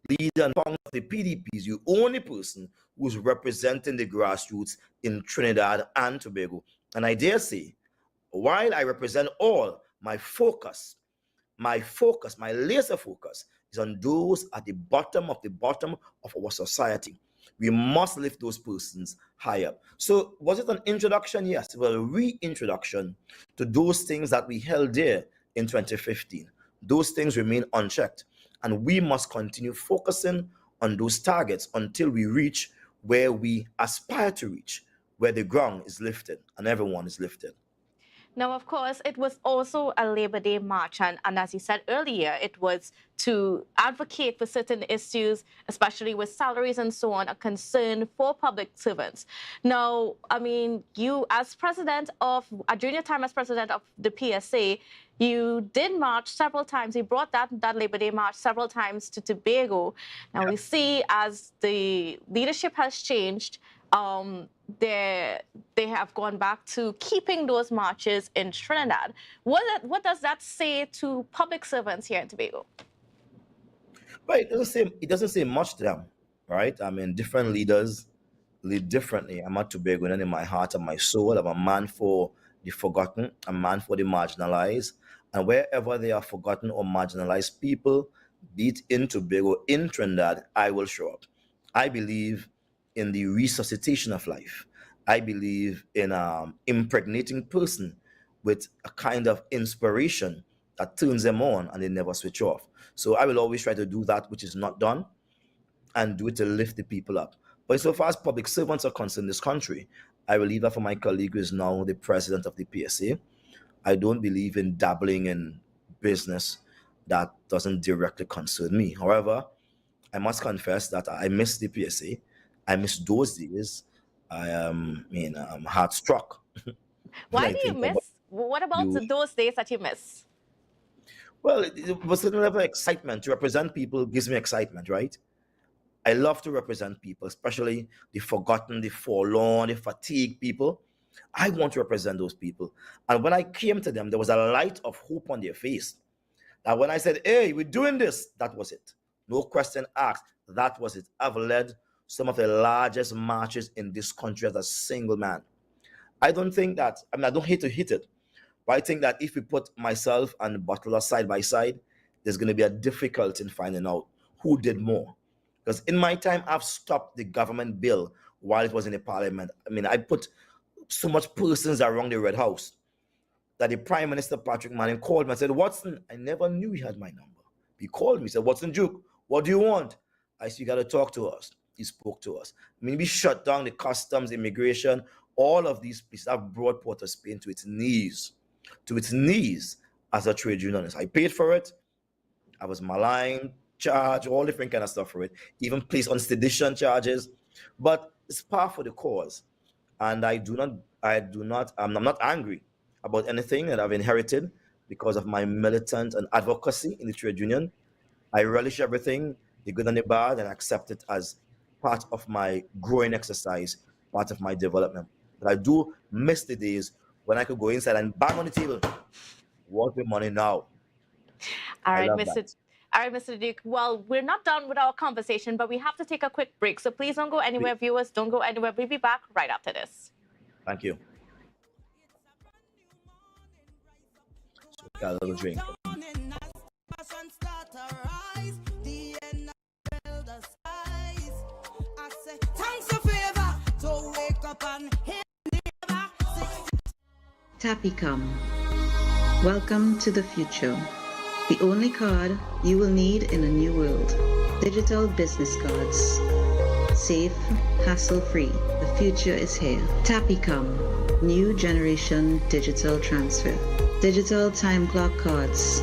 leader and founder of the PDP, is the only person who's representing the grassroots in Trinidad and Tobago. And I dare say, while I represent all, my laser focus is on those at the bottom of our society. We must lift those persons higher. So was it an introduction? Yes, well, a reintroduction to those things that we held dear in 2015. Those things remain unchecked. And we must continue focusing on those targets until we reach where we aspire to reach, where the ground is lifted and everyone is lifted. Now, of course, it was also a Labor Day march, and as you said earlier, it was to advocate for certain issues, especially with salaries and so on, a concern for public servants. Now, you as president of, during your time as president of the PSA, you did march several times. You brought that Labor Day march several times to Tobago. Now, we see as the leadership has changed, they have gone back to keeping those marches in Trinidad. What does that say to public servants here in Tobago? Well, it doesn't say much to them, right? Different leaders lead differently. I'm a Tobagoan in my heart and my soul. I'm a man for the forgotten, a man for the marginalized. And wherever they are forgotten or marginalized people, be it in Tobago, in Trinidad, I will show up. I believe in the resuscitation of life. I believe in impregnating person with a kind of inspiration that turns them on and they never switch off. So I will always try to do that which is not done and do it to lift the people up. But so far as public servants are concerned in this country, I will leave that for my colleague who is now the president of the PSA. I don't believe in dabbling in business that doesn't directly concern me. However, I must confess that I miss the PSA. I miss those days. I'm heart-struck Why I do you think about miss? What about you. those days that you miss? Well, it was a level of excitement. To represent people gives me excitement, right? I love to represent people, especially the forgotten, the forlorn, the fatigued people. I want to represent those people. And when I came to them, there was a light of hope on their face. And when I said, hey, we're doing this, that was it. No question asked. That was it. I've led some of the largest marches in this country as a single man. I don't think that, I don't hate to hit it, but I think that if we put myself and Butler side by side, there's going to be a difficulty in finding out who did more. Because in my time, I've stopped the government bill while it was in the parliament. I put so much persons around the Red House that the Prime Minister Patrick Manning called me and said, Watson, I never knew he had my number. He called me, said, Watson Duke, what do you want? I said, you got to talk to us. He spoke to us. We shut down the customs, immigration, all of these places have brought Port of Spain to its knees as a trade unionist. I paid for it. I was maligned, charged, all different kind of stuff for it, even placed on sedition charges. But it's par for the cause. And I'm not angry about anything that I've inherited because of my militant and advocacy in the trade union. I relish everything, the good and the bad, and accept it as part of my growing exercise, part of my development. But I do miss the days when I could go inside and bang on the table. What with money now? All right, love that. Mr. Duke. Well, we're not done with our conversation, but we have to take a quick break. So please don't go anywhere, viewers. Don't go anywhere. We'll be back right after this. Thank you. So, got a little drink. Tapicom. Welcome to the future. The only card you will need in a new world. Digital business cards. Safe, hassle-free. The future is here. Tapicom. New generation digital transfer. Digital time clock cards.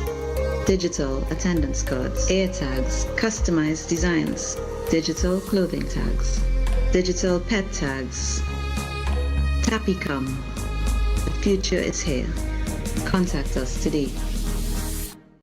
Digital attendance cards. Air tags. Customized designs. Digital clothing tags. Digital pet tags. Tapicom. The future is here. Contact us today.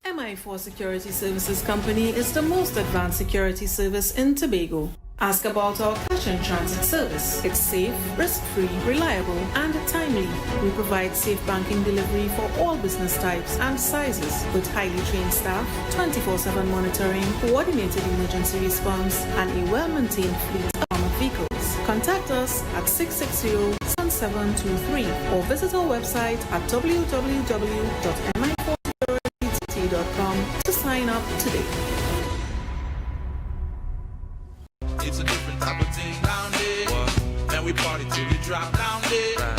MI4 Security Services Company is the most advanced security service in Tobago. Ask about our cash and transit service. It's safe, risk-free, reliable, and timely. We provide safe banking delivery for all business types and sizes with highly trained staff, 24/7 monitoring, coordinated emergency response, and a well-maintained fleet of armored vehicles. Contact us at 660-1723 or visit our website at www.mi4security.com to sign up today. It's a different type of thing down there. Man, we party till we drop down there.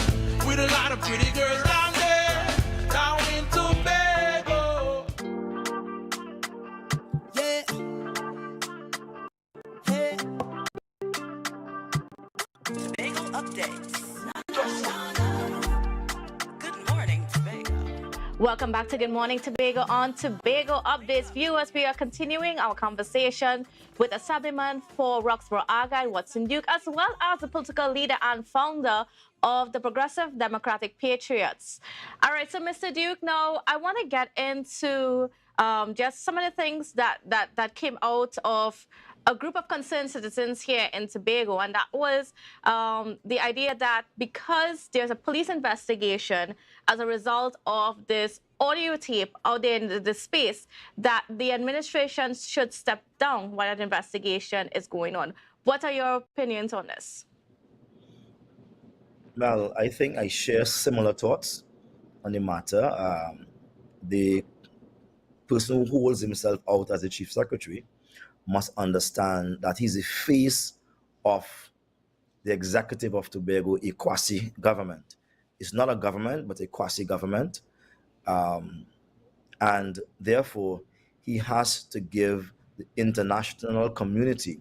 With a lot of pretty girls down there. Down in Tobago. Yeah. Hey. Tobago updates. Good morning, Tobago. Welcome back to Good Morning Tobago on Tobago Updates. Viewers, we are continuing our conversation with Assemblyman for Roxborough Argyle, Watson Duke, as well as the political leader and founder of the Progressive Democratic Patriots. All right, so Mr. Duke, now I want to get into just some of the things that came out of a group of concerned citizens here in Tobago, and that was the idea that because there's a police investigation as a result of this audio tape out there in the space, that the administration should step down while that investigation is going on. What are your opinions on this? Well, I think I share similar thoughts on the matter. The person who holds himself out as the chief secretary must understand that he's the face of the executive of Tobago, a quasi-government. It's not a government, but a quasi-government. And therefore, he has to give the international community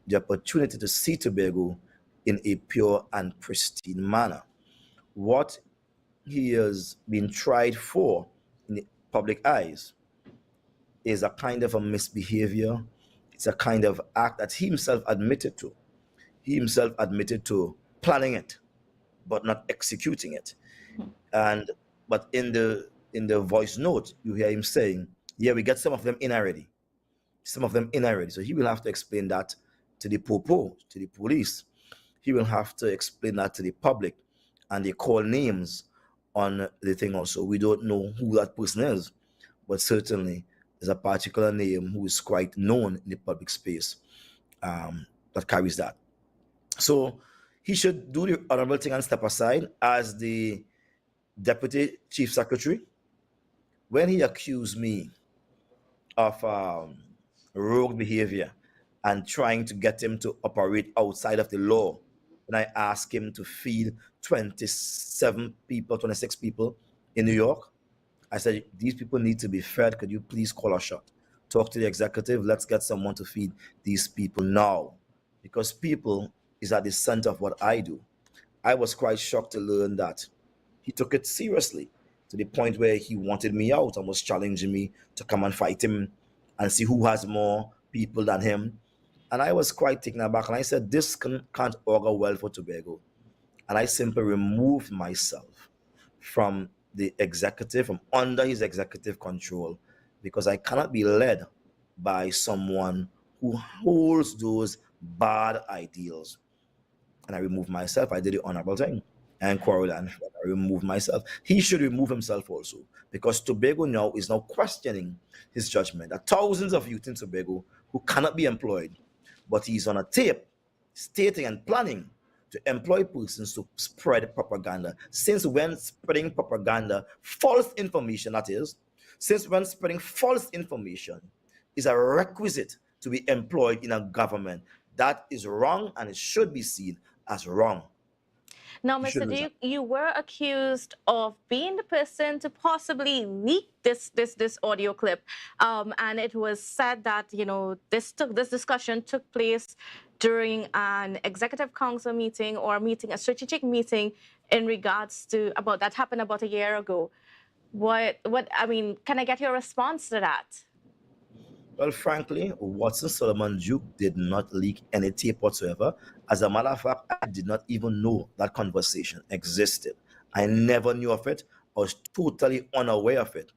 the opportunity to see Tobago in a pure and pristine manner. What he has been tried for in the public eyes is a kind of a misbehavior. It's a kind of act that he himself admitted to. He himself admitted to planning it. but not executing it. But in the voice note, you hear him saying, "Yeah, we get some of them in already. Some of them in already." So he will have to explain that to the popo, to the police. He will have to explain that to the public, and they call names on the thing also. We don't know who that person is, but certainly there's a particular name who is quite known in the public space that carries that. So he should do the honorable thing and step aside as the deputy chief secretary. When he accused me of rogue behavior and trying to get him to operate outside of the law, when I asked him to feed 27 people, 26 people in New York, I said, these people need to be fed. Could you please call a shot? Talk to the executive. Let's get someone to feed these people now. Because people is at the center of what I do. I was quite shocked to learn that he took it seriously to the point where he wanted me out and was challenging me to come and fight him and see who has more people than him. And I was quite taken aback. And I said, this can't augur well for Tobago. And I simply removed myself from the executive, from under his executive control, because I cannot be led by someone who holds those bad ideals. And I removed myself. I did the honorable thing and quarreled, and I removed myself. He should remove himself also, because Tobago now is now questioning his judgment. There are thousands of youth in Tobago who cannot be employed, but he's on a tape stating and planning to employ persons to spread propaganda. Since when spreading propaganda, false information that is, since when spreading false information is a requisite to be employed in a government, that is wrong, and it should be seen as wrong. Now, Mr. Duke, you were accused of being the person to possibly leak this audio clip, and it was said that this discussion took place during an executive council meeting or a strategic meeting in regards to that happened about a year ago. Can I get your response to that? Well, frankly, Watson Solomon Duke did not leak any tape whatsoever. As a matter of fact, I did not even know that conversation existed. I never knew of it. I was totally unaware of it.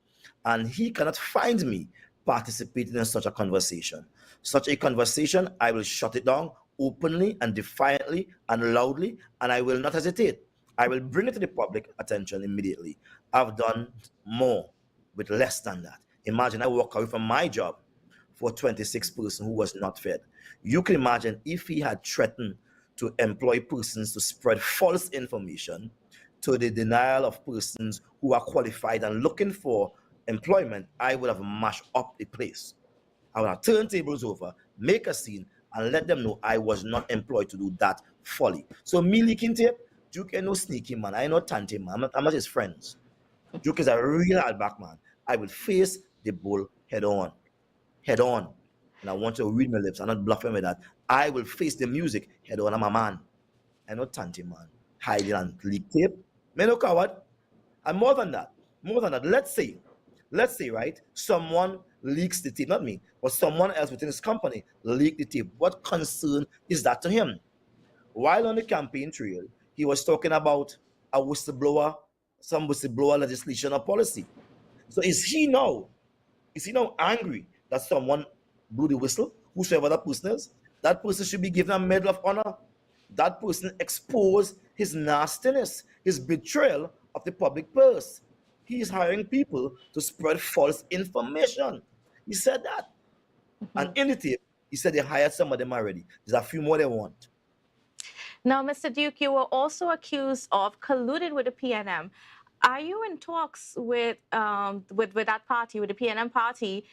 And he cannot find me participating in such a conversation. Such a conversation, I will shut it down openly and defiantly and loudly, and I will not hesitate. I will bring it to the public attention immediately. I've done more with less than that. Imagine I walk away from my job for 26 person who was not fed. You can imagine if he had threatened to employ persons to spread false information to the denial of persons who are qualified and looking for employment, I would have mashed up the place. I would have turned tables over, make a scene, and let them know I was not employed to do that folly. So me leaking tape, Duke ain't no sneaky man. I ain't no tanty man. I'm not his friends. Duke is a real hardback man. I will face the bull head on. And I want you to read my lips. I'm not bluffing with that. I will face the music head on. I'm a man. I'm not tanty man. Hiding and leak tape. Man, no coward. And more than that, let's say, right, someone leaks the tape, not me, but someone else within his company leaked the tape. What concern is that to him? While on the campaign trail, he was talking about some whistleblower legislation or policy. So is he now angry that someone blew the whistle, whosoever that person is? That person should be given a medal of honor. That person exposed his nastiness, his betrayal of the public purse. He is hiring people to spread false information. He said that. And in the tape, he said they hired some of them already. There's a few more they want. Now, Mr. Duke, you were also accused of colluding with the PNM. Are you in talks with that party, with the PNM party,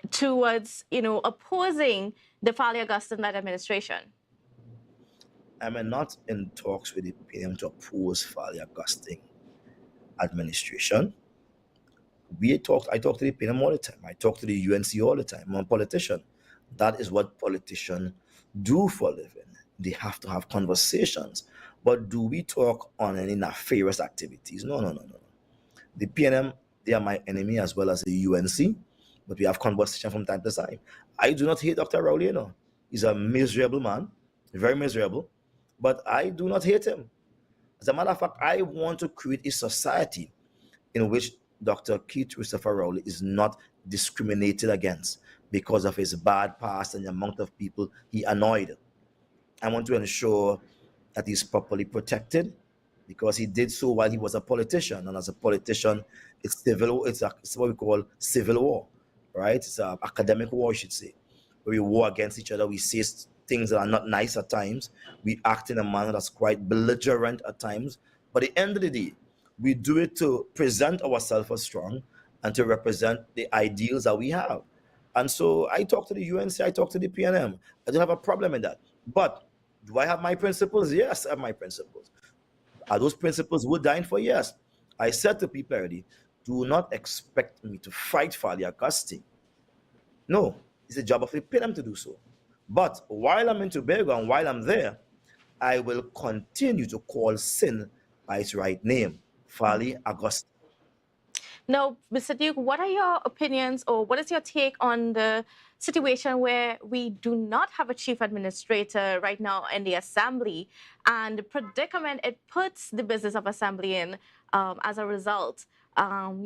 towards opposing the Fali Augustine-led administration? I'm not in talks with the PNM to oppose Fali Augustine administration. I talk to the PNM all the time. I talk to the UNC all the time. I'm a politician. That is what politicians do for a living. They have to have conversations. But do we talk on any nefarious activities? No. The PNM, they are my enemy as well as the UNC, but we have conversation from time to time. I do not hate Dr. Rowley, He's a miserable man, very miserable, but I do not hate him. As a matter of fact, I want to create a society in which Dr. Keith Christopher Rowley is not discriminated against because of his bad past and the amount of people he annoyed. I want to ensure that he's properly protected because he did so while he was a politician. And as a politician, it's what we call civil war, right? It's an academic war, I should say, where we war against each other. We say things that are not nice at times. We act in a manner that's quite belligerent at times. But at the end of the day, we do it to present ourselves as strong and to represent the ideals that we have. And so I talk to the UNC, I talk to the PNM. I don't have a problem in that. But do I have my principles? Yes, I have my principles. Are those principles worth dying for? Yes. I said to people already, do not expect me to fight for the Augusti. No, it's the job of the PNM to do so. But while I'm in Tobago and while I'm there, I will continue to call sin by its right name, Fali Augusta. Now, Mr. Duke, what are your opinions or what is your take on the situation where we do not have a chief administrator right now in the assembly and the predicament it puts the business of assembly in as a result? I'm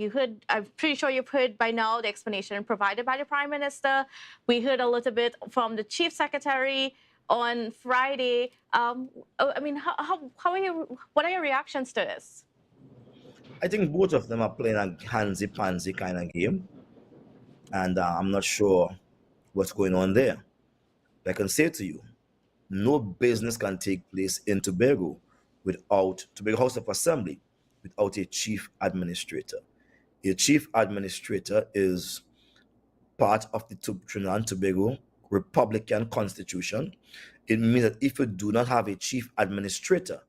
pretty sure you've heard by now the explanation provided by the Prime Minister. We heard a little bit from the Chief Secretary on Friday. What are your reactions to this? I think both of them are playing a handsy-pansy kind of game. And I'm not sure what's going on there. But I can say to you, no business can take place in Tobago without Tobago House of Assembly without a chief administrator. A chief administrator is part of the Trinidad and Tobago Republican Constitution. It means that if you do not have a chief administrator,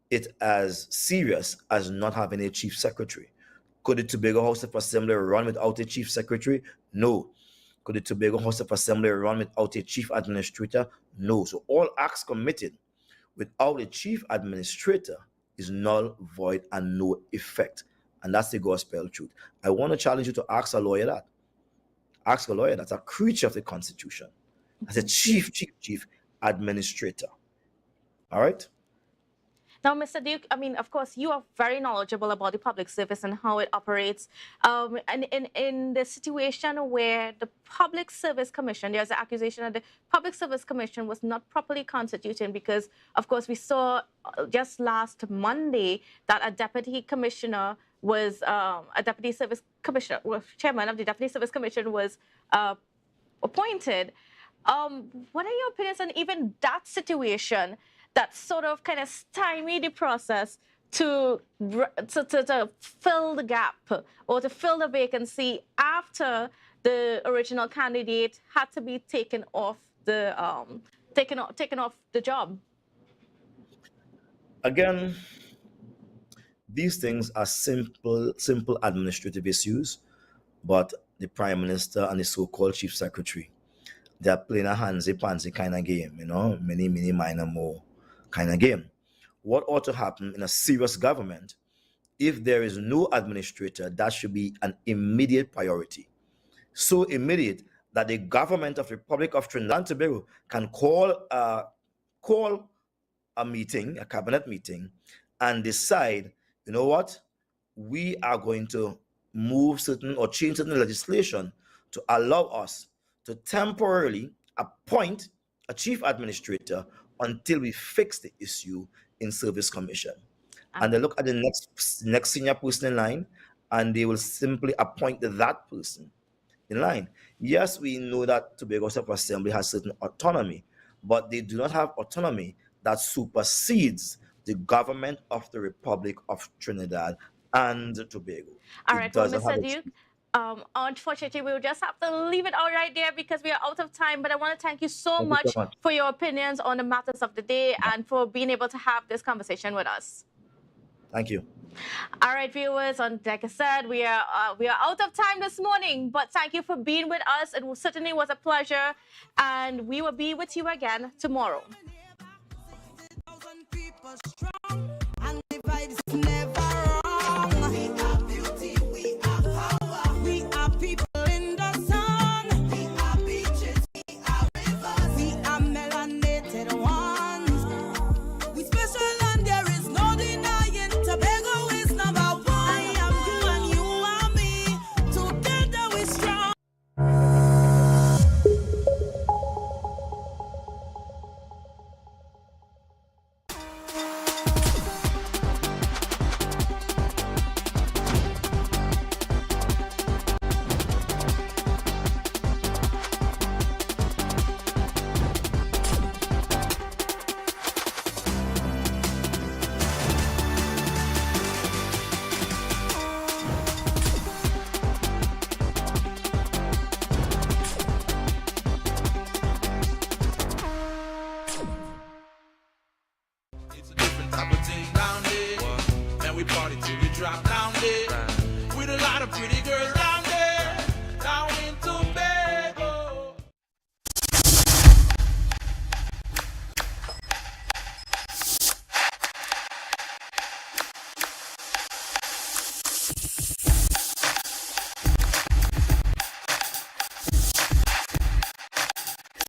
it's as serious as not having a chief secretary. Could the Tobago House of Assembly run without a chief secretary? No. Could the Tobago House of Assembly run without a chief administrator? No. So all acts committed without a chief administrator is null, void, and no effect. And that's the gospel truth. I want to challenge you to ask a lawyer that. Ask a lawyer that's a creature of the Constitution. As a chief administrator. All right? Now, Mr. Duke, of course, you are very knowledgeable about the public service and how it operates. And in the situation where the Public Service Commission, there's an accusation that the Public Service Commission was not properly constituted because, of course, we saw just last Monday that a deputy commissioner was, chairman of the Deputy Service Commission was appointed. What are your opinions on even that situation that sort of kind of stymied the process to fill the gap or to fill the vacancy after the original candidate had to be taken off the job? Again, these things are simple administrative issues, but the Prime Minister and the so-called Chief Secretary, they're playing a handsy-pansy kind of game, many minor more kind of game. What ought to happen in a serious government, if there is no administrator, that should be an immediate priority. So immediate that the government of the Republic of Trinidad and Tobago can call a meeting, a cabinet meeting, and decide, you know what, we are going to move certain or change certain legislation to allow us to temporarily appoint a chief administrator until we fix the issue in Service Commission. And they look at the next senior person in line, and they will simply appoint that person in line. Yes, we know that Tobago House of Assembly has certain autonomy, but they do not have autonomy that supersedes the government of the Republic of Trinidad and Tobago. All right, well, Mr. Duke, unfortunately, we will just have to leave it all right there because we are out of time. But I want to thank you so much for your opinions on the matters of the day and for being able to have this conversation with us. Thank you. All right, viewers, like I said, we are out of time this morning, but thank you for being with us. It certainly was a pleasure, and we will be with you again tomorrow. We special and there is no denying. drop down